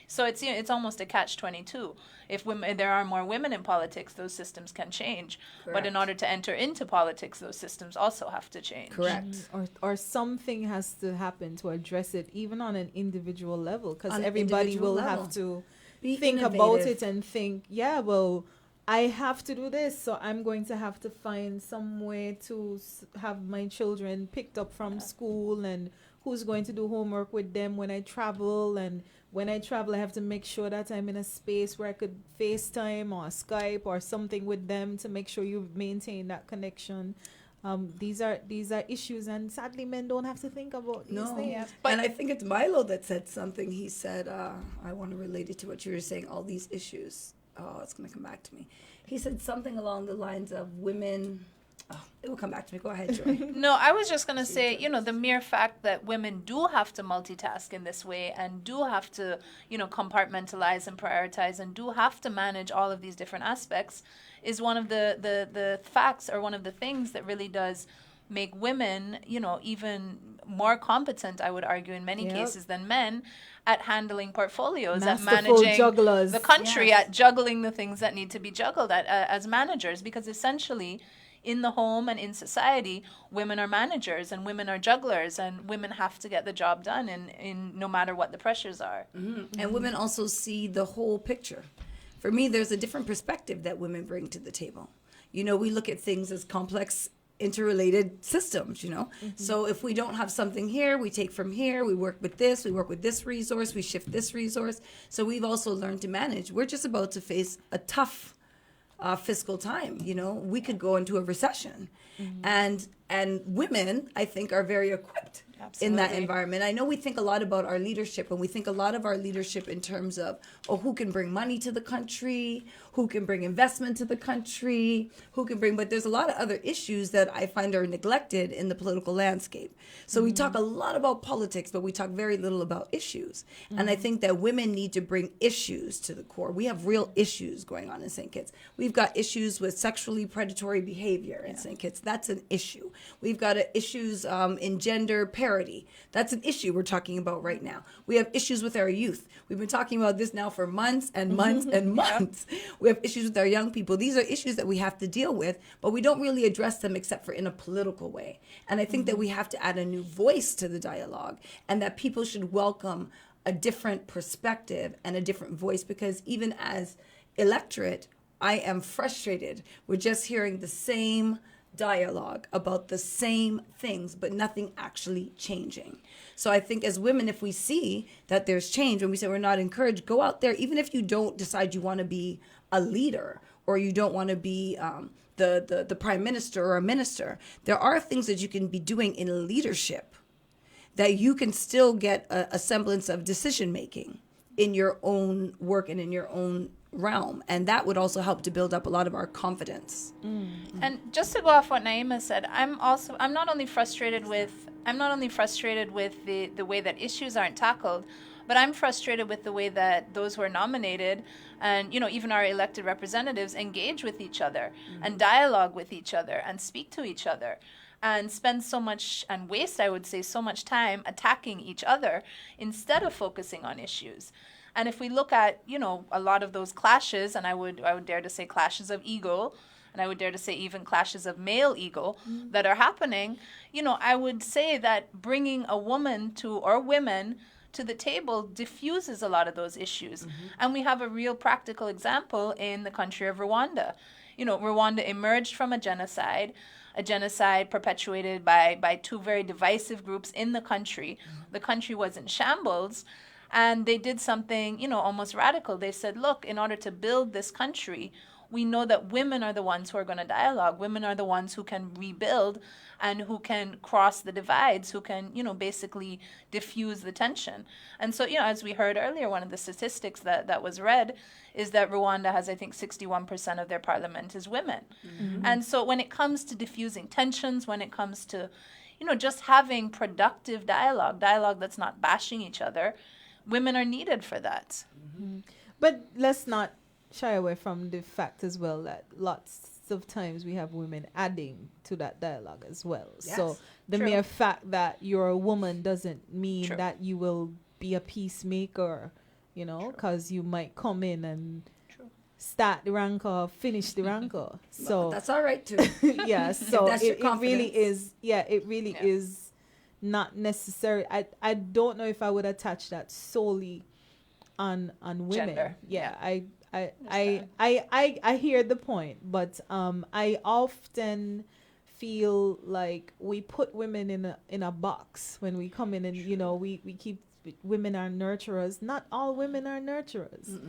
So it's almost a catch-22. If there are more women in politics, those systems can change. But in Correct. order to enter into politics, those systems also have to change. Correct. Or something has to happen to address it, even on an individual level, because On an everybody individual will level. have to Be think about innovative. it and think, yeah, well, I have to do this, so I'm going to have to find some way to have my children picked up from school, and who's going to do homework with them when I travel. And when I travel, I have to make sure that I'm in a space where I could FaceTime or Skype or something with them to make sure you maintain that connection. These are issues, and sadly, men don't have to think about these No, things. and I think it's Milo that said something. He said, I want to relate it to what you were saying, all these issues. Oh, it's going to come back to me. He said something along the lines of women. Oh, it will come back to me. Go ahead, Joy. No, I was just going to say, the mere fact that women do have to multitask in this way and do have to, compartmentalize and prioritize and do have to manage all of these different aspects is one of the facts, or one of the things that really does make women, even more competent, I would argue, in many Yep. cases than men at handling portfolios, Masterful at managing jugglers. the country, Yes. at juggling the things that need to be juggled as managers, because essentially in the home and in society, women are managers and women are jugglers, and women have to get the job done in no matter what the pressures are. And women also see the whole picture. For me, there's a different perspective that women bring to the table. We look at things as complex, interrelated systems, So if we don't have something here, we take from here, we work with this resource, we shift this resource. So we've also learned to manage. We're just about to face a tough fiscal time. We could go into a recession. And women, I think, are very equipped in that Absolutely. environment. I know we think a lot about our leadership, and we think a lot of our leadership in terms of, who can bring money to the country, who can bring investment to the country, but there's a lot of other issues that I find are neglected in the political landscape. So we talk a lot about politics, but we talk very little about issues. And I think that women need to bring issues to the core. We have real issues going on in St. Kitts. We've got issues with sexually predatory behavior in St. Kitts. That's an issue. We've got issues in gender parity. That's an issue we're talking about right now. We have issues with our youth. We've been talking about this now for months and months and months. We have issues with our young people. These are issues that we have to deal with, but we don't really address them except for in a political way. And I think that we have to add a new voice to the dialogue, and that people should welcome a different perspective and a different voice, because even as electorate, I am frustrated with just hearing the same dialogue about the same things, but nothing actually changing. So I think as women, if we see that there's change, when we say we're not encouraged, go out there, even if you don't decide you want to be a leader or you don't want to be the prime minister or a minister. There are things that you can be doing in leadership that you can still get a semblance of decision making in your own work and in your own realm, and that would also help to build up a lot of our confidence. And just to go off what Naima said, I'm not only frustrated with the way that issues aren't tackled, but I'm frustrated with the way that those who are nominated and, you know, even our elected representatives engage with each other and dialogue with each other and speak to each other and spend so much and waste, I would say, so much time attacking each other instead of focusing on issues. And if we look at, you know, a lot of those clashes, and I would dare to say clashes of ego, and I would dare to say even clashes of male ego that are happening, you know, I would say that bringing a woman or women to the table diffuses a lot of those issues. And we have a real practical example in the country of Rwanda. You know, Rwanda emerged from a genocide perpetuated by two very divisive groups in the country. The country was in shambles. And they did something, you know, almost radical. They said, look, in order to build this country, we know that women are the ones who are going to dialogue. Women are the ones who can rebuild and who can cross the divides, who can, you know, basically diffuse the tension. And so, you know, as we heard earlier, one of the statistics that was read is that Rwanda has, I think, 61% of their parliament is women. And so when it comes to diffusing tensions, when it comes to, you know, just having productive dialogue that's not bashing each other, women are needed for that. But let's not shy away from the fact as well that lots of times we have women adding to that dialogue as well. Yes, so the true. mere fact that you're a woman doesn't mean True. that you will be a peacemaker, you know, because you might come in and True. start the rancor, finish the rancor. So That's all right too. yeah, so that's your it really confidence. is. Yeah, it really Yeah. is not necessary. I don't know if I would attach that solely on women. Gender. Yeah, Understand. I hear the point, but I often feel like we put women in a box when we come in, and you know we keep women are nurturers. Not all women are nurturers.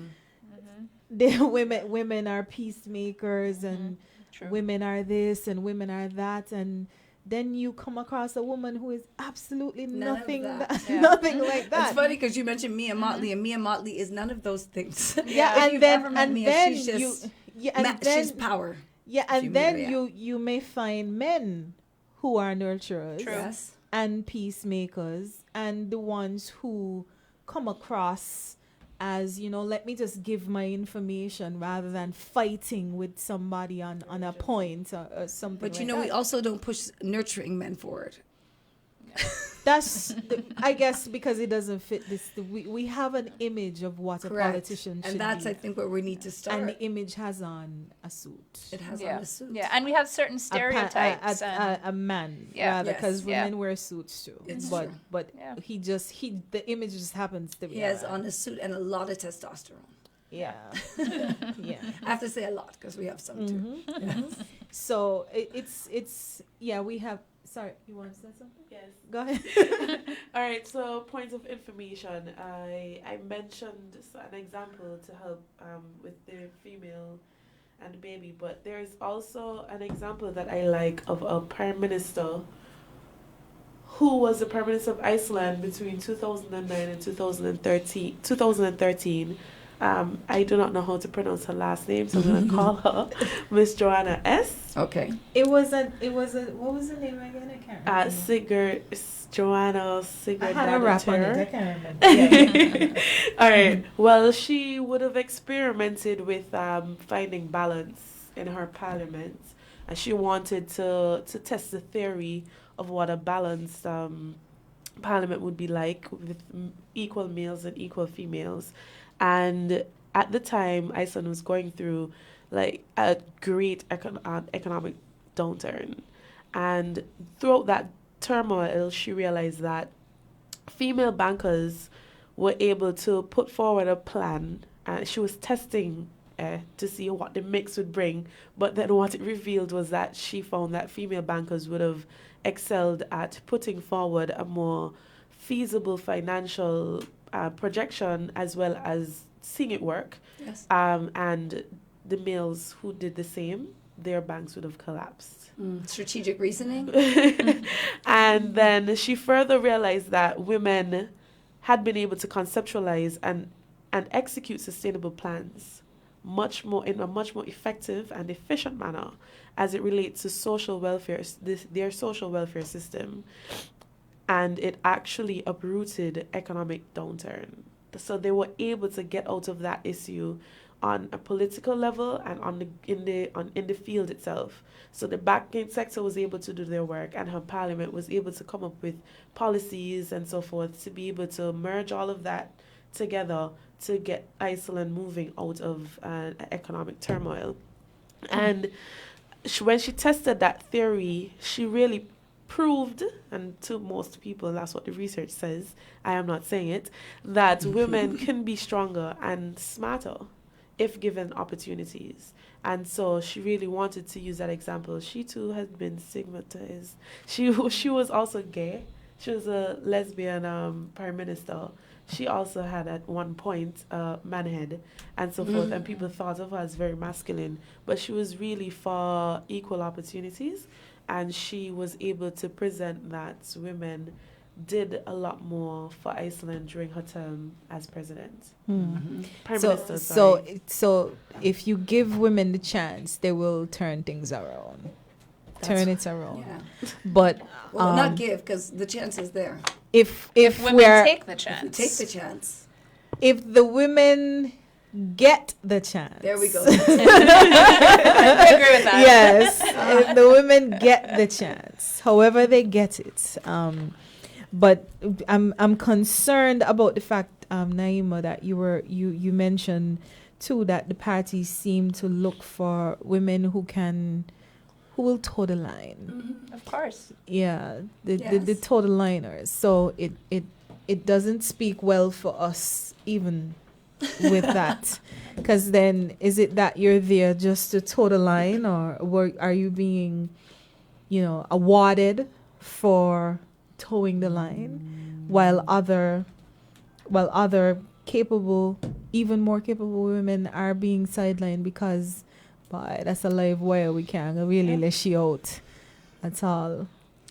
Women are peacemakers, and True. women are this and women are that, and then you come across a woman who is absolutely None of nothing that. Yeah. nothing like that. It's funny because you mentioned Mia Motley, and Mia Motley is none of those things. Yeah, If and you've then ever met and Mia, then she's you just yeah, and then she's power. yeah, if you and meet her, then yeah. you may find men who are nurturers True. Yes. and peacemakers, and the ones who come across as, you know, let me just give my information rather than fighting with somebody on a point or something. But you like know, we that. also don't push nurturing men forward. That's I guess because it doesn't fit this. We have an image of what a politician should And that's, be, I think, where we need to start. and the image has on a suit. It has Yeah. on a suit. Yeah, and we have certain stereotypes. A man, Yeah. rather, because Yes. women wear suits too. It's but true. but Yeah. the image just happens to be. He has on a suit and a lot of testosterone. Yeah, yeah. I have to say a lot because we have some too. So it's yeah. We have. Sorry, you want to say something? Yes. Go ahead. All right. So points of information. I mentioned an example to help with the female and baby, but there's also an example that I like of a prime minister who was the prime minister of Iceland between 2009 and 2013. I do not know how to pronounce her last name, so I'm going to call her Miss Joanna S. Okay. It was a what was the name again? I can't remember. Joanna I Sigurd. had a rap on it. I can't remember. All right. Well, she would have experimented with finding balance in her parliament, and she wanted to test the theory of what a balanced parliament would be like with equal males and equal females. And at the time, Iceland was going through like a great economic downturn, and throughout that turmoil, she realized that female bankers were able to put forward a plan, and she was testing to see what the mix would bring. But then what it revealed was that she found that female bankers would have excelled at putting forward a more feasible financial projection, as well as seeing it work. Yes. And the males who did the same, their banks would have collapsed. Strategic reasoning. And then she further realized that women had been able to conceptualize and execute sustainable plans in a much more effective and efficient manner as it relates to social welfare, their social welfare system. And it actually uprooted economic downturn. So they were able to get out of that issue on a political level and in the field itself. So the banking sector was able to do their work, and her parliament was able to come up with policies and so forth to be able to merge all of that together to get Iceland moving out of economic turmoil. And when she tested that theory, she really proved, and to most people, that's what the research says, I am not saying it, that women can be stronger and smarter if given opportunities. And so she really wanted to use that example. She too had been stigmatized. She was also gay. She was a lesbian prime minister. She also had at one point manhead and so forth, and people thought of her as very masculine. But she was really for equal opportunities, and she was able to present that women did a lot more for Iceland during her term as president. Prime Minister, sorry. So if you give women the chance, they will turn things around. Turn it around. Yeah. But Well, not give, because the chance is there. if Women take the chance. Take the chance. if the women get the chance. There we go. I agree with that. Yes, if the women get the chance, however they get it. But I'm concerned about the fact, Naima, that you mentioned too that the parties seem to look for women who will toe the line. Of course. Yeah, the toe the liners. So it doesn't speak well for us even with that, because then is it that you're there just to toe the line, or are you being, awarded for towing the line, while other capable, even more capable women are being sidelined because, boy, that's a live wire, we can't really let you out at all.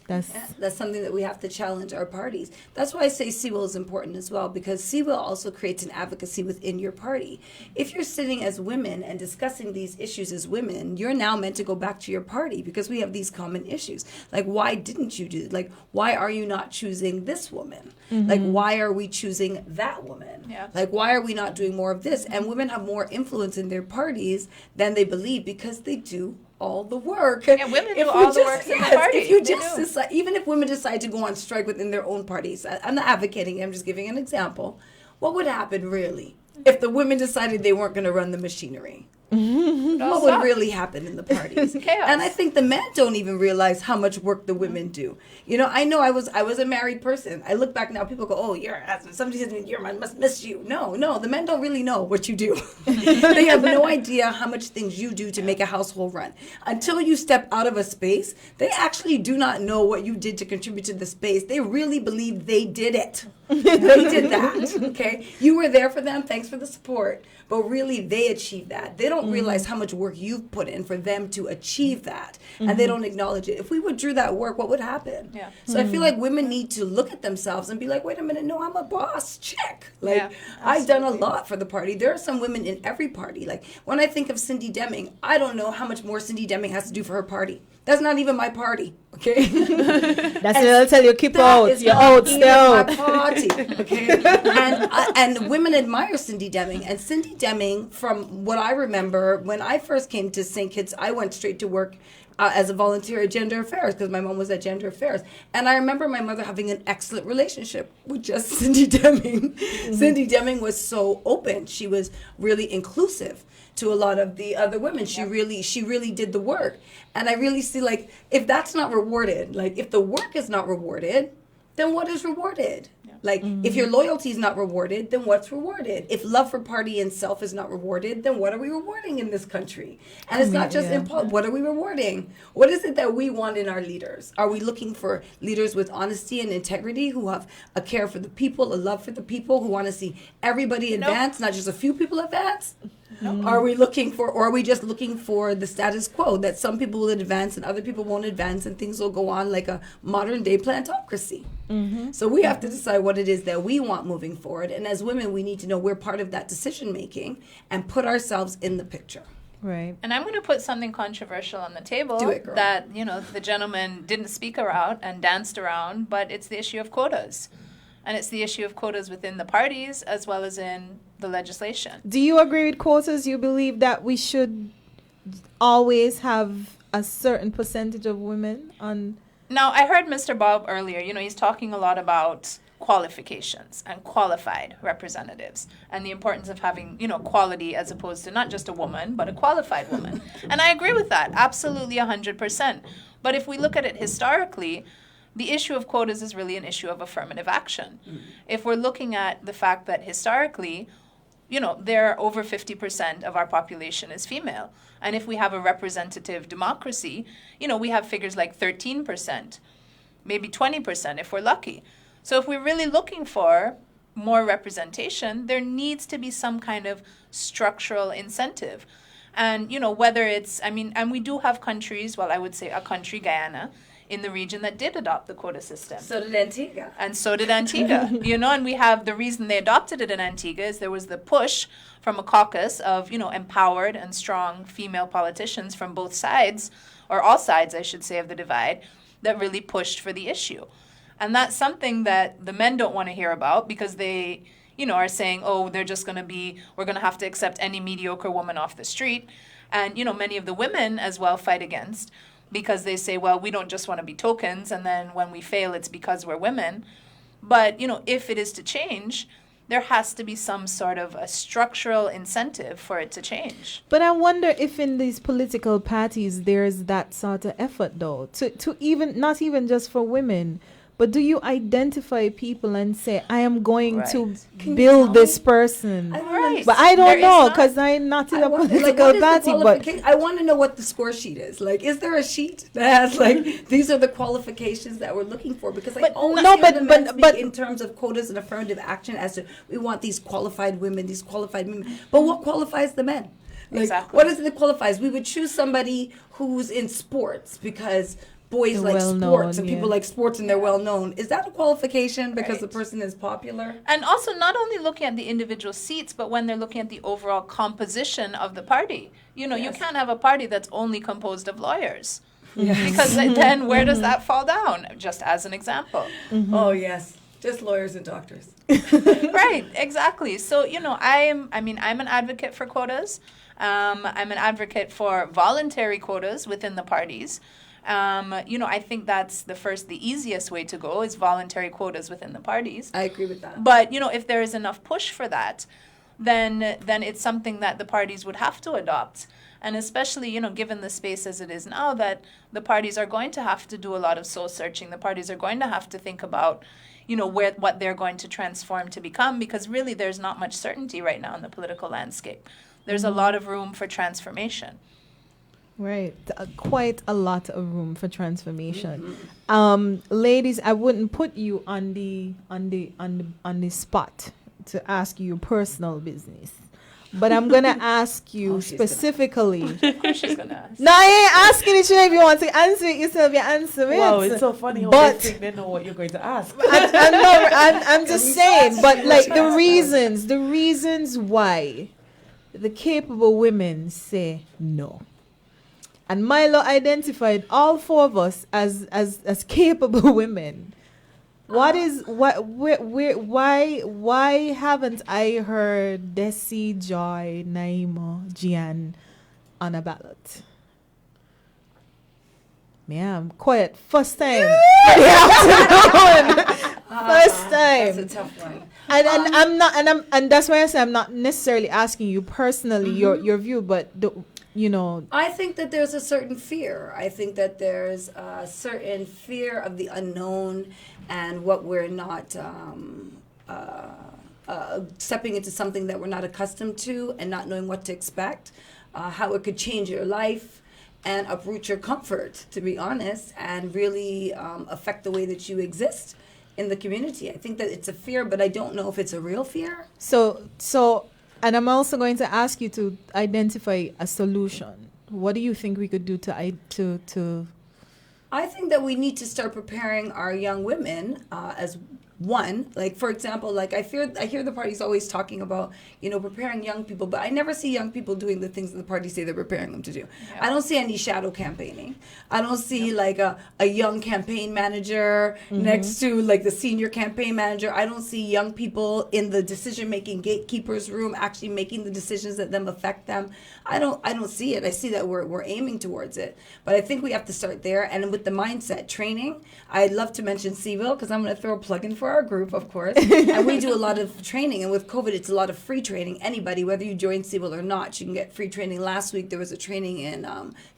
That's something that we have to challenge our parties. That's why I say CWIL is important as well, because CWIL also creates an advocacy within your party. If you're sitting as women and discussing these issues as women, you're now meant to go back to your party because we have these common issues. Like, why didn't you do it? Like, why are you not choosing this woman? Like, why are we choosing that woman? Yeah. Like, why are we not doing more of this? And women have more influence in their parties than they believe because they do all the work. Yeah, women do all the work in the party. If you They just do. decide, even if women decide to go on strike within their own parties, I'm not advocating, I'm just giving an example. What would happen really if the women decided they weren't going to run the machinery? What would really happen in the parties? Chaos. And I think the men don't even realize how much work the women do. I know I was a married person. I look back now, people go, "Oh, your husband." Somebody says to me, "Your man must miss you." No, the men don't really know what you do. They have no idea how much things you do to make a household run. Until you step out of a space, they actually do not know what you did to contribute to the space. They really believe they did it. They did that. Okay, you were there for them. Thanks for the support. But really, they achieved that. They don't realize how much work you've put in for them to achieve that. And they don't acknowledge it. If we withdrew that work, what would happen? Yeah. So I feel like women need to look at themselves and be like, wait a minute, no, I'm a boss. Check. Like, Yeah, I've done a lot for the party. There are some women in every party. Like, when I think of Cindy Deming, I don't know how much more Cindy Deming has to do for her party. That's not even my party, okay? That's what I'll tell you. Keep That out. is You're not out. even Stay out. my party, okay? And women admire Cindy Deming. And Cindy Deming, from what I remember, when I first came to St. Kitts, I went straight to work as a volunteer at Gender Affairs because my mom was at Gender Affairs. And I remember my mother having an excellent relationship with just Cindy Deming. Cindy Deming was so open. She was really inclusive to a lot of the other women. She really did the work. And I really see, like, if that's not rewarded, like, if the work is not rewarded, then what is rewarded? Like, if your loyalty is not rewarded, then what's rewarded? If love for party and self is not rewarded, then what are we rewarding in this country? And it's not just what are we rewarding? What is it that we want in our leaders? Are we looking for leaders with honesty and integrity who have a care for the people, a love for the people, who want to see everybody advance, not just a few people advance? Are we looking for, or are we just looking for the status quo that some people will advance and other people won't advance and things will go on like a modern day plantocracy? So we have to decide what it is that we want moving forward. And as women, we need to know we're part of that decision making and put ourselves in the picture. Right. And I'm going to put something controversial on the table Do it, girl. that, the gentleman didn't speak around and danced around, but it's the issue of quotas. And it's the issue of quotas within the parties as well as in the legislation. Do you agree with quotas? You believe that we should always have a certain percentage of women on... Now, I heard Mr. Bob earlier, he's talking a lot about qualifications and qualified representatives and the importance of having, quality as opposed to not just a woman, but a qualified woman. And I agree with that, absolutely 100%. But if we look at it historically, the issue of quotas is really an issue of affirmative action. If we're looking at the fact that historically, there are over 50% of our population is female. And if we have a representative democracy, we have figures like 13%, maybe 20% if we're lucky. So if we're really looking for more representation, there needs to be some kind of structural incentive. And, whether it's, and we do have countries, I would say a country, Guyana, in the region that did adopt the quota system. So did Antigua. And so did Antigua, and we have the reason they adopted it in Antigua is there was the push from a caucus of, empowered and strong female politicians from both sides, or all sides, I should say, of the divide, that really pushed for the issue. And that's something that the men don't want to hear about because they, are saying, oh, we're going to have to accept any mediocre woman off the street. And, many of the women as well fight against because they say, well, we don't just want to be tokens, and then when we fail, it's because we're women. But, if it is to change, there has to be some sort of a structural incentive for it to change. But I wonder if in these political parties there's that sort of effort, though, to even, not even just for women, but do you identify people and say, I am going to build this person? Right. But I don't There know is because I'm not in a what political is the party. But qualification? I want to know what the score sheet is. Like, is there a sheet that has these are the qualifications that we're looking for? Because I always hear the men speak in terms of quotas and affirmative action as to we want these qualified women. But what qualifies the men? Like, Exactly. What is it that qualifies? We would choose somebody who's in sports because boys They're like sports and well-known, people like sports and they're well known. Is that a qualification because the Right. person is popular? And also not only looking at the individual seats, but when they're looking at the overall composition of the party. You can't have a party that's only composed of lawyers. Because then where does that fall down? Just as an example. Oh yes, just lawyers and doctors. Right, exactly. So, I'm an advocate for quotas. I'm an advocate for voluntary quotas within the parties. I think that's the easiest way to go is voluntary quotas within the parties. I agree with that. But, if there is enough push for that, then it's something that the parties would have to adopt. And especially, given the space as it is now, that the parties are going to have to do a lot of soul searching. The parties are going to have to think about, what they're going to transform to become, because really there's not much certainty right now in the political landscape. There's a lot of room for transformation. right, quite a lot of room for transformation. Ladies, I wouldn't put you on the spot to ask you your personal business, but I'm gonna ask you specifically. Of course she's going to ask. No, I ain't asking it. If you want to answer it yourself, you answer it. Wow, it's so funny how But- they think they know what you're going to ask. I'm just saying, but like the reasons why the capable women say no. And Milo identified all four of us as capable women. Why haven't I heard Desi, Joy, Naima, Gian on a ballot? Ma'am, quiet. First time. First time. That's a tough one. And that's why I say I'm not necessarily asking you personally your view, but I think that there's a certain fear. I think that there's a certain fear of the unknown and what we're not stepping into something that we're not accustomed to and not knowing what to expect, how it could change your life and uproot your comfort, to be honest, and really affect the way that you exist in the community. I think that it's a fear, but I don't know if it's a real fear. So And I'm also going to ask you to identify a solution. What do you think we could do to I think that we need to start preparing our young women as one. Like, for example, like I hear the parties always talking about, preparing young people, but I never see young people doing the things that the parties say they're preparing them to do. Yeah. I don't see any shadow campaigning. I don't see like a young campaign manager next to like the senior campaign manager. I don't see young people in the decision-making gatekeepers room actually making the decisions that them affect them. I don't see it. I see that we're aiming towards it. But I think we have to start there. And with the mindset training, I'd love to mention Seville because I'm going to throw a plug in for our group, of course. And we do a lot of training. And with COVID, it's a lot of free training. Anybody, whether you join Seville or not, you can get free training. Last week, there was a training in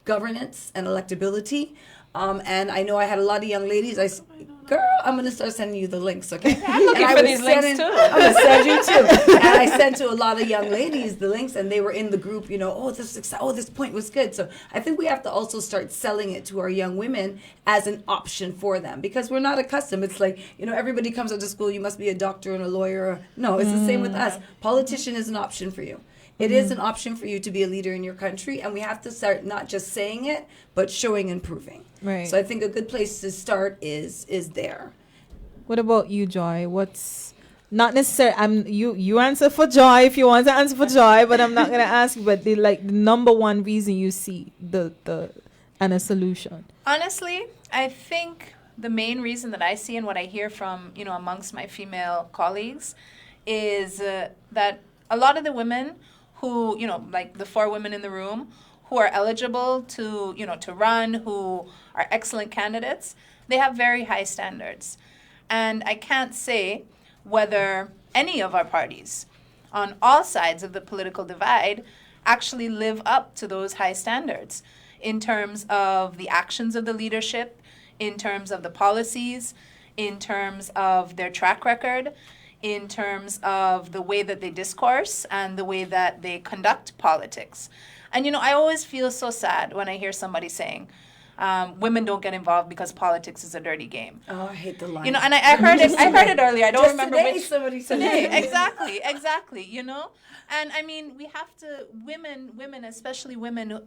governance and electability. And I know I had a lot of young ladies. Girl, I'm going to start sending you the links, okay? I'm looking for these links too. I'm going to send you too. And I sent to a lot of young ladies the links, and they were in the group, this point was good. So I think we have to also start selling it to our young women as an option for them because we're not accustomed. It's like, everybody comes out to school, you must be a doctor and a lawyer. No, it's the same with us. Politician is an option for you. It is an option for you to be a leader in your country, and we have to start not just saying it, but showing and proving. Right. So I think a good place to start is there. What about you, Joy? What's not necessarily you answer for Joy if you want to answer for Joy, but I'm not gonna ask you. But the number one reason you see and a solution. Honestly, I think the main reason that I see and what I hear from amongst my female colleagues is that a lot of the women who like the 4 women in the room who are eligible to to run, who are excellent candidates, they have very high standards. And I can't say whether any of our parties on all sides of the political divide actually live up to those high standards in terms of the actions of the leadership, in terms of the policies, in terms of their track record, in terms of the way that they discourse and the way that they conduct politics. And, I always feel so sad when I hear somebody saying, women don't get involved because politics is a dirty game. Oh, I hate the line. And I heard it earlier. I don't Just remember today, which. somebody said Today, that. exactly. And I mean, we have to, women, especially women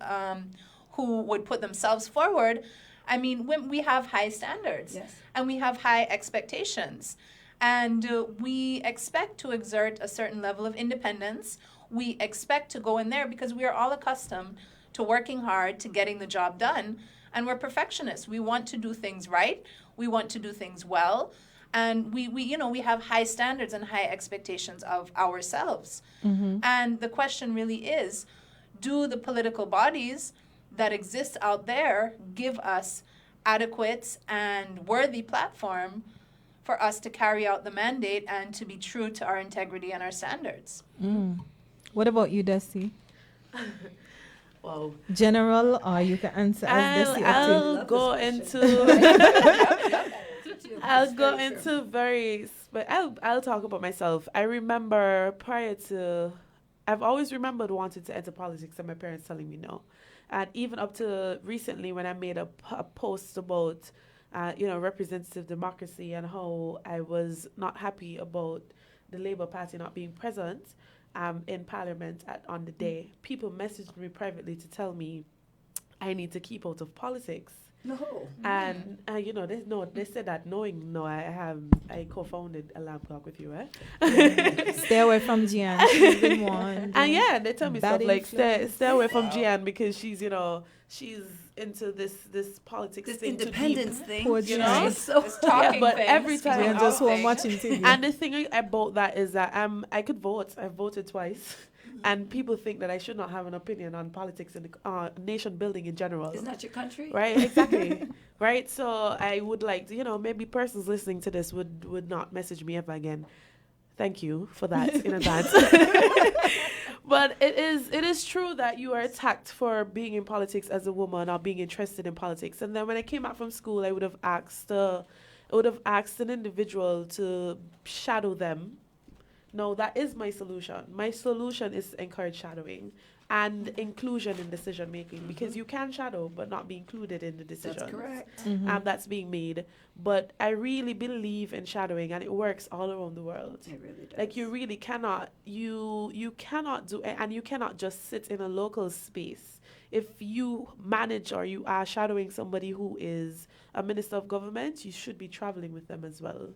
who would put themselves forward. I mean, we have high standards. Yes. And we have high expectations. And we expect to exert a certain level of independence. We expect to go in there because we are all accustomed to working hard, to getting the job done. And we're perfectionists. We want to do things right. We want to do things well. And we have high standards and high expectations of ourselves. Mm-hmm. And the question really is, do the political bodies that exist out there give us adequate and worthy platform for us to carry out the mandate and to be true to our integrity and our standards? What about you, Desi? Wow. General, or you can answer as Desi. I'll go into. I'll go into but I'll talk about myself. I remember I've always remembered wanting to enter politics and my parents telling me no. And even up to recently when I made a post about, representative democracy and how I was not happy about the Labour Party not being present in Parliament on the day, people messaged me privately to tell me I need to keep out of politics. No. And they said that knowing I co-founded Alarm Clock with you, Stay away from Gian. She's been warned. And they tell me Bad stuff like influence. stay away from Gian because she's into this politics This thing independence too deep. thing. Poor Gian. Gian. It's talking but things. every time Gian just home watching TV. And the thing about that is that I could vote. I've voted twice. And people think that I should not have an opinion on politics and nation building in general. Isn't that your country? Right, exactly. Right, so I would like maybe persons listening to this would not message me ever again. Thank you for that in advance. But it is true that you are attacked for being in politics as a woman or being interested in politics. And then when I came out from school, I would have asked an individual to shadow them no, that is my solution. My solution is to encourage shadowing and inclusion in decision making, because you can shadow but not be included in the decisions. That's correct. That's being made. But I really believe in shadowing, and it works all around the world. It really does. Like, you really cannot, you cannot do, and you cannot just sit in a local space. If you manage or you are shadowing somebody who is a minister of government, you should be traveling with them as well.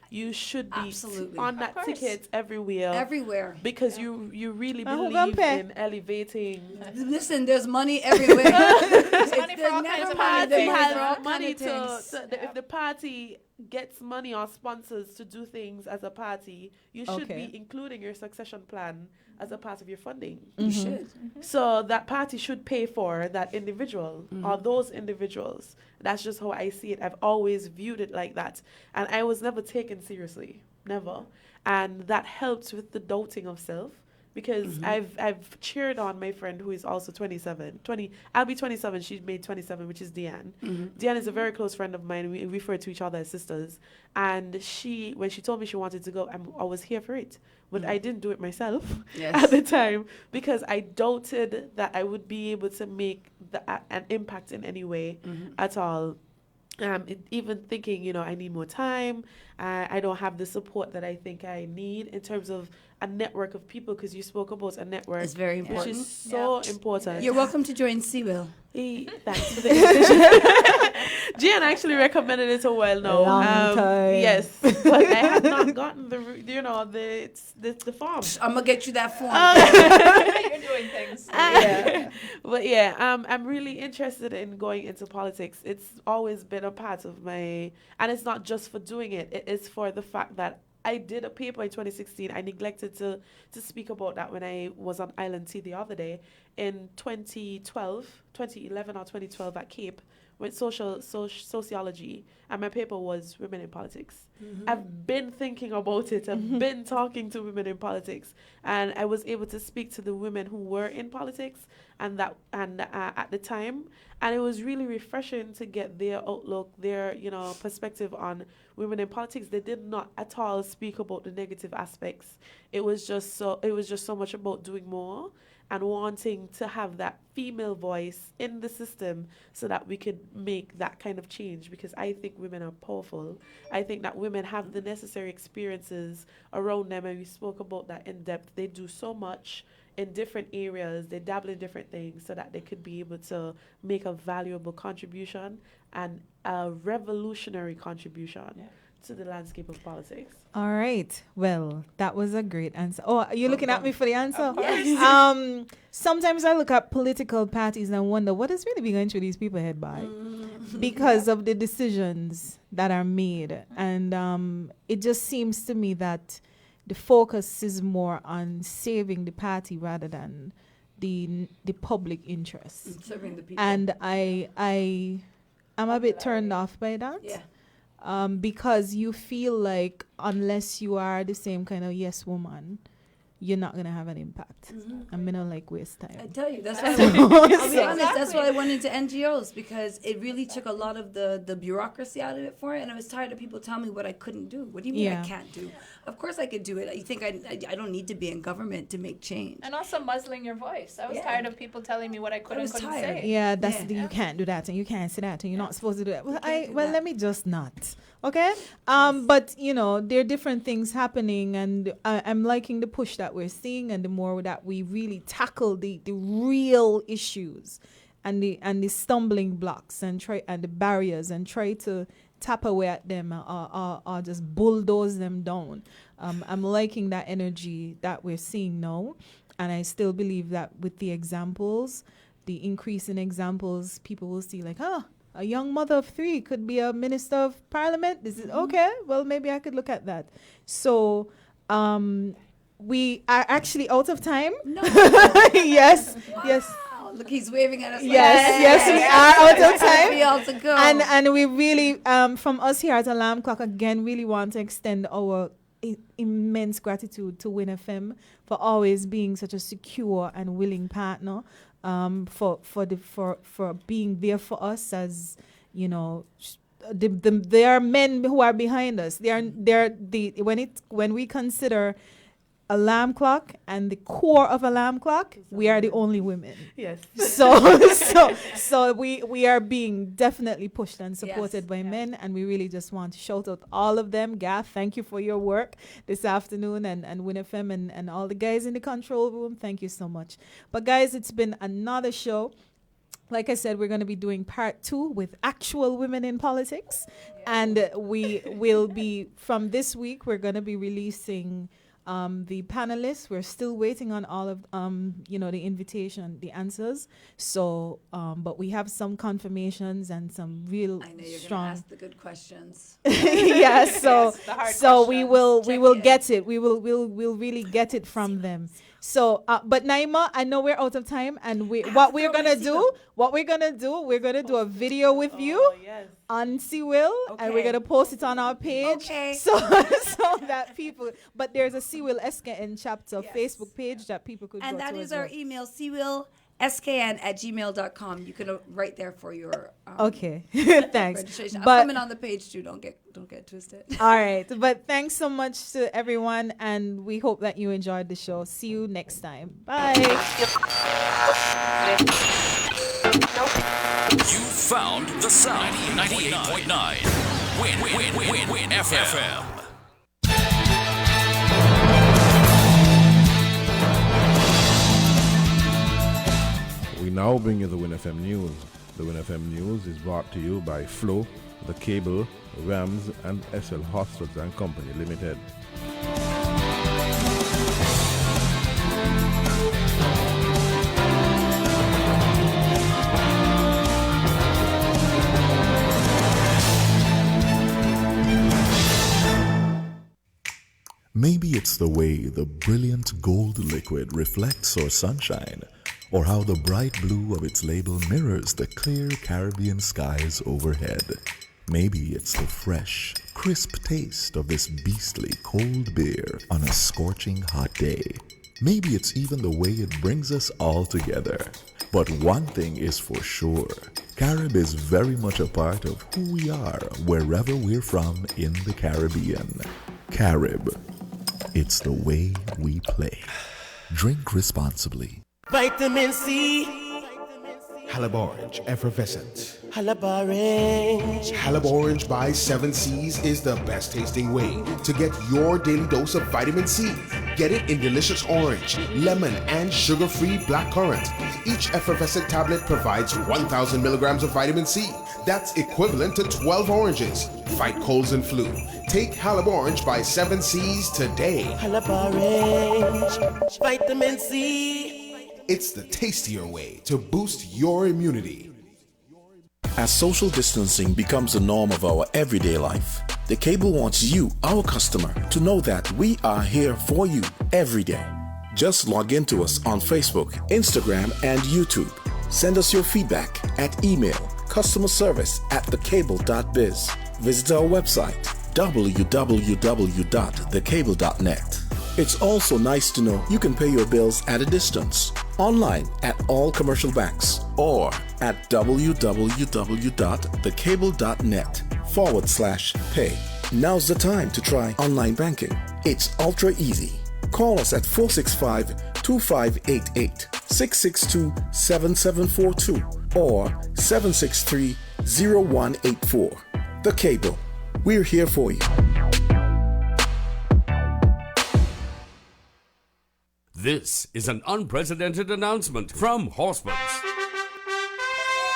You should be Absolutely. on Of that course. ticket everywhere. Everywhere. Because you really And who believe gonna pay? in elevating. Listen, there's money everywhere. money for all kinds never of money. money. There's Party money for all has kind money of to, things. if the party gets money or sponsors to do things as a party, you should Okay. be including your succession plan as a part of your funding. You should. So that party should pay for that individual or those individuals. That's just how I see it. I've always viewed it like that. And I was never taken seriously. Never. And that helps with the doubting of self, because I've cheered on my friend who is also 27. I'll be 27. She made 27, which is Deanne. Deanne is a very close friend of mine. We refer to each other as sisters. And when she told me she wanted to go, I was here for it. But I didn't do it myself at the time, because I doubted that I would be able to make an impact in any way at all. Even thinking, I need more time. I don't have the support that I think I need in terms of a network of people, because you spoke about a network. It's very Which important. is so important. You're welcome to join Seawell. Thanks for the invitation. Jan actually recommended it a while now. Long time. Yes, but I have not gotten the form. I'm gonna get you that form. You're doing things. But yeah, I'm really interested in going into politics. It's always been a part of my, and it's not just for doing it. It is for the fact that I did a paper in 2016. I neglected to speak about that when I was on Island Tea the other day. In 2011 or 2012 at Cape, with sociology, and my paper was women in politics. I've been thinking about it. I've been talking to women in politics, and I was able to speak to the women who were in politics at the time, and it was really refreshing to get their outlook, their perspective on women in politics. They did not at all speak about the negative aspects. It was just so much about doing more and wanting to have that female voice in the system so that we could make that kind of change, because I think women are powerful. I think that women have the necessary experiences around them, and we spoke about that in depth. They do so much in different areas. They dabble in different things so that they could be able to make a valuable contribution and a revolutionary contribution to the landscape of politics. All right. Well, that was a great answer. Oh, are you looking at me for the answer? Yes. Sometimes I look at political parties and wonder what is really being going through these people's head by, because of the decisions that are made. And it just seems to me that the focus is more on saving the party rather than the public interest. Serving the people. And I'm a bit turned off by that. Yeah. Because you feel like unless you are the same kind of yes woman, you're not gonna have an impact. I'm gonna waste I time. tell you, that's why I'll be honest, that's Exactly. why I went into NGOs, because it really took a lot of the bureaucracy out of it for it, and I was tired of people telling me what I couldn't do. What do you mean Yeah. I can't do? Of course I could do it. You think I don't need to be in government to make change. And also muzzling your voice. I was Yeah. tired of people telling me what I could I and was couldn't tired. say. Yeah, that's Yeah. you can't do that and you can't say that and you're not supposed to do that. Well, can't do that. let me just not. Okay? But there are different things happening, and I'm liking the push that we're seeing, and the more that we really tackle the real issues and the stumbling blocks and the barriers and try to tap away at them or just bulldoze them down. I'm liking that energy that we're seeing now, and I still believe that with the examples, the increase in examples, people will see a young mother of 3 could be a minister of parliament. This is okay. Well, maybe I could look at that. So, we are actually out of time. No. Yes. Yes. Wow. Look, he's waving at us. Yes, we are out of time. We all to go. And we really, from us here at Alarm Clock, again, really want to extend our immense gratitude to Win FM for always being such a secure and willing partner, for being there for us, as there are men who are behind us. When we consider alarm clock and the core of alarm clock, we are the only women. Yes. So we are being definitely pushed and supported by men, and we really just want to shout out all of them. Gaff, thank you for your work this afternoon, and WinFM and all the guys in the control room. Thank you so much. But guys, it's been another show. Like I said, we're going to be doing part 2 with actual women in politics. And we will be, from this week, we're going to be releasing the panelists. We're still waiting on all of, the invitation, the answers. So, but we have some confirmations and some real I know you're strong. gonna ask the good questions. Yeah, so the hard so we questions. will Check in. get it. We'll really get it from them. So, but Naima, I know we're out of time, and what we're gonna do, we're gonna do a video with you Oh, yes. on Seawill, and we're Okay. gonna post it on our page. Okay. So that people, but there's a Seawill SKN chapter Facebook page that people could And go that to is as our well. email, cwillskn@gmail.com. You can write there for your Okay, thanks. registration. I'm But coming on the page too. Don't get twisted. all right, but thanks so much to everyone, and we hope that you enjoyed the show. See you next time. Bye. You found the sound. 98.9. Win FM. We now bring you the WinFM News. The WinFM News is brought to you by Flow, The Cable, Rams, and SL Hospitals and Company Limited. Maybe it's the way the brilliant gold liquid reflects our sunshine, or how the bright blue of its label mirrors the clear Caribbean skies overhead. Maybe it's the fresh, crisp taste of this beastly cold beer on a scorching hot day. Maybe it's even the way it brings us all together. But one thing is for sure, Carib is very much a part of who we are wherever we're from in the Caribbean. Carib. It's the way we play. Drink responsibly. Vitamin C. Halib Orange, effervescent. Halib Orange. Halib Orange by 7 Seas is the best tasting way to get your daily dose of vitamin C. Get it in delicious orange, lemon, and sugar-free blackcurrant. Each effervescent tablet provides 1,000 milligrams of vitamin C. That's equivalent to 12 oranges. Fight colds and flu. Take Halib Orange by 7 Seas today. Halib Orange. Vitamin C. It's the tastier way to boost your immunity. As social distancing becomes the norm of our everyday life, The Cable wants you, our customer, to know that we are here for you every day. Just log in to us on Facebook, Instagram, and YouTube. Send us your feedback at email customerservice@thecable.biz. Visit our website www.thecable.net. It's also nice to know you can pay your bills at a distance, online at all commercial banks, or at www.thecable.net/pay. Now's the time to try online banking. It's ultra easy. Call us at 465-2588, 662-7742, or 763-0184. The Cable. We're here for you. This is an unprecedented announcement from Horseman's.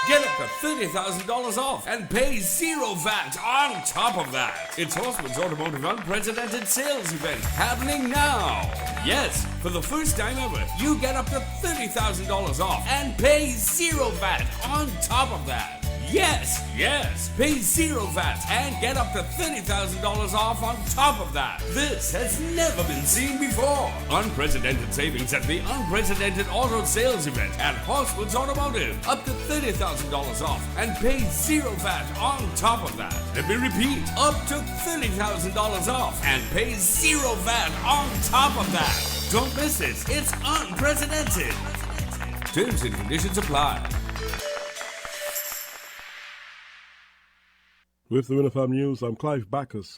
Get up to $30,000 off and pay zero VAT on top of that. It's Horseman's Automotive Unprecedented Sales Event happening now. Yes, for the first time ever, you get up to $30,000 off and pay zero VAT on top of that. Yes, pay zero VAT and get up to $30,000 off on top of that. This has never been seen before. Unprecedented savings at the Unprecedented Auto Sales Event at Horseman's Automotive. Up to $30,000 off and pay zero VAT on top of that. Let me repeat, up to $30,000 off and pay zero VAT on top of that. Don't miss it. It's unprecedented. Terms and conditions apply. With the WinFM News, I'm Clive Backus.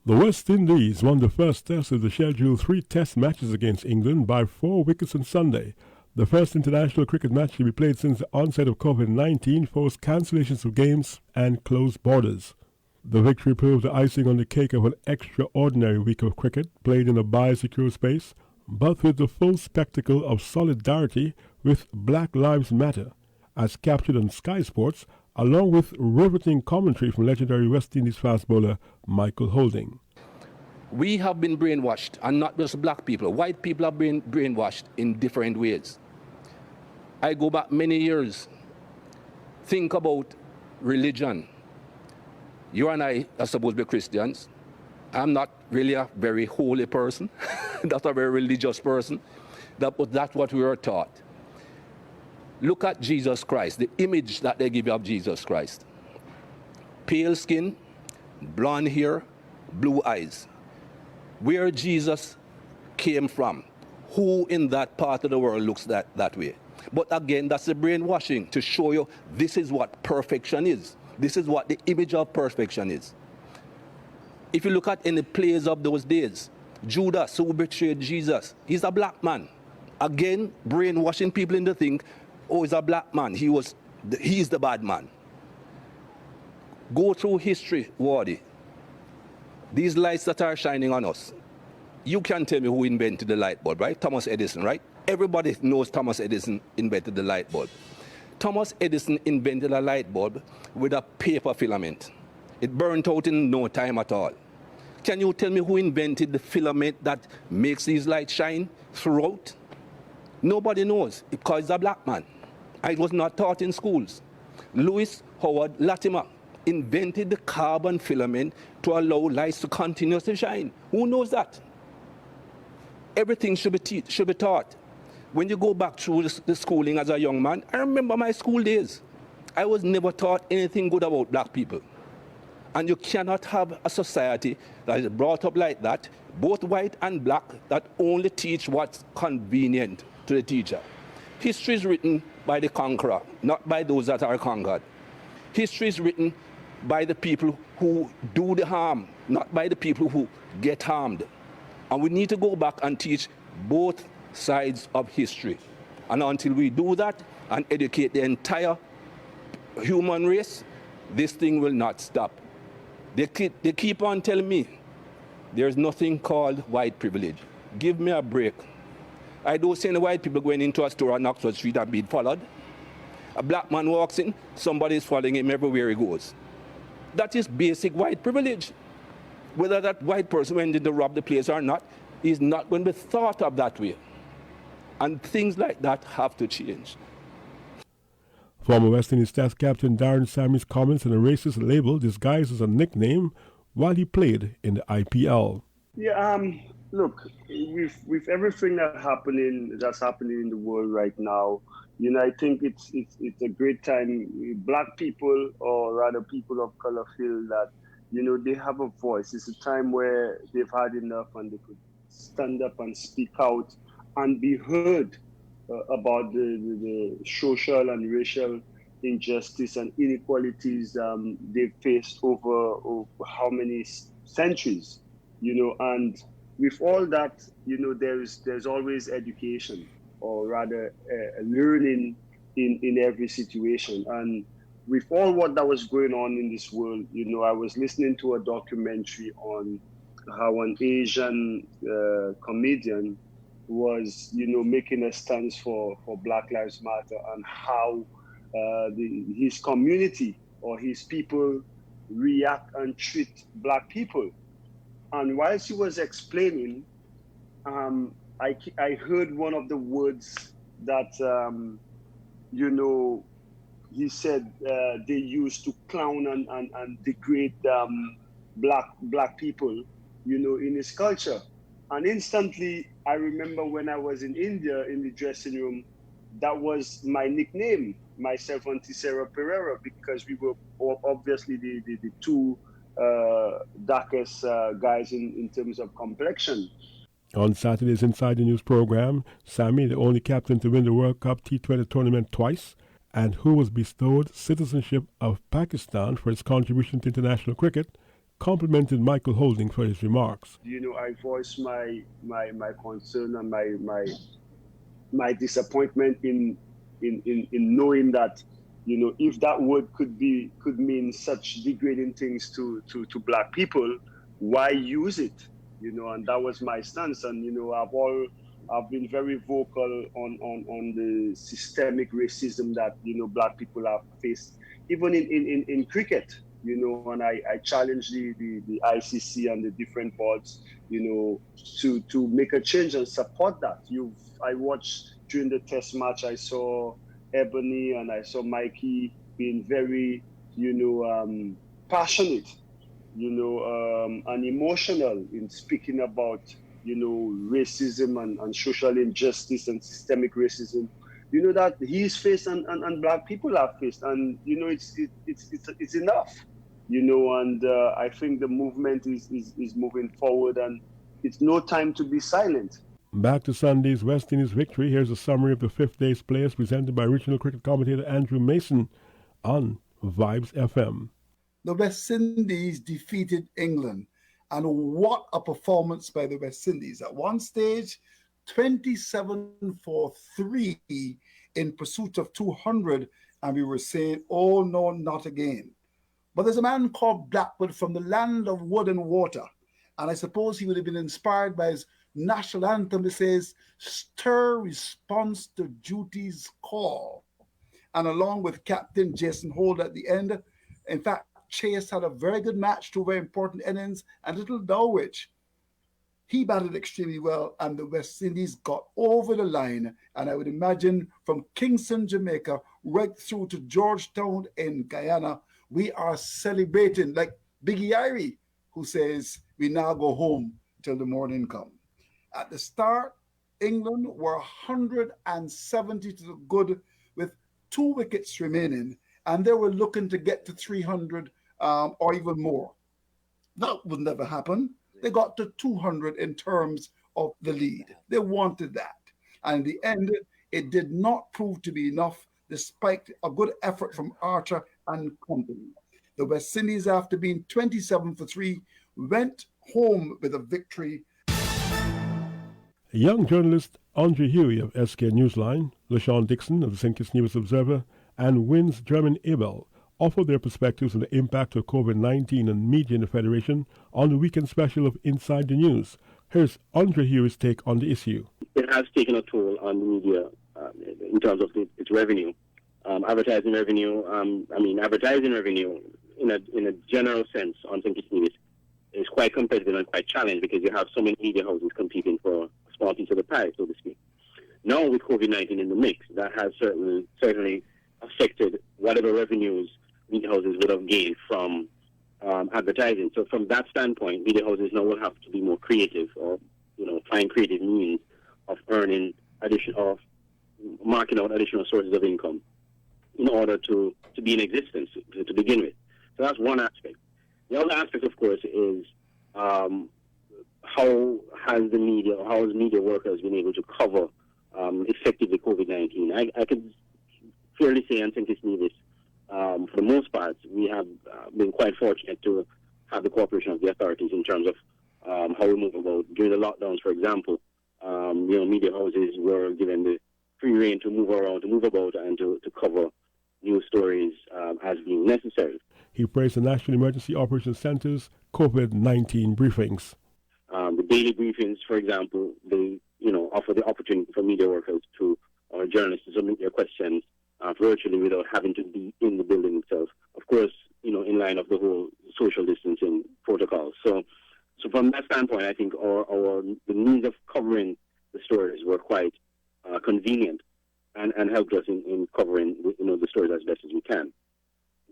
The West Indies won the first test of the scheduled 3 test matches against England by 4 wickets on Sunday. The first international cricket match to be played since the onset of COVID-19 forced cancellations of games and closed borders. The victory proved the icing on the cake of an extraordinary week of cricket played in a biosecure space, but with the full spectacle of solidarity with Black Lives Matter, as captured on Sky Sports, along with riveting commentary from legendary West Indies fast bowler Michael Holding. We have been brainwashed, and not just black people. White people have been brainwashed in different ways. I go back many years. Think about religion. You and I are supposed to be Christians. I'm not really a very holy person, not a very religious person. That's what we were taught. Look at Jesus Christ, the image that they give you of Jesus Christ. Pale skin, blonde hair, blue eyes. Where Jesus came from, who in that part of the world looks that way? But again, that's the brainwashing to show you this is what perfection is. This is what the image of perfection is. If you look at any plays of those days, Judas, who betrayed Jesus, he's a black man. Again, brainwashing people into think, oh, he's a black man. He's the bad man. Go through history, Wardy. These lights that are shining on us. You can tell me who invented the light bulb, right? Thomas Edison, right? Everybody knows Thomas Edison invented the light bulb. Thomas Edison invented a light bulb with a paper filament. It burnt out in no time at all. Can you tell me who invented the filament that makes these lights shine throughout? Nobody knows, because he's a black man. It was not taught in schools. Lewis Howard Latimer invented the carbon filament to allow lights to continuously shine. Who knows that? Everything should be taught. When you go back through the schooling as a young man, I remember my school days. I was never taught anything good about black people. And you cannot have a society that is brought up like that, both white and black, that only teach what's convenient to the teacher. History is written by the conqueror, not by those that are conquered. History is written by the people who do the harm, not by the people who get harmed. And we need to go back and teach both sides of history. And until we do that and educate the entire human race, this thing will not stop. They keep on telling me there's nothing called white privilege. Give me a break. I don't see any white people going into a store on Oxford Street and being followed. A black man walks in, somebody is following him everywhere he goes. That is basic white privilege. Whether that white person went in to rob the place or not, is not going to be thought of that way. And things like that have to change. Former West Indies Test captain Darren Sammy's comments on a racist label disguised as a nickname while he played in the IPL. Yeah, look, with everything that's happening in the world right now, I think it's a great time. Black people, or rather people of color, feel that they have a voice. It's a time where they've had enough and they could stand up and speak out and be heard about the social and racial injustice and inequalities they've faced over how many centuries, and with all that, there's always education, or rather learning in every situation. And with all what that was going on in this world, I was listening to a documentary on how an Asian comedian was, making a stance for Black Lives Matter, and how his community or his people react and treat black people. And whilst he was explaining, I heard one of the words that, he said they used to clown and degrade black people, in his culture. And instantly, I remember when I was in India in the dressing room, that was my nickname, myself and Tissera Pereira, because we were obviously the two darkest guys in terms of complexion. On Saturday's Inside the News program, Sammy, the only captain to win the World Cup T20 tournament twice, and who was bestowed citizenship of Pakistan for his contribution to international cricket, complimented Michael Holding for his remarks. I voiced my concern and my disappointment in knowing that, if that word could mean such degrading things to black people, why use it? And that was my stance. And I've been very vocal on the systemic racism that black people have faced, even in cricket. And I challenge the ICC and the different boards, to make a change and support that. I watched during the test match, I saw Ebony and I saw Mikey being very, passionate, and emotional in speaking about, racism and social injustice and systemic racism, that he's faced and black people have faced. And, it's enough. And I think the movement is moving forward, and it's no time to be silent. Back to Sunday's West Indies victory, here's a summary of the fifth day's players presented by regional cricket commentator Andrew Mason on Vibes FM. The West Indies defeated England, and what a performance by the West Indies. At one stage, 27 for 3 in pursuit of 200, and we were saying, oh no, not again. But there's a man called Blackwood from the land of wood and water, and I suppose he would have been inspired by his national anthem that says, stir response to duty's call. And along with Captain Jason Holt at the end, in fact, Chase had a very good match, 2 very important innings, and Little Dowrich, he batted extremely well, and the West Indies got over the line. And I would imagine from Kingston, Jamaica, right through to Georgetown in Guyana, we are celebrating like Biggie Irie, who says, we now go home till the morning come. At the start, England were 170 to the good with 2 wickets remaining, and they were looking to get to 300 or even more. That would never happen. They got to 200 in terms of the lead. They wanted that. And in the end, it did not prove to be enough, despite a good effort from Archer and company. The West Indies, after being 27 for 3, went home with a victory. Young journalist Andre Huey of SK Newsline, LaShawn Dixon of the St. Kitts News Observer, and Wynn's German Abel offered their perspectives on the impact of COVID-19 and media in the Federation on the weekend special of Inside the News. Here's Andre Huey's take on the issue. It has taken a toll on the media in terms of its revenue. Advertising revenue, advertising revenue in a general sense on St. Kitts News is quite competitive and quite challenged because you have so many media houses competing for a small piece of the pie, so to speak. Now with COVID-19 in the mix, that has certainly affected whatever revenues media houses would have gained from advertising. So from that standpoint, media houses now will have to be more creative, or find creative means of marking out additional sources of income in order to be in existence to begin with. So that's one aspect. The other aspect, of course, is how has media workers been able to cover effectively COVID-19? I could fairly say, and think it's needed. For the most part, we have been quite fortunate to have the cooperation of the authorities in terms of how we move about. During the lockdowns, for example, media houses were given the free rein to move around, to move about, and to cover news stories as being necessary. He praised the National Emergency Operations Center's COVID-19 briefings. The daily briefings, for example, they offer the opportunity for media workers or journalists to submit their questions virtually without having to be in the building itself. Of course, in line of the whole social distancing protocols. So from that standpoint, I think the means of covering the stories were quite convenient and helped us in covering the stories as best as we can.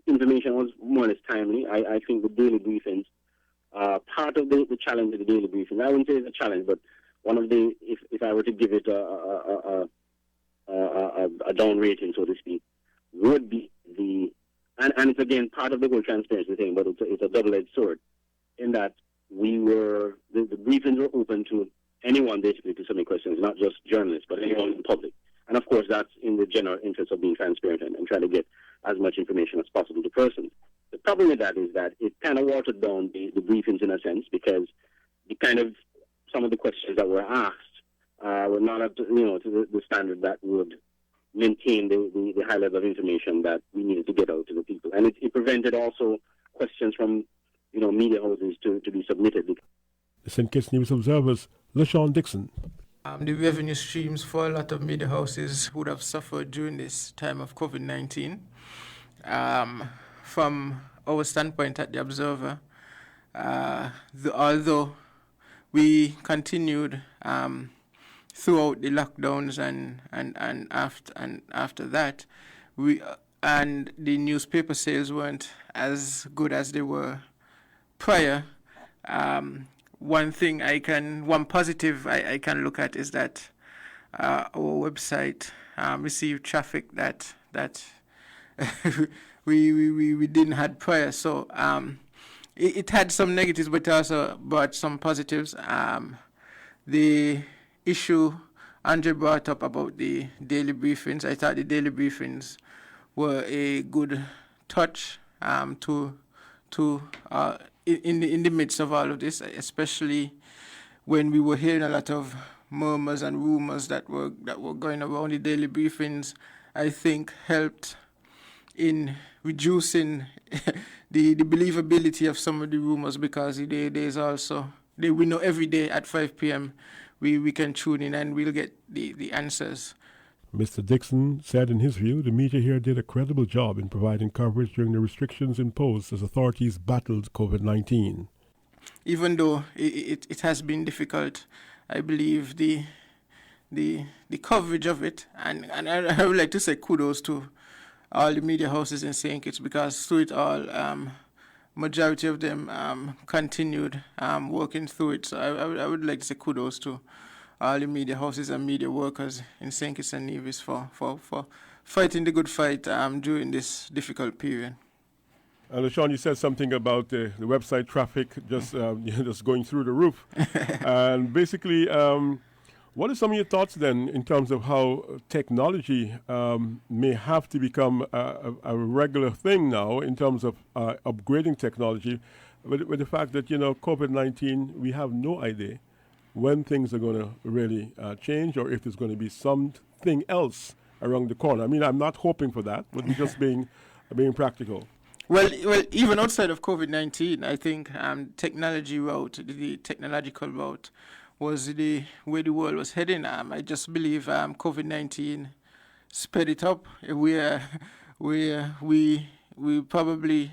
Information was more or less timely. I think the daily briefings, part of the challenge of the daily briefings, I wouldn't say it's a challenge, but one of the, if I were to give it a down rating, so to speak, would be and it's again part of the whole transparency thing, but it's a double-edged sword in that the briefings were open to anyone basically to submit questions, not just journalists, but anyone in the public. And of course, that's in the general interest of being transparent and trying to get as much information as possible to persons. The problem with that is that it kind of watered down the briefings in a sense, because some of the questions that were asked were not up to, to the standard that would maintain the high level of information that we needed to get out to the people. And it prevented also questions from, media houses to be submitted. The St. Kitts News Observer's LaShawn Dixon. The revenue streams for a lot of media houses would have suffered during this time of COVID-19. From our standpoint at the Observer, although we continued throughout the lockdowns and after that, and the newspaper sales weren't as good as they were prior. One positive I can look at is that our website received traffic that we didn't had prior. So it had some negatives, but also brought some positives. The issue Andre brought up about the daily briefings, I thought the daily briefings were a good touch in the midst of all of this, especially when we were hearing a lot of murmurs and rumors that were going around. The daily briefings, I think, helped in reducing the believability of some of the rumors, because there's also, we know every day at 5 p.m. we can tune in and we'll get the answers. Mr. Dixon said in his view the media here did a credible job in providing coverage during the restrictions imposed as authorities battled COVID-19. Even though it has been difficult, I believe the coverage of it, and I would like to say kudos to all the media houses in St. Kitts, because through it all, majority of them continued working through it. So I would like to say kudos to all the media houses and media workers in St. Kitts and Nevis for fighting the good fight during this difficult period. LaShawn, you said something about the website traffic just going through the roof. And basically, what are some of your thoughts then in terms of how technology may have to become a regular thing now in terms of upgrading technology, with the fact that, COVID-19, we have no idea when things are going to really change, or if there's going to be something else around the corner. I mean, I'm not hoping for that, but we're just being practical. Well, even outside of COVID-19, I think the technological route was the way the world was heading. I just believe COVID-19 sped it up. We probably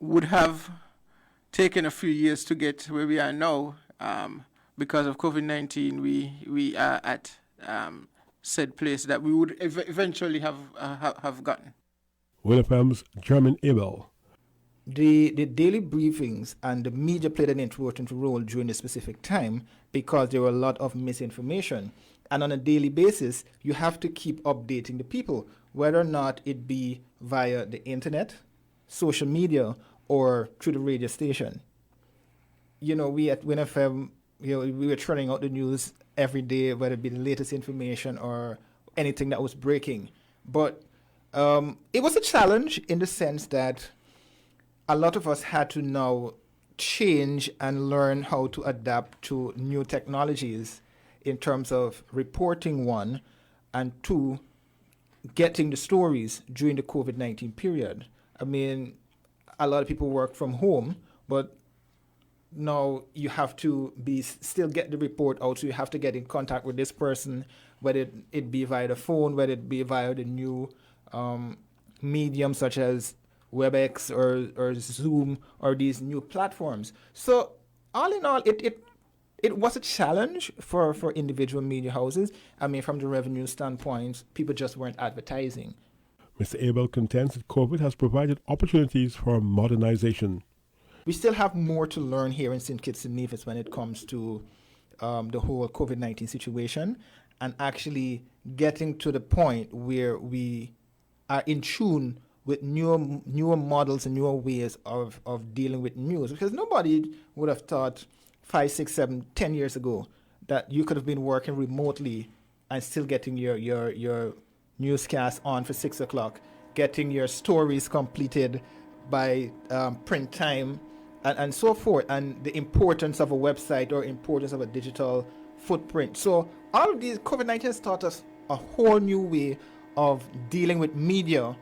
would have taken a few years to get where we are now. Because of COVID-19, we are at said place that we would eventually have gotten. WinFM's German Abel. The daily briefings and the media played an important role during a specific time because there were a lot of misinformation. And on a daily basis, you have to keep updating the people, whether or not it be via the internet, social media, or through the radio station. We at WinFM, we were churning out the news every day, whether it be the latest information or anything that was breaking. But it was a challenge in the sense that a lot of us had to now change and learn how to adapt to new technologies in terms of reporting, one, and two, getting the stories during the COVID-19 period. I mean, a lot of people work from home, but now you have to still get the report out, so you have to get in contact with this person, whether it be via the phone, whether it be via the new medium such as WebEx or Zoom or these new platforms. So all in all, it was a challenge for individual media houses. I mean, from the revenue standpoint, people just weren't advertising. Mr. Abel contends that COVID has provided opportunities for modernization. We still have more to learn here in St. Kitts and Nevis when it comes to the whole COVID-19 situation, and actually getting to the point where we are in tune with newer models and newer ways of dealing with news. Because nobody would have thought 5, 6, 7, 10 years ago that you could have been working remotely and still getting your newscast on for 6 o'clock, getting your stories completed by print time, and so forth, and the importance of a website or importance of a digital footprint. So all of these, COVID-19 has taught us a whole new way of dealing with media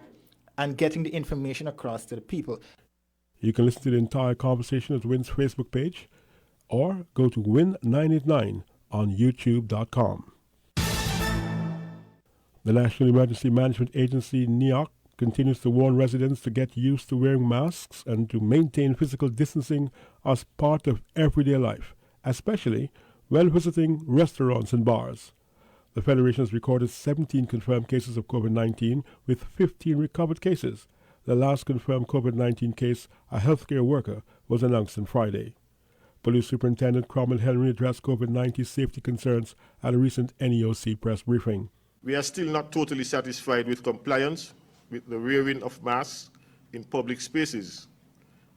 and getting the information across to the people. You can listen to the entire conversation at WIN's Facebook page or go to WIN989 on YouTube.com. The National Emergency Management Agency, NEOC, continues to warn residents to get used to wearing masks and to maintain physical distancing as part of everyday life, especially when visiting restaurants and bars. The Federation has recorded 17 confirmed cases of COVID-19 with 15 recovered cases. The last confirmed COVID-19 case, a healthcare worker, was announced on Friday. Police Superintendent Cromwell Henry addressed COVID-19 safety concerns at a recent NEOC press briefing. We are still not totally satisfied with compliance with the wearing of masks in public spaces,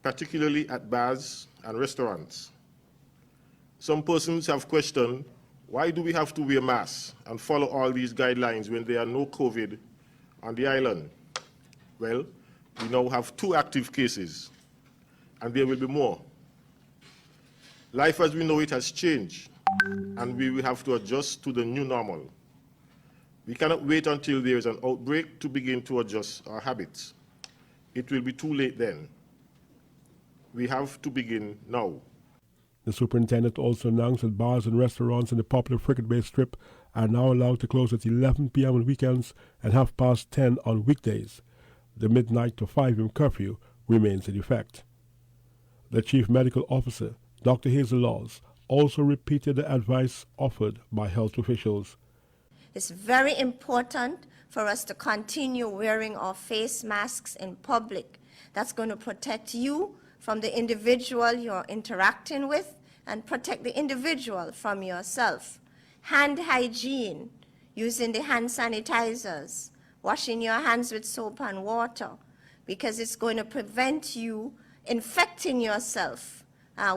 particularly at bars and restaurants. Some persons have questioned, why do we have to wear masks and follow all these guidelines when there are no COVID on the island? Well, we now have 2 active cases, and there will be more. Life as we know it has changed, and we will have to adjust to the new normal. We cannot wait until there is an outbreak to begin to adjust our habits. It will be too late then. We have to begin now. The superintendent also announced that bars and restaurants in the popular Frigate Bay Strip are now allowed to close at 11 p.m. on weekends and 10:30 on weekdays. The midnight to 5 a.m. curfew remains in effect. The Chief Medical Officer, Dr. Hazel Laws, also repeated the advice offered by health officials. It's very important for us to continue wearing our face masks in public. That's going to protect you from the individual you're interacting with and protect the individual from yourself. Hand hygiene, using the hand sanitizers, washing your hands with soap and water, because it's going to prevent you infecting yourself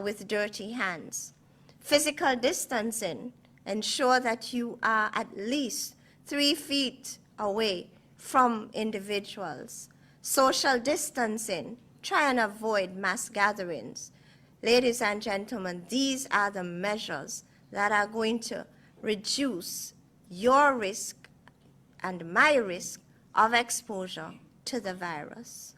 with dirty hands. Physical distancing, ensure that you are at least 3 feet away from individuals. Social distancing, try and avoid mass gatherings. Ladies and gentlemen, these are the measures that are going to reduce your risk and my risk of exposure to the virus.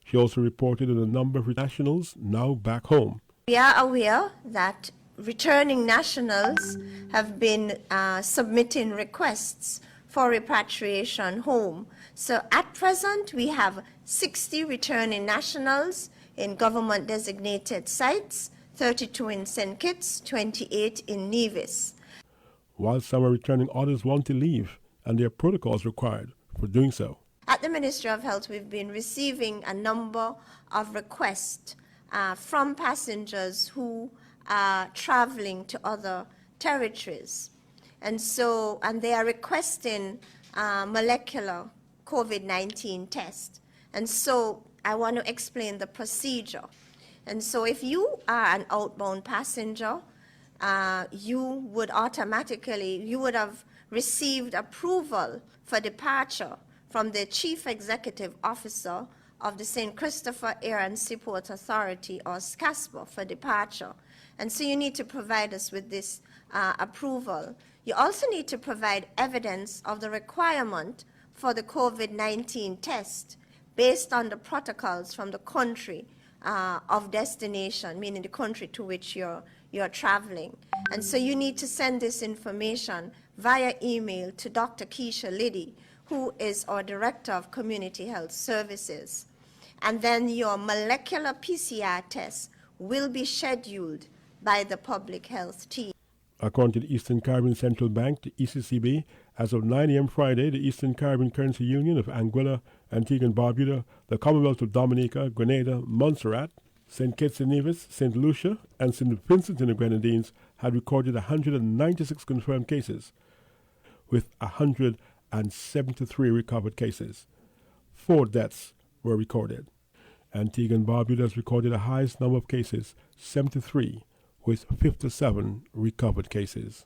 She also reported on a number of nationals now back home. We are aware that returning nationals have been submitting requests for repatriation home. So at present, we have 60 returning nationals in government designated sites, 32 in St. Kitts, 28 in Nevis. While some are returning, others want to leave, and there are protocols required for doing so. At the Ministry of Health, we've been receiving a number of requests from passengers who are traveling to other territories. And they are requesting molecular COVID-19 test. And so I want to explain the procedure. And so if you are an outbound passenger, you would have received approval for departure from the Chief Executive Officer of the St. Christopher Air and Seaport Authority, or SCASPA, for departure. And so you need to provide us with this approval. You also need to provide evidence of the requirement for the COVID-19 test based on the protocols from the country of destination, meaning the country to which you're traveling. And so you need to send this information via email to Dr. Keisha Liddy, who is our Director of Community Health Services. And then your molecular PCR test will be scheduled by the public health team. According to the Eastern Caribbean Central Bank, the ECCB, as of 9 a.m. Friday, the Eastern Caribbean Currency Union of Anguilla, Antigua and Barbuda, the Commonwealth of Dominica, Grenada, Montserrat, St. Kitts and Nevis, St. Lucia, and St. Vincent and the Grenadines had recorded 196 confirmed cases, with 173 recovered cases. 4 deaths were recorded. Antigua and Barbuda has recorded the highest number of cases, 73, with 57 recovered cases.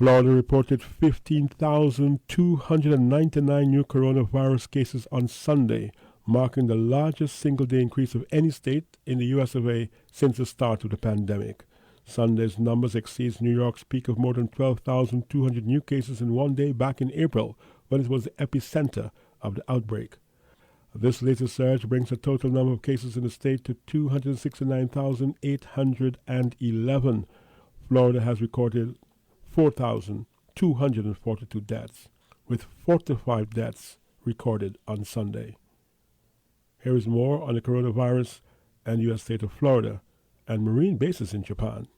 Florida reported 15,299 new coronavirus cases on Sunday, marking the largest single-day increase of any state in the US of A since the start of the pandemic. Sunday's numbers exceeds New York's peak of more than 12,200 new cases in one day back in April, when it was the epicenter of the outbreak. This latest surge brings the total number of cases in the state to 269,811. Florida has recorded 4,242 deaths, with 45 deaths recorded on Sunday. Here is more on the coronavirus and U.S. state of Florida and Marine bases in Japan.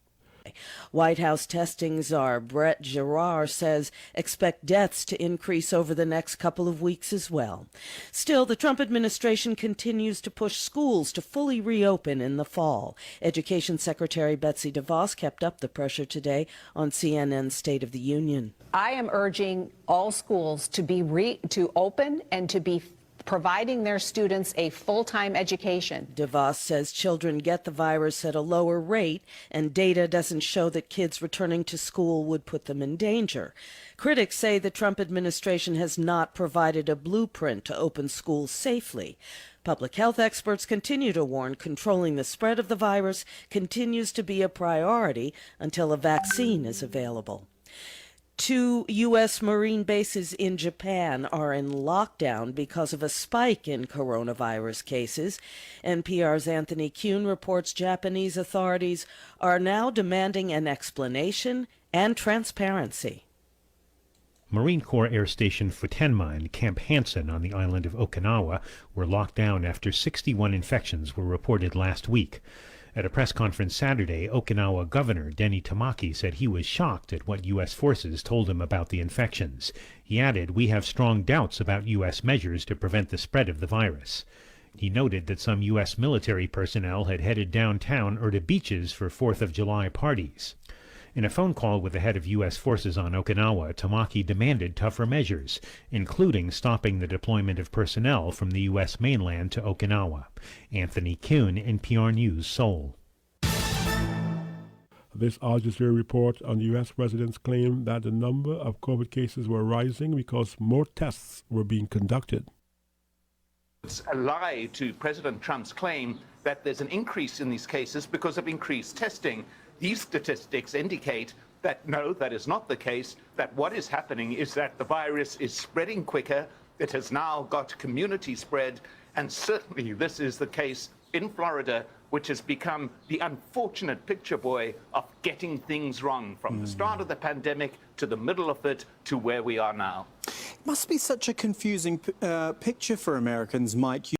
White House testing czar Brett Giroir says expect deaths to increase over the next couple of weeks as well. Still, the Trump administration continues to push schools to fully reopen in the fall. Education Secretary Betsy DeVos kept up the pressure today on CNN's State of the Union. I am urging all schools to open and to be providing their students a full-time education. DeVos says children get the virus at a lower rate, and data doesn't show that kids returning to school would put them in danger. Critics say the Trump administration has not provided a blueprint to open schools safely. Public health experts continue to warn controlling the spread of the virus continues to be a priority until a vaccine is available. 2 U.S. Marine bases in Japan are in lockdown because of a spike in coronavirus cases. NPR's Anthony Kuhn reports Japanese authorities are now demanding an explanation and transparency. Marine Corps Air Station Futenma and Camp Hansen on the island of Okinawa were locked down after 61 infections were reported last week. At a press conference Saturday, Okinawa Governor Denny Tamaki said he was shocked at what U.S. forces told him about the infections. He added, "We have strong doubts about U.S. measures to prevent the spread of the virus." He noted that some U.S. military personnel had headed downtown or to beaches for 4th of July parties. In a phone call with the head of U.S. forces on Okinawa, Tamaki demanded tougher measures, including stopping the deployment of personnel from the U.S. mainland to Okinawa. Anthony Kuhn, NPR News, Seoul. This Al Jazeera report on the U.S. president's claim that the number of COVID cases were rising because more tests were being conducted. It's a lie to President Trump's claim that there's an increase in these cases because of increased testing. These statistics indicate that no, that is not the case, that what is happening is that the virus is spreading quicker. It has now got community spread, and certainly this is the case in Florida, which has become the unfortunate picture boy of getting things wrong from the start of the pandemic to the middle of it to where we are now. It must be such a confusing picture for Americans, Mike.